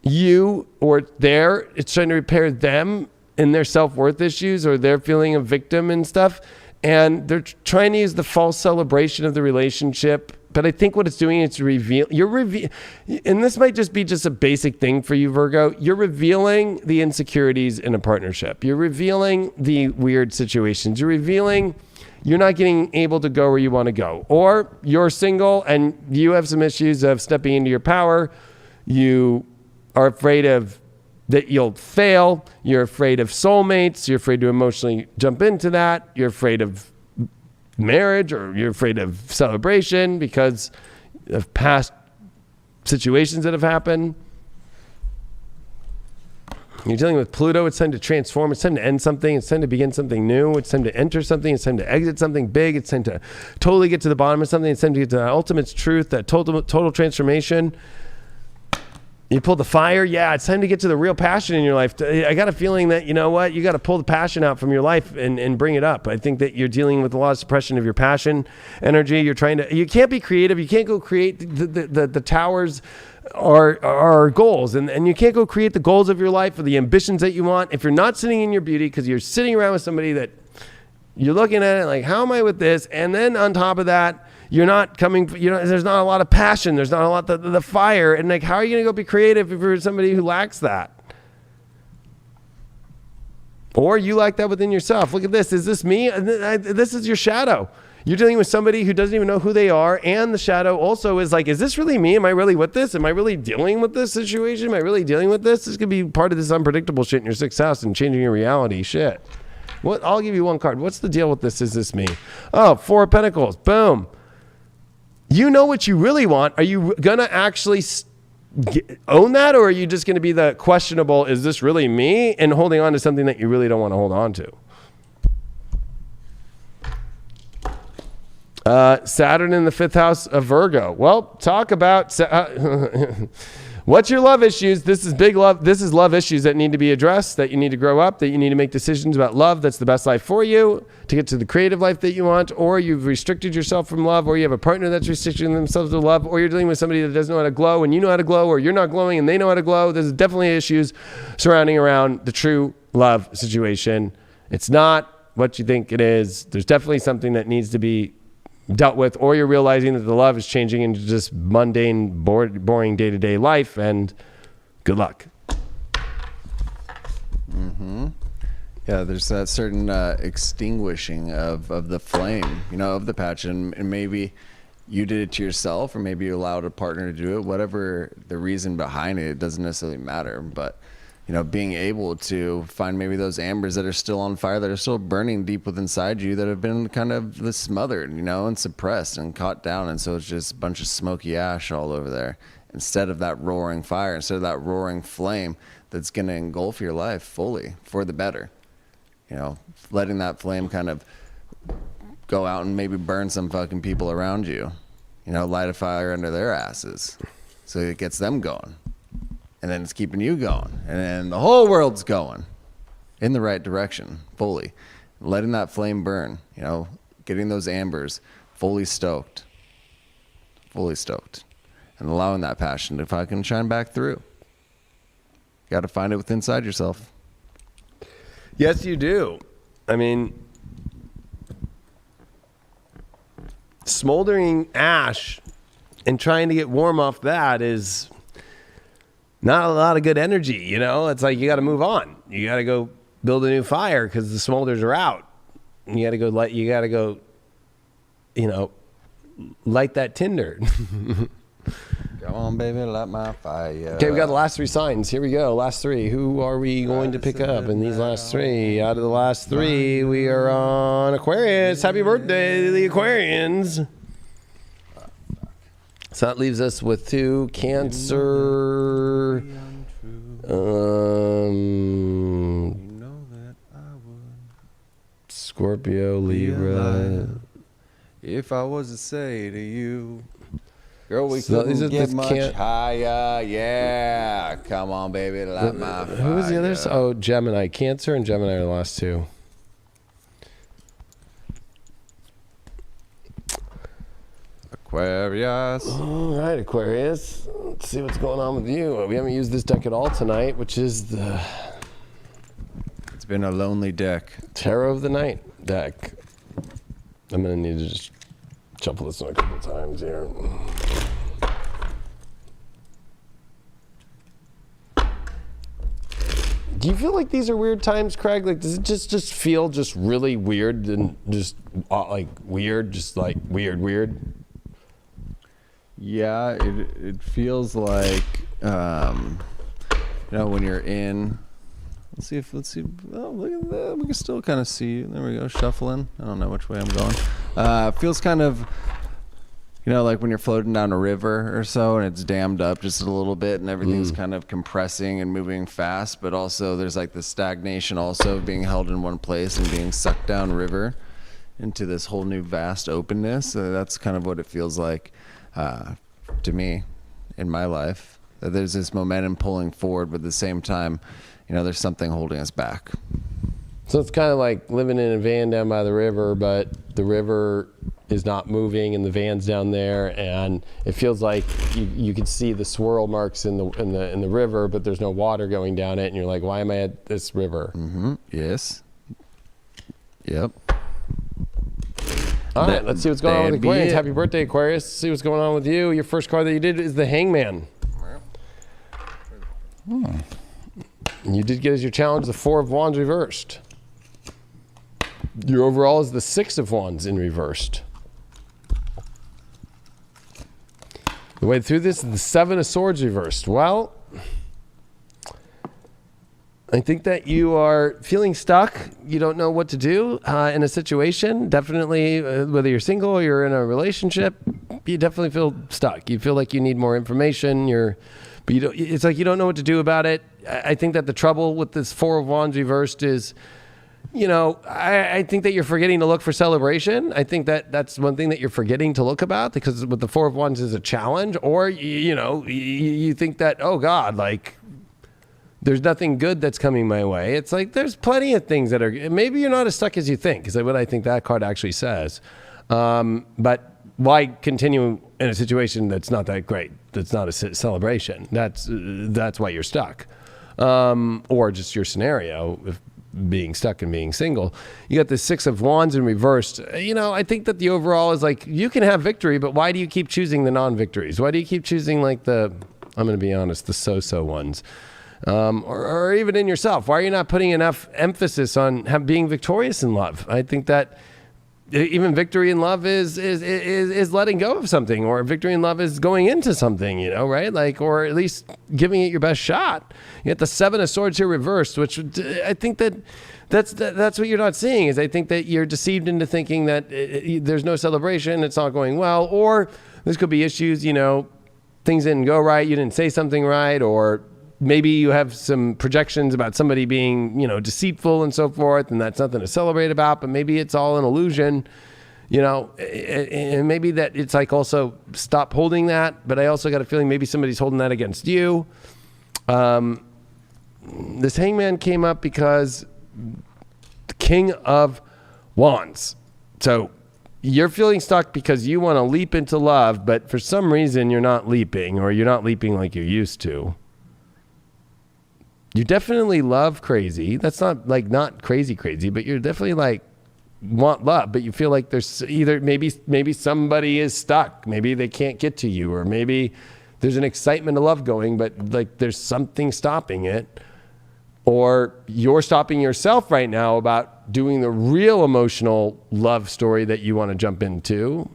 you, or it's trying to repair them and their self-worth issues, or their feeling of victim and stuff. And they're trying to use the false celebration of the relationship. But I think what it's doing is and this might just be just a basic thing for you, Virgo. You're revealing the insecurities in a partnership. You're revealing the weird situations. You're revealing you're not getting able to go where you want to go. Or you're single and you have some issues of stepping into your power. You are afraid of that you'll fail. You're afraid of soulmates. You're afraid to emotionally jump into that. You're afraid of marriage, or you're afraid of celebration because of past situations that have happened. You're dealing with Pluto. It's time to transform. It's time to end something. It's time to begin something new. It's time to enter something. It's time to exit something big. It's time to totally get to the bottom of something. It's time to get to the ultimate truth, that total transformation. You pulled the fire. Yeah, it's time to get to the real passion in your life. I got a feeling that, you know what, you got to pull the passion out from your life and bring it up. I think that you're dealing with a lot of suppression of your passion energy. You can't be creative. You can't go create the towers are goals, and you can't go create the goals of your life or the ambitions that you want if you're not sitting in your beauty, because you're sitting around with somebody that you're looking at it like, how am I with this? And then on top of that, you're not coming, there's not a lot of passion. There's not a lot of the fire. And like, how are you going to go be creative if you're somebody who lacks that? Or you lack that within yourself. Look at this. Is this me? This is your shadow. You're dealing with somebody who doesn't even know who they are. And the shadow also is like, is this really me? Am I really with this? Am I really dealing with this situation? Am I really dealing with this? This could be part of this unpredictable shit in your 6th house and changing your reality. Shit. What? I'll give you one card. What's the deal with this? Is this me? Oh, 4 of Pentacles. Boom. You know what you really want. Are you going to actually own that? Or are you just going to be the questionable, is this really me? And holding on to something that you really don't want to hold on to. Saturn in the 5th house of Virgo. Well, talk about what's your love issues. This is big love. This is love issues that need to be addressed, that you need to grow up, that you need to make decisions about love. That's the best life for you to get to the creative life that you want, or you've restricted yourself from love, or you have a partner that's restricting themselves to love, or you're dealing with somebody that doesn't know how to glow and you know how to glow, or you're not glowing and they know how to glow. There's definitely issues surrounding around the true love situation. It's not what you think it is. There's definitely something that needs to be dealt with, or you're realizing that the love is changing into just mundane, boring day-to-day life, and good luck. Yeah, there's that certain extinguishing of the flame, of the passion, and maybe you did it to yourself, or maybe you allowed a partner to do it. Whatever the reason behind it, it doesn't necessarily matter, but being able to find maybe those embers that are still on fire, that are still burning deep within inside you, that have been kind of smothered, and suppressed and caught down. And so it's just a bunch of smoky ash all over there, instead of that roaring fire, instead of that roaring flame that's going to engulf your life fully for the better. Letting that flame kind of go out and maybe burn some fucking people around you, light a fire under their asses so it gets them going. And then it's keeping you going. And then the whole world's going in the right direction, fully. Letting that flame burn, getting those ambers fully stoked. And allowing that passion to fucking shine back through. You got to find it within inside yourself. Yes, you do. I mean, smoldering ash and trying to get warm off that is not a lot of good energy, It's like you got to move on. You got to go build a new fire because the smolders are out. You got to go light that tinder. Come on, baby, light my fire. Okay, we got the last 3 signs. Here we go. Last 3. Who are we going to pick up in these last 3? Out of the last 3, we are on Aquarius. Happy birthday to the Aquarians. So that leaves us with 2. Cancer. Scorpio, Libra. If I was to say to you, girl, we So couldn't get much higher. Yeah, come on, baby, light my fire. Who was the others? Oh, Gemini. Cancer and Gemini are the last 2. Aquarius. All right, Aquarius. Let's see what's going on with you. We haven't used this deck at all tonight, which is the It's been a lonely deck. Tarot of the Night deck. I'm going to need to just shuffle this one a couple times here. Do you feel like these are weird times, Craig? Like, does it just feel just really weird and just weird, just like weird? Yeah, it feels like, when you're in. Let's see. Oh, look at that. We can still kind of see. There we go. Shuffling. I don't know which way I'm going. Feels kind of, like when you're floating down a river or so, and it's dammed up just a little bit, and everything's kind of compressing and moving fast. But also, there's like the stagnation, also being held in one place and being sucked down river into this whole new vast openness. So that's kind of what it feels like to me in my life. That there's this momentum pulling forward, but at the same time, there's something holding us back. So it's kind of like living in a van down by the river, but the river is not moving and the van's down there, and it feels like you can see the swirl marks in the river, but there's no water going down it, and you're like, why am I at this river? Mm-hmm. Yes. Yep. All right, let's see what's going on with Aquarius. Happy birthday, Aquarius. Let's see what's going on with you. Your first card that you did is the Hangman. You did get as your challenge the 4 of Wands reversed. Your overall is the 6 of Wands in reversed. The way through this is the 7 of Swords reversed. Well, I think that you are feeling stuck. You don't know what to do in a situation. Definitely, whether you're single or you're in a relationship, you definitely feel stuck. You feel like you need more information. But you don't, it's like you don't know what to do about it. I think that the trouble with this 4 of Wands reversed is I think that you're forgetting to look for celebration. I think that that's one thing that you're forgetting to look about, because with the Four of Wands is a challenge. Or, you think that, oh God, like there's nothing good that's coming my way. It's like, there's plenty of things that are, maybe you're not as stuck as you think, is what I think that card actually says. But why continue in a situation that's not that great? That's not a celebration. That's why you're stuck. Or just your scenario, if being stuck and being single. You got the Six of Wands in reversed. I think that the overall is like, you can have victory, but why do you keep choosing the non-victories? Why do you keep choosing like I'm going to be honest, the so-so ones? Or even in yourself, why are you not putting enough emphasis on being victorious in love? I think that even victory in love is letting go of something, or victory in love is going into something, right? Like, or at least giving it your best shot. You got the Seven of Swords here reversed, which I think that's what you're not seeing. Is I think that you're deceived into thinking that there's no celebration, it's not going well, or this could be issues, things didn't go right, you didn't say something right, or maybe you have some projections about somebody being, deceitful and so forth, and that's nothing to celebrate about, but maybe it's all an illusion, and maybe that it's like, also stop holding that. But I also got a feeling maybe somebody's holding that against you. This Hangman came up because the King of Wands. So you're feeling stuck because you want to leap into love, but for some reason you're not leaping, or you're not leaping like you used to. You definitely love crazy. That's not like not crazy, but you're definitely like want love, but you feel like there's either maybe somebody is stuck. Maybe they can't get to you, or maybe there's an excitement of love going, but like there's something stopping it, or you're stopping yourself right now about doing the real emotional love story that you want to jump into.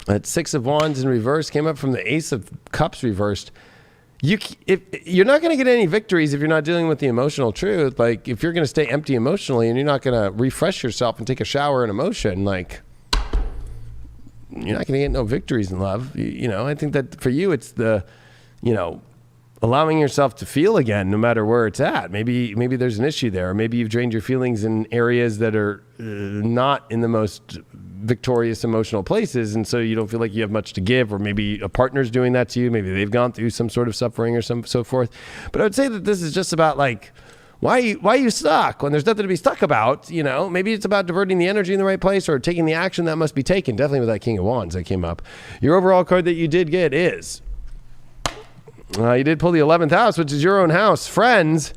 That Six of Wands in reverse came up from the Ace of Cups reversed. You're not going to get any victories if you're not dealing with the emotional truth. Like, if you're going to stay empty emotionally and you're not going to refresh yourself and take a shower in emotion, like, you're not going to get no victories in love. I think that for you, it's the, allowing yourself to feel again, no matter where it's at. Maybe there's an issue there, or maybe you've drained your feelings in areas that are not in the most victorious emotional places, and so you don't feel like you have much to give, or maybe a partner's doing that to you. Maybe they've gone through some sort of suffering or so forth. But I would say that this is just about like, why are you stuck when there's nothing to be stuck about? Maybe it's about diverting the energy in the right place, or taking the action that must be taken. Definitely with that King of Wands that came up. Your overall card that you did get is you did pull the 11th house, which is your own house, friends.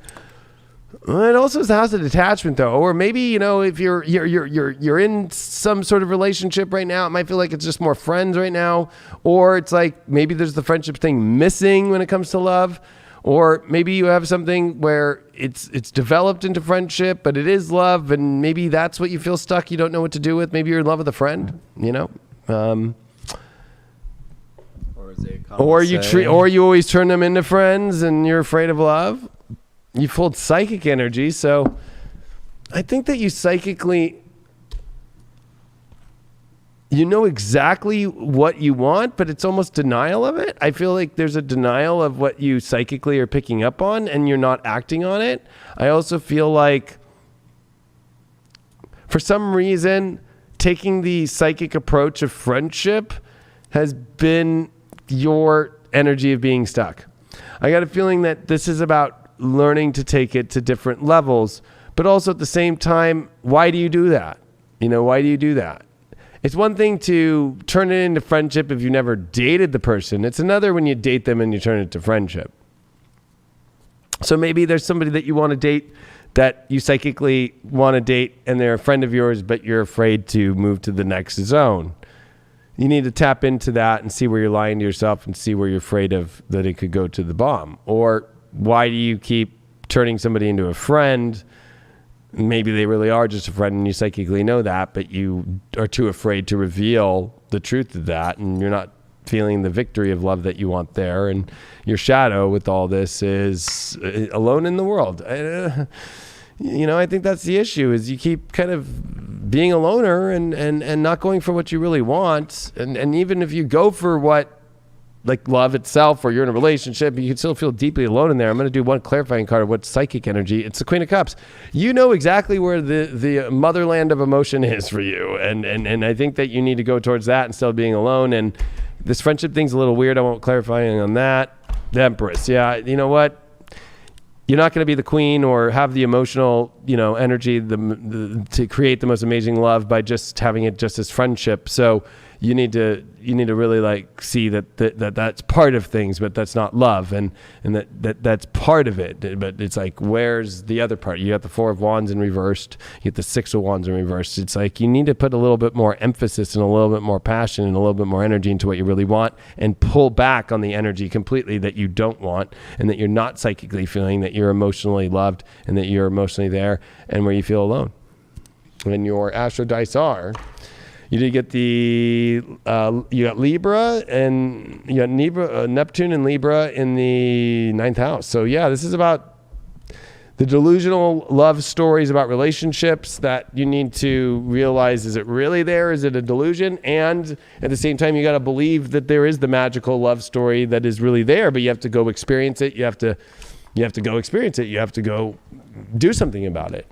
It also is the house of detachment, though. Or maybe, if you're in some sort of relationship right now, it might feel like it's just more friends right now. Or it's like maybe there's the friendship thing missing when it comes to love. Or maybe you have something where it's developed into friendship, but it is love, and maybe that's what you feel stuck. You don't know what to do with. Maybe you're in love with a friend, Or you always turn them into friends, and you're afraid of love. You pulled psychic energy, so I think that you psychically, exactly what you want, but it's almost denial of it. I feel like there's a denial of what you psychically are picking up on, and you're not acting on it. I also feel like, for some reason, taking the psychic approach of friendship has been your energy of being stuck. I got a feeling that this is about learning to take it to different levels, but also at the same time, why do you do that? Why do you do that? It's one thing to turn it into friendship if you never dated the person. It's another when you date them and you turn it to friendship. So maybe there's somebody that you want to date that you psychically want to date, and they're a friend of yours, but you're afraid to move to the next zone. You need to tap into that and see where you're lying to yourself, and see where you're afraid of that it could go to the bomb. Or why do you keep turning somebody into a friend? Maybe they really are just a friend, and you psychically know that, but you are too afraid to reveal the truth of that, and you're not feeling the victory of love that you want there. And your shadow with all this is alone in the world. I think that's the issue, is you keep kind of being a loner and not going for what you really want. And even if you go for what like love itself, or you're in a relationship, you can still feel deeply alone in there. I'm going to do one clarifying card of what's psychic energy. It's the Queen of Cups. You know exactly where the motherland of emotion is for you. And I think that you need to go towards that instead of being alone. And this friendship thing's a little weird. I won't clarify on that. The Empress. Yeah. You know what? You're not going to be the queen or have the emotional, energy to create the most amazing love by just having it just as friendship. So you need to really like see that's part of things, but that's not love, and that's part of it. But it's like, where's the other part? You got the Four of Wands in reversed, you get the Six of Wands in reversed. It's like you need to put a little bit more emphasis and a little bit more passion and a little bit more energy into what you really want, and pull back on the energy completely that you don't want, and that you're not psychically feeling, that you're emotionally loved, and that you're emotionally there, and where you feel alone. When your astro dice are, you did get you got Libra, and you got Neptune and Libra in the 9th house. So yeah, this is about the delusional love stories about relationships that you need to realize, is it really there? Is it a delusion? And at the same time, you got to believe that there is the magical love story that is really there, but you have to go experience it. You have to go experience it. You have to go do something about it.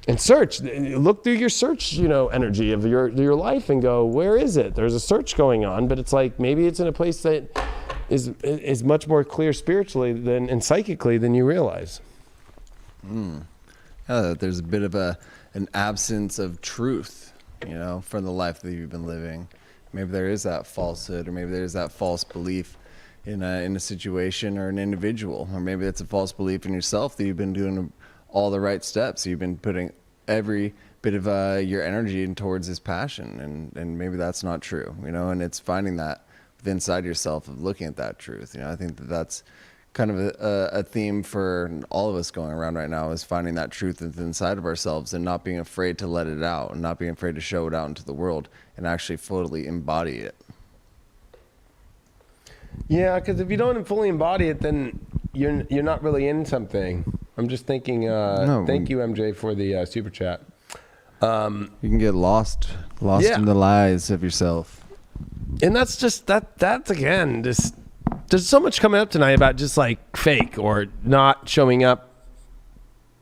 And search, look through your search, energy of your life and go, where is it? There's a search going on, but it's like, maybe it's in a place that is much more clear spiritually and psychically than you realize. There's a bit of an absence of truth, for the life that you've been living. Maybe there is that falsehood, or maybe there's that false belief in a situation or an individual, or maybe it's a false belief in yourself that you've been doing all the right steps. You've been putting every bit of your energy in towards this passion, and maybe that's not true, and it's finding that inside yourself of looking at that truth. I think that's kind of a theme for all of us going around right now, is finding that truth inside of ourselves and not being afraid to let it out, and not being afraid to show it out into the world and actually fully embody it. Yeah, because if you don't fully embody it, then you're not really in something. I'm just thinking, thank you, MJ, for the super chat. You can get lost in the lies of yourself. And that's just, that's again, just, there's so much coming up tonight about just like fake or not showing up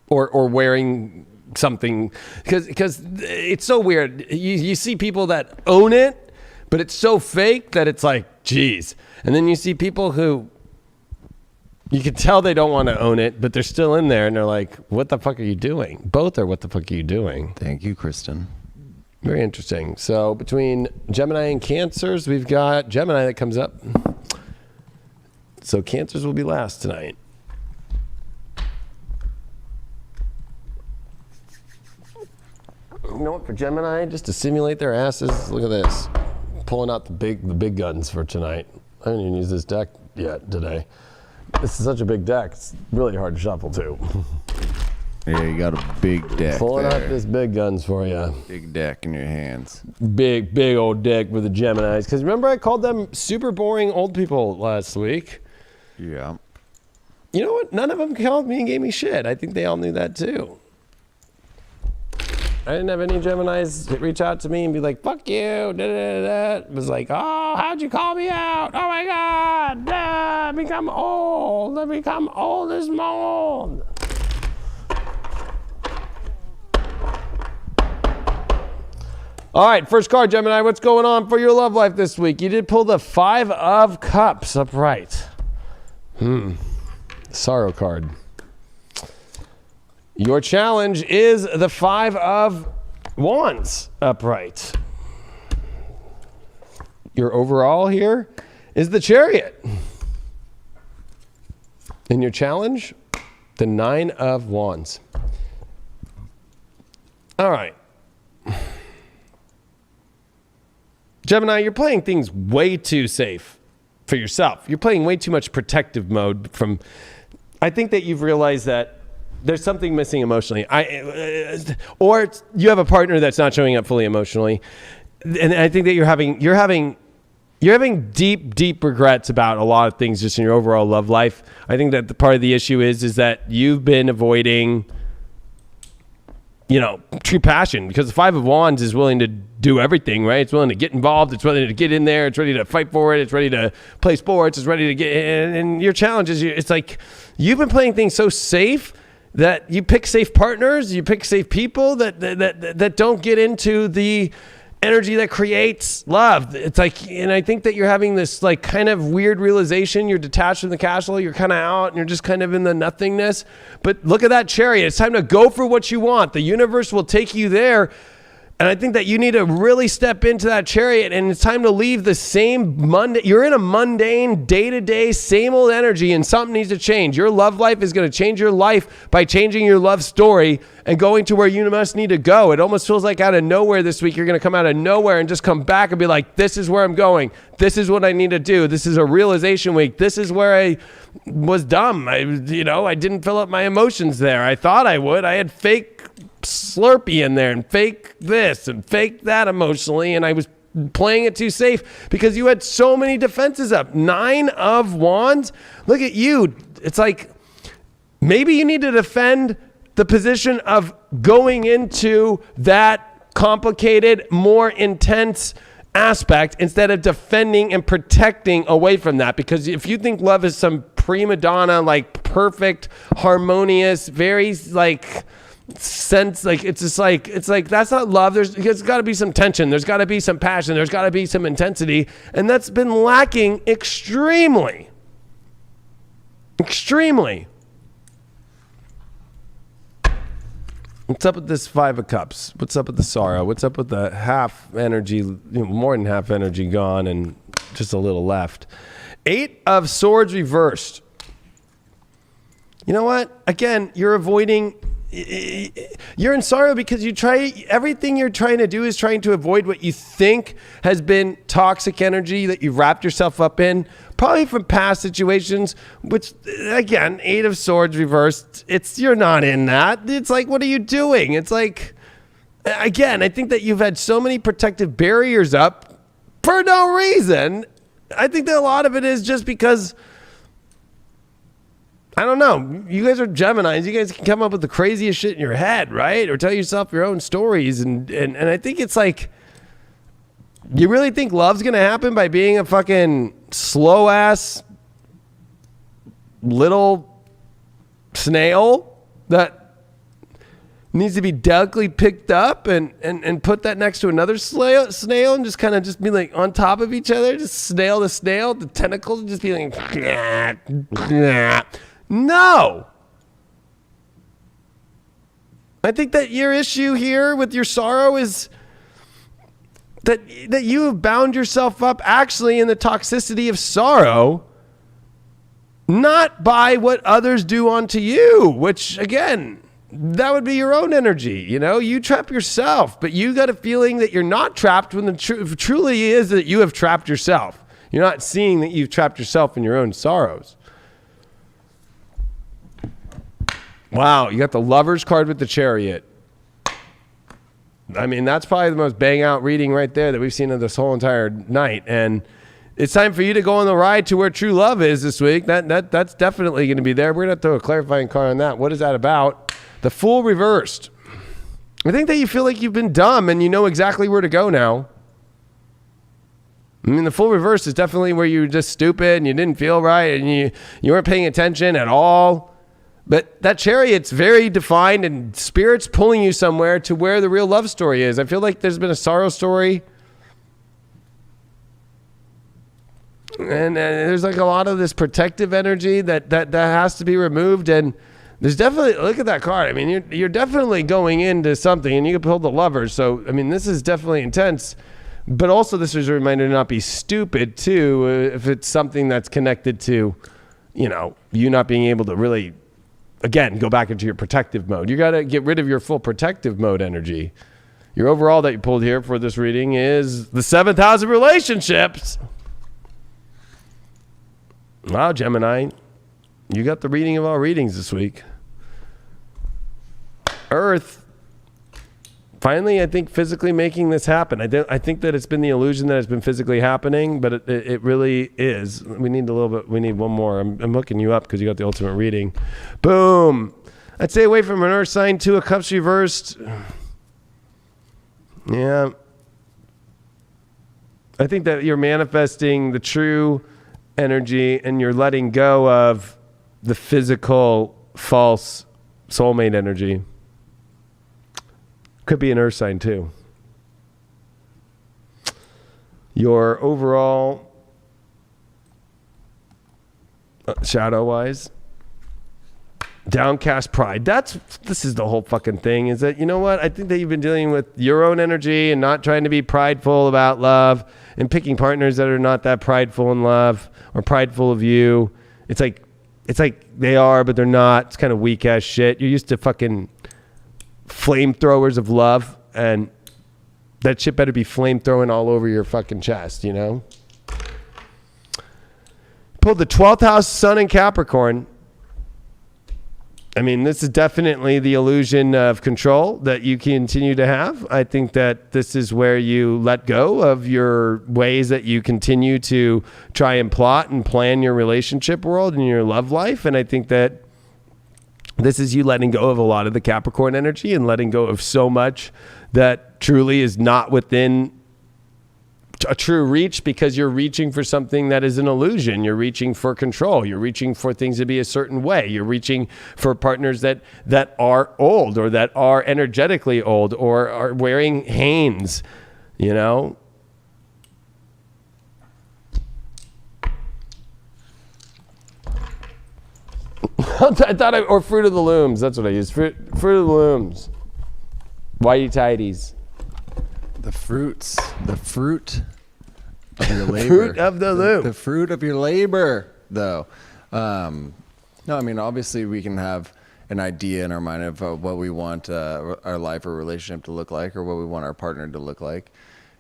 or wearing something. Because it's so weird. You see people that own it, but it's so fake that it's like, geez. And then you see people who, you can tell they don't want to own it, but they're still in there, and they're like, what the fuck are you doing? Both are, what the fuck are you doing? Thank you, Kristen. Very interesting. So between Gemini and Cancers, we've got Gemini that comes up. So Cancers will be last tonight. You know what, for Gemini, just to simulate their asses, look at this. Pulling out the big guns for tonight. I haven't even used this deck yet today. This is such a big deck. It's really hard to shuffle too. Yeah, you got a big deck. Pulling there. out this big guns for you. Big deck in your hands. Big old deck with the Geminis. Because remember I called them super boring old people last week? Yeah. You know what? None of them called me and gave me shit. I think they all knew that too. I didn't have any Geminis reach out to me and be like, fuck you, It was like, oh, how'd you call me out? Oh my God, I've become old. I've become old as mold. All right, first card, Gemini. What's going on for your love life this week? You did pull the 5 of Cups upright. Sorrow card. Your challenge is the 5 of Wands upright. Your overall here is the Chariot. And your challenge, the 9 of Wands. All right. Gemini, you're playing things way too safe for yourself. You're playing way too much protective mode I think that you've realized that there's something missing emotionally. Or you have a partner that's not showing up fully emotionally. And I think that you're having deep regrets about a lot of things just in your overall love life. I think that the part of the issue is that you've been avoiding true passion, because the Five of Wands is willing to do everything, right? It's willing to get involved. It's ready to get in there. It's ready to fight for it. It's ready to play sports. It's ready to get in. And your challenge is, it's like you've been playing things so safe that you pick safe partners, you pick safe people that don't get into the energy that creates love. It's like, and I think that you're having this like kind of weird realization. You're detached from the castle. You're kind of out and you're just kind of in the nothingness. But look at that chariot. It's time to go for what you want. The universe will take you there. And I think that you need to really step into that chariot, and it's time to leave the same you're in a mundane, day-to-day, same old energy, and something needs to change. Your love life is going to change your life by changing your love story and going to where you must need to go. It almost feels like out of nowhere this week, you're going to come out of nowhere and just come back and be like, this is where I'm going. This is what I need to do. This is a realization week. This is where I was dumb. I didn't fill up my emotions there. I thought I would. I had fake Slurpee in there and fake this and fake that emotionally, and I was playing it too safe because you had so many defenses up. 9 of Wands. Look at you. It's like maybe you need to defend the position of going into that complicated, more intense aspect instead of defending and protecting away from that. Because if you think love is some prima donna, like perfect, harmonious, very like sense, like it's like that's not love. There's got to be some tension, there's got to be some passion, there's got to be some intensity, and that's been lacking extremely. What's up with this 5 of Cups? What's up with the sorrow? What's up with the half energy, more than half energy gone and just a little left? 8 of Swords reversed. You know what? Again, you're avoiding. You're in sorrow because everything you're trying to do is trying to avoid what you think has been toxic energy that you've wrapped yourself up in, probably from past situations, which again, 8 of Swords reversed. You're not in that. It's like, what are you doing? It's like, again, I think that you've had so many protective barriers up for no reason. I think that a lot of it is just because, I don't know. You guys are Geminis. You guys can come up with the craziest shit in your head, right? Or tell yourself your own stories. And I think it's like, you really think love's going to happen by being a fucking slow ass little snail that needs to be delicately picked up and put that next to another snail and just kind of just be like on top of each other, just snail to snail, the tentacles just be like, nah. No. I think that your issue here with your sorrow is that you have bound yourself up actually in the toxicity of sorrow, not by what others do onto you, which again, that would be your own energy. You trap yourself, but you got a feeling that you're not trapped when the truly is that you have trapped yourself. You're not seeing that you've trapped yourself in your own sorrows. Wow, you got the Lovers card with the Chariot. I mean, that's probably the most bang out reading right there that we've seen of this whole entire night. And it's time for you to go on the ride to where true love is this week. That's definitely going to be there. We're going to throw a clarifying card on that. What is that about? The Fool reversed. I think that you feel like you've been dumb and you know exactly where to go now. I mean, the Fool reverse is definitely where you were just stupid and you didn't feel right and you weren't paying attention at all. But that Chariot's very defined and Spirit's pulling you somewhere to where the real love story is. I feel like there's been a sorrow story. And there's like a lot of this protective energy that has to be removed. And there's definitely, look at that card. I mean, you're definitely going into something and you can pull the Lovers. So, I mean, this is definitely intense. But also this is a reminder to not be stupid too, if it's something that's connected to, you not being able to really, again, go back into your protective mode. You got to get rid of your full protective mode energy. Your overall that you pulled here for this reading is the 7th house of relationships. Wow, Gemini, you got the reading of all readings this week. Earth, finally, I think physically making this happen. I think that it's been the illusion that it's been physically happening, but it really is. We need a little bit. We need one more. I'm hooking you up because you got the ultimate reading. Boom. I'd stay away from an earth sign. 2 of Cups reversed. Yeah. I think that you're manifesting the true energy and you're letting go of the physical false soulmate energy. Could be an earth sign too. Your overall shadow wise, downcast pride. This is the whole fucking thing, is that, you know what? I think that you've been dealing with your own energy and not trying to be prideful about love and picking partners that are not that prideful in love or prideful of you. It's like they are, but they're not. It's kind of weak ass shit. You're used to fucking flamethrowers of love, and that shit better be flamethrowing all over your fucking chest, you know? Pulled the 12th house sun in Capricorn. I mean, this is definitely the illusion of control that you continue to have. I think that this is where you let go of your ways that you continue to try and plot and plan your relationship world and your love life. And I think that this is you letting go of a lot of the Capricorn energy and letting go of so much that truly is not within a true reach, because you're reaching for something that is an illusion. You're reaching for control. You're reaching for things to be a certain way. You're reaching for partners that are old, or that are energetically old, or are wearing Hanes, you know? Or Fruit of the Looms. That's what I use. Fruit of the Looms. Whitey tidies. The fruit of your labor. Fruit of the loom. The fruit of your labor, though. No, I mean, obviously we can have an idea in our mind of what we want our life or relationship to look like, or what we want our partner to look like.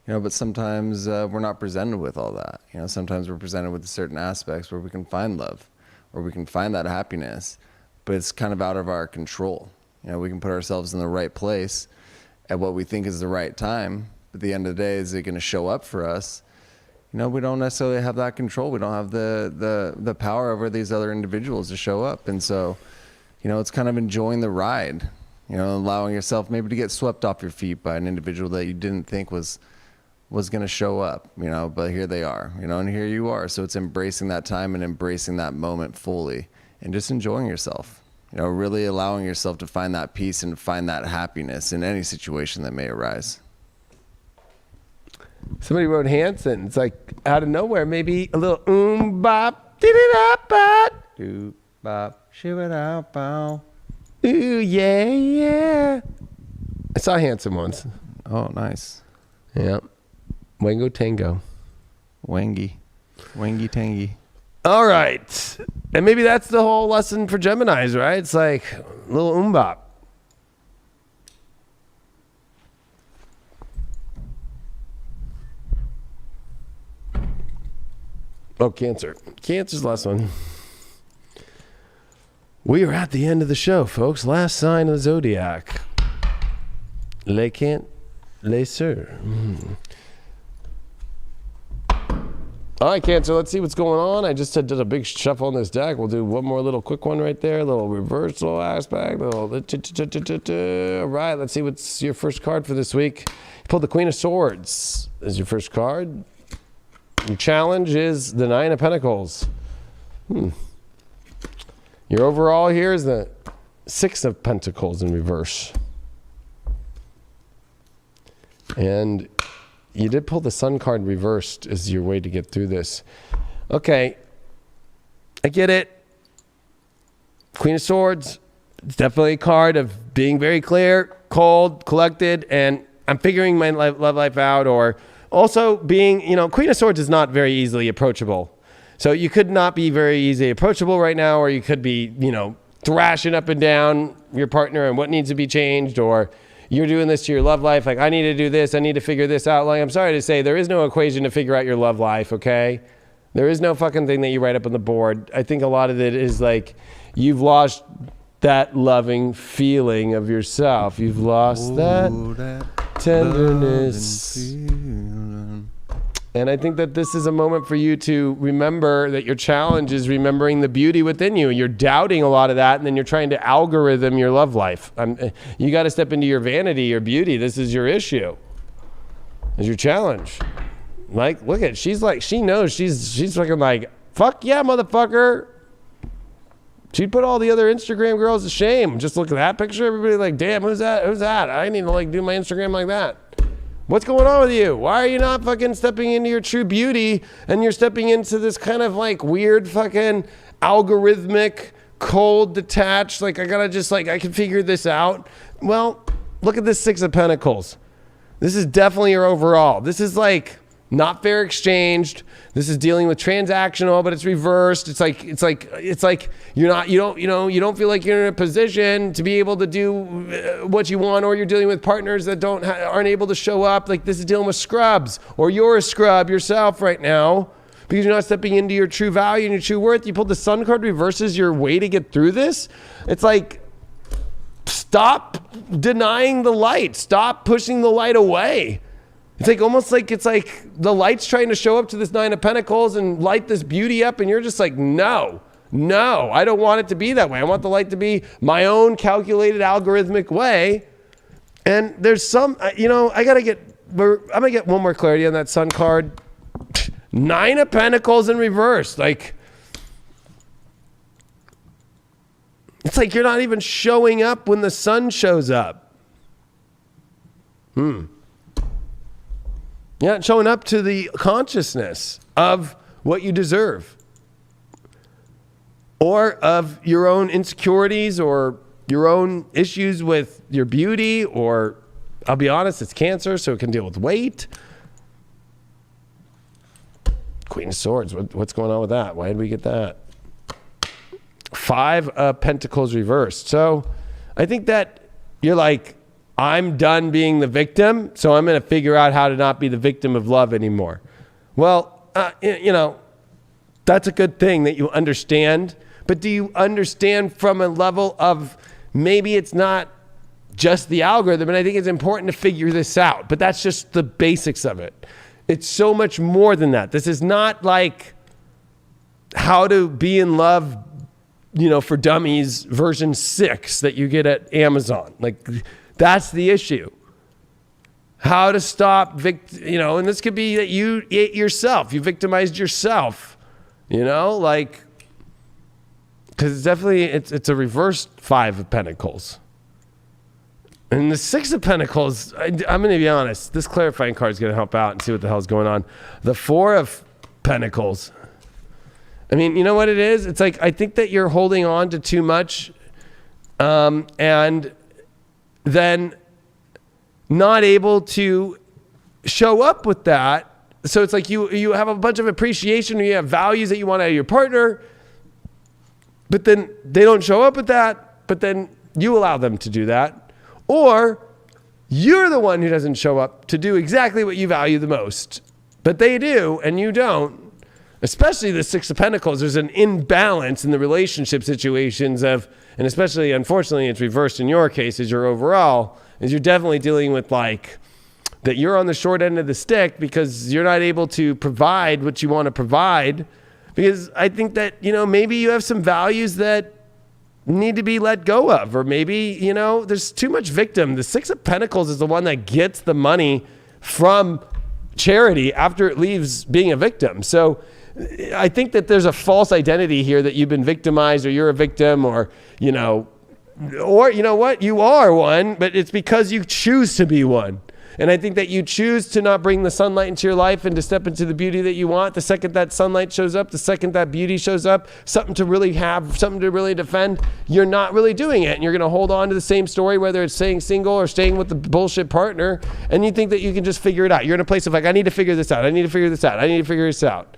You know, but sometimes we're not presented with all that. You know, sometimes we're presented with certain aspects where we can find love, or we can find that happiness, but it's kind of out of our control. You know, we can put ourselves in the right place at what we think is the right time. But at the end of the day, is it going to show up for us? You know, we don't necessarily have that control. We don't have the power over these other individuals to show up. And so, you know, it's kind of enjoying the ride, you know, allowing yourself maybe to get swept off your feet by an individual that you didn't think was going to show up, you know, but here they are, you know, and here you are. So it's embracing that time and embracing that moment fully and just enjoying yourself, you know, really allowing yourself to find that peace and find that happiness in any situation that may arise. Somebody wrote Hanson. It's like out of nowhere, maybe a little bop, dee-dee-da-bop, Do bop, shiv it out, bow. Ooh, yeah. I saw Hanson once. Oh, nice. Yeah. Wango Tango. Wangy tangy. All right. And maybe that's the whole lesson for Geminis, right? It's like a little bop. Oh, Cancer. Cancer's the last one. We are at the end of the show, folks. Last sign of the zodiac. Les Sœurs. All right, Cancer, let's see what's going on. I just did a big shuffle on this deck. We'll do one more little quick one right there. A little reversal aspect. All right, let's see what's your first card for this week. You pulled the Queen of Swords as your first card. Your challenge is the 9 of Pentacles. Your overall here is the 6 of Pentacles in reverse. And you did pull the Sun card reversed as your way to get through this. Okay. I get it. Queen of Swords. It's definitely a card of being very clear, cold, collected, and I'm figuring my love life out, or also being, you know, Queen of Swords is not very easily approachable. So you could not be very easily approachable right now, or you could be, you know, thrashing up and down your partner and what needs to be changed, or you're doing this to your love life. Like, I need to do this. I need to figure this out. Like, I'm sorry to say, there is no equation to figure out your love life, okay? There is no fucking thing that you write up on the board. I think a lot of it is like, you've lost that loving feeling of yourself. You've lost that tenderness. And I think that this is a moment for you to remember that your challenge is remembering the beauty within you. You're doubting a lot of that, and then you're trying to algorithm your love life. You got to step into your vanity, your beauty. This is your issue. It's your challenge. Like, look at, she's like, she knows she's fucking like, fuck yeah, motherfucker. She'd put all the other Instagram girls to shame. Just look at that picture. Everybody like, damn, who's that? Who's that? I need to like do my Instagram like that. What's going on with you? Why are you not fucking stepping into your true beauty and you're stepping into this kind of like weird fucking algorithmic, cold, detached, like I gotta just like, I can figure this out. Well, look at this Six of Pentacles. This is definitely your overall. This is like not fair exchanged. This is dealing with transactional, but it's reversed. It's like you don't feel like you're in a position to be able to do what you want, or you're dealing with partners that aren't able to show up. Like this is dealing with scrubs, or you're a scrub yourself right now because you're not stepping into your true value and your true worth. You pulled the Sun card, reverses your way to get through this. It's like, stop denying the light. Stop pushing the light away. It's like almost like it's like the light's trying to show up to this Nine of Pentacles and light this beauty up, and you're just like, no, I don't want it to be that way. I want the light to be my own calculated algorithmic way. And there's some, I'm gonna get one more clarity on that Sun card. Nine of Pentacles in reverse. Like, it's like you're not even showing up when the sun shows up. You're not showing up to the consciousness of what you deserve, or of your own insecurities, or your own issues with your beauty, or I'll be honest, it's Cancer, so it can deal with weight. Queen of Swords, what's going on with that? Why did we get that? Five of Pentacles reversed. So I think that you're like, I'm done being the victim, so I'm going to figure out how to not be the victim of love anymore. Well, that's a good thing that you understand, but do you understand from a level of maybe it's not just the algorithm, and I think it's important to figure this out, but that's just the basics of it. It's so much more than that. This is not like how to be in love, for dummies version 6 that you get at Amazon. Like, that's the issue. How to stop, and this could be that you yourself, you victimized yourself, because it's definitely, it's a reversed Five of Pentacles. And the Six of Pentacles, I'm going to be honest, this clarifying card is going to help out and see what the hell's going on. The Four of Pentacles. I mean, you know what it is? It's like, I think that you're holding on to too much, and then not able to show up with that. So it's like you have a bunch of appreciation, or you have values that you want out of your partner, but then they don't show up with that, but then you allow them to do that. Or you're the one who doesn't show up to do exactly what you value the most, but they do and you don't. Especially the Six of Pentacles, there's an imbalance in the relationship situations and especially, unfortunately, it's reversed in your case as your overall, is you're definitely dealing with like that you're on the short end of the stick because you're not able to provide what you want to provide. Because I think that, maybe you have some values that need to be let go of, or maybe, there's too much victim. The Six of Pentacles is the one that gets the money from charity after it leaves being a victim. So I think that there's a false identity here that you've been victimized, or you're a victim, or you know what, you are one, but it's because you choose to be one. And I think that you choose to not bring the sunlight into your life and to step into the beauty that you want. The second that sunlight shows up, the second that beauty shows up, something to really have, something to really defend, you're not really doing it. And you're going to hold on to the same story, whether it's staying single or staying with the bullshit partner. And you think that you can just figure it out. You're in a place of like, I need to figure this out. I need to figure this out. I need to figure this out.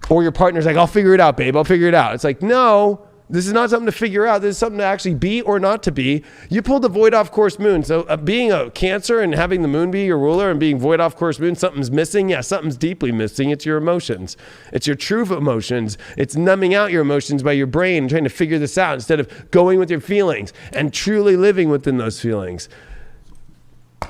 Or your partner's like, I'll figure it out, babe. I'll figure it out. It's like, no, this is not something to figure out. This is something to actually be or not to be. You pulled the void off course moon. So being a Cancer and having the moon be your ruler and being void off course moon, something's missing. Yeah, something's deeply missing. It's your emotions. It's your true emotions. It's numbing out your emotions by your brain and trying to figure this out instead of going with your feelings and truly living within those feelings.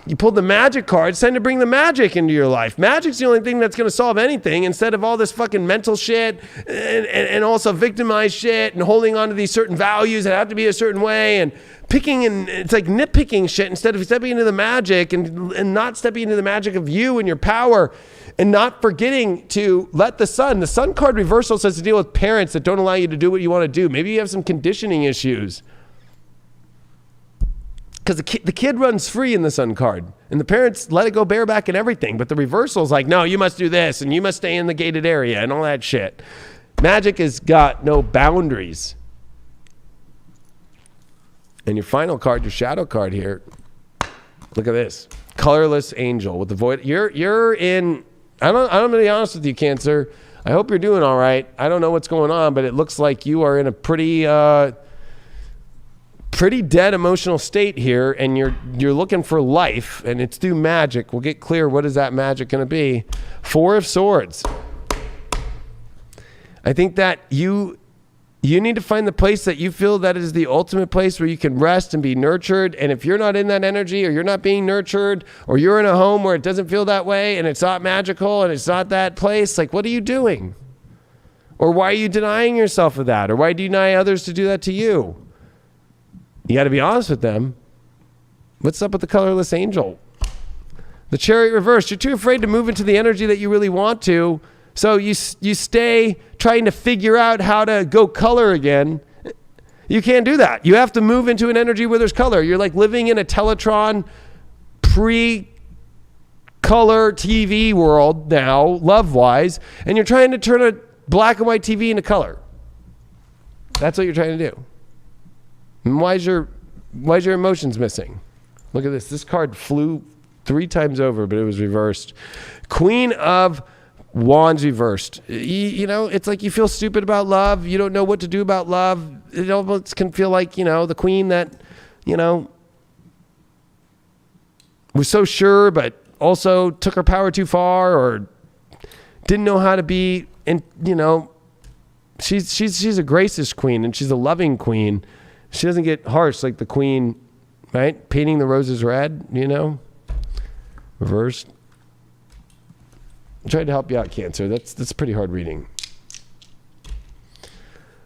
You pulled the magic card. It's time to bring the magic into your life. Magic's the only thing that's going to solve anything instead of all this fucking mental shit and also victimized shit and holding on to these certain values that have to be a certain way and picking, and it's like nitpicking shit instead of stepping into the magic and not stepping into the magic of you and your power and not forgetting to let the sun card reversal says to deal with parents that don't allow you to do what you want to do. Maybe you have some conditioning issues. Because the kid runs free in the sun card and the parents let it go bareback and everything. But the reversal is like, no, you must do this and you must stay in the gated area and all that shit. Magic has got no boundaries. And your final card, your shadow card here, look at this. Colorless angel with the void. You're in, I'm going to be honest with you, Cancer. I hope you're doing all right. I don't know what's going on, but it looks like you are in a pretty dead emotional state here, and you're looking for life, and it's through magic. We'll get clear. What is that magic going to be? Four of Swords. I think that you need to find the place that you feel that is the ultimate place where you can rest and be nurtured. And if you're not in that energy, or you're not being nurtured, or you're in a home where it doesn't feel that way and it's not magical and it's not that place, like, what are you doing? Or why are you denying yourself of that? Or why do you deny others to do that to you? You got to be honest with them. What's up with the colorless angel? The Chariot reversed. You're too afraid to move into the energy that you really want to. So you stay trying to figure out how to go color again. You can't do that. You have to move into an energy where there's color. You're like living in a Teletron pre-color TV world now, love-wise, and you're trying to turn a black and white TV into color. That's what you're trying to do. And why is your emotions missing? Look at this. This card flew 3 times over, but it was reversed. Queen of Wands reversed. You know, it's like you feel stupid about love. You don't know what to do about love. It almost can feel like, the queen that, was so sure, but also took her power too far, or didn't know how to be. And, she's a gracious queen, and she's a loving queen. She doesn't get harsh like the queen, right? Painting the roses red, reversed. I tried to help you out, Cancer. That's pretty hard reading.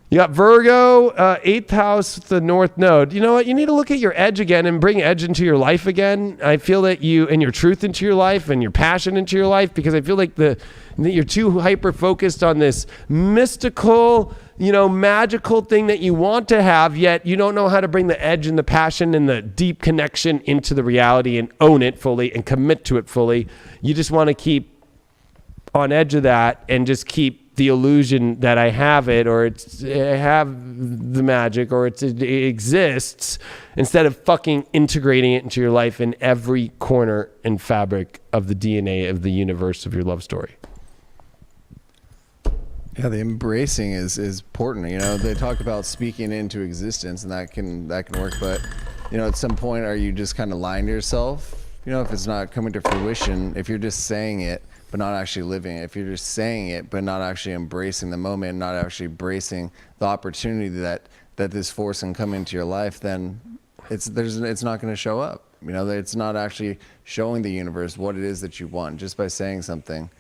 You got Virgo, 8th house, the North Node. You know what? You need to look at your edge again and bring edge into your life again. I feel that and your truth into your life and your passion into your life, because I feel like that you're too hyper-focused on this mystical, magical thing that you want to have, yet you don't know how to bring the edge and the passion and the deep connection into the reality and own it fully and commit to it fully. You just want to keep on edge of that and just keep the illusion that I have it, or I have the magic, or it exists, instead of fucking integrating it into your life in every corner and fabric of the DNA of the universe of your love story. Yeah, the embracing is important. They talk about speaking into existence, and that can work. But at some point, are you just kind of lying to yourself? If it's not coming to fruition, if you're just saying it but not actually living it, if you're just saying it but not actually embracing the moment, not actually embracing the opportunity that this force can come into your life, then it's not going to show up. It's not actually showing the universe what it is that you want. Just by saying something,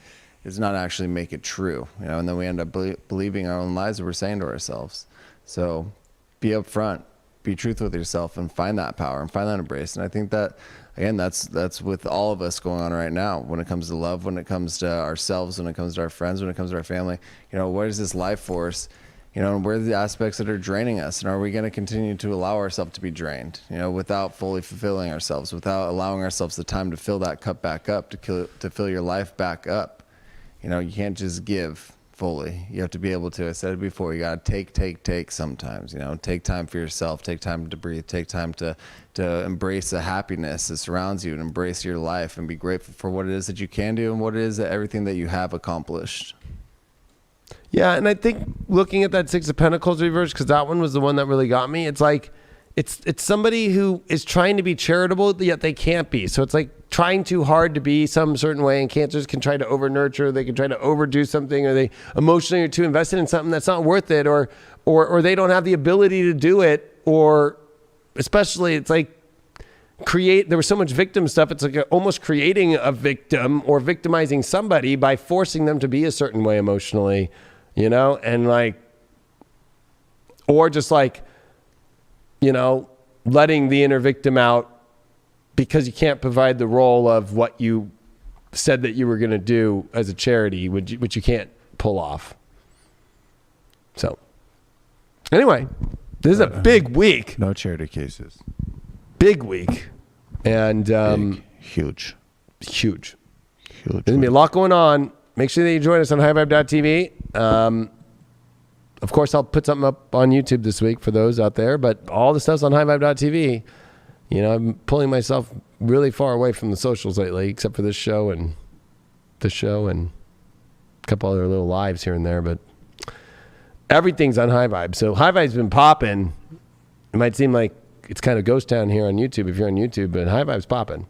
does not actually make it true, and then we end up believing our own lies that we're saying to ourselves. So be upfront, be truthful with yourself, and find that power and find that embrace. And I think that, again, that's with all of us going on right now when it comes to love, when it comes to ourselves, when it comes to our friends, when it comes to our family. What is this life force? And where are the aspects that are draining us? And are we going to continue to allow ourselves to be drained, without fully fulfilling ourselves, without allowing ourselves the time to fill that cup back up, to fill your life back up? You can't just give fully. You have to be able to, I said it before, you got to take sometimes. Take time for yourself, take time to breathe, take time to embrace the happiness that surrounds you, and embrace your life, and be grateful for what it is that you can do and what it is that everything that you have accomplished. Yeah, and I think looking at that 6 of Pentacles reverse, because that one was the one that really got me, it's like, it's somebody who is trying to be charitable, yet they can't be. So it's like trying too hard to be some certain way, and Cancers can try to over nurture, they can try to overdo something, or they emotionally are too invested in something that's not worth it, or they don't have the ability to do it, or especially it's like there was so much victim stuff. It's like almost creating a victim or victimizing somebody by forcing them to be a certain way emotionally, you know, and like, or just like, you know, letting the inner victim out because you can't provide the role of what you said that you were going to do as a charity, which you can't pull off. So anyway, this is a big week. No charity cases. Big week. And Huge. There's going to be a lot going on. Make sure that you join us on highvibe.tv. Of course, I'll put something up on YouTube this week for those out there, but all the stuff's on highvibe.tv. You know, I'm pulling myself really far away from the socials lately, except for this show and a couple other little lives here and there, but everything's on High Vibe. So High Vibe's been popping. It might seem like it's kind of ghost town here on YouTube if you're on YouTube, but High Vibe's popping.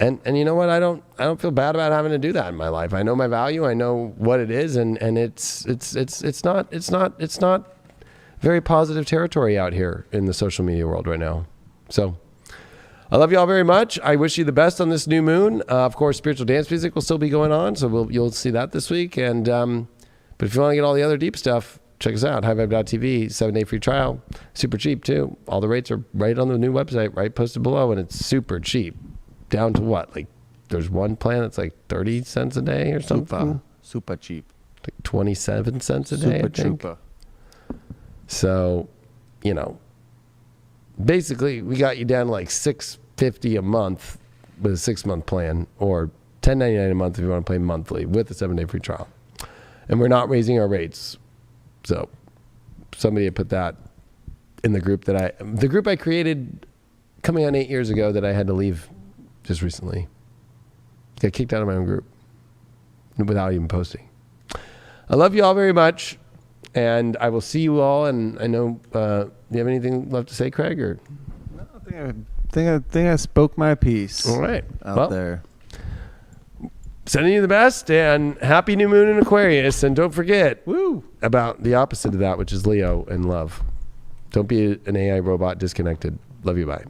And you know what? I don't feel bad about having to do that in my life. I know my value. I know what it is, and it's not very positive territory out here in the social media world right now. So I love you all very much. I wish you the best on this new moon. Of course, spiritual dance music will still be going on, so you'll see that this week. And but if you want to get all the other deep stuff, check us out, highvibe.tv, 7-day free trial. Super cheap too. All the rates are right on the new website, right posted below, and it's super cheap. Down to what? Like, there's one plan that's like 30 cents a day or something. Super cheap. Like 27 cents a day, I think. Super. So, you know, basically we got you down to like $6.50 a month with a 6-month plan, or $10.99 a month if you want to play monthly with a 7-day free trial. And we're not raising our rates. So somebody had put that in the group I created coming on 8 years ago that I had to leave just recently. Got kicked out of my own group without even posting. I love you all very much, and I will see you all. And I know, do you have anything left to say, Craig? Or No, I think I spoke my piece. all right, out there. Sending you the best, and happy new moon in Aquarius. And don't forget about the opposite of that, which is Leo and love. Don't be an AI robot disconnected. Love you. Bye.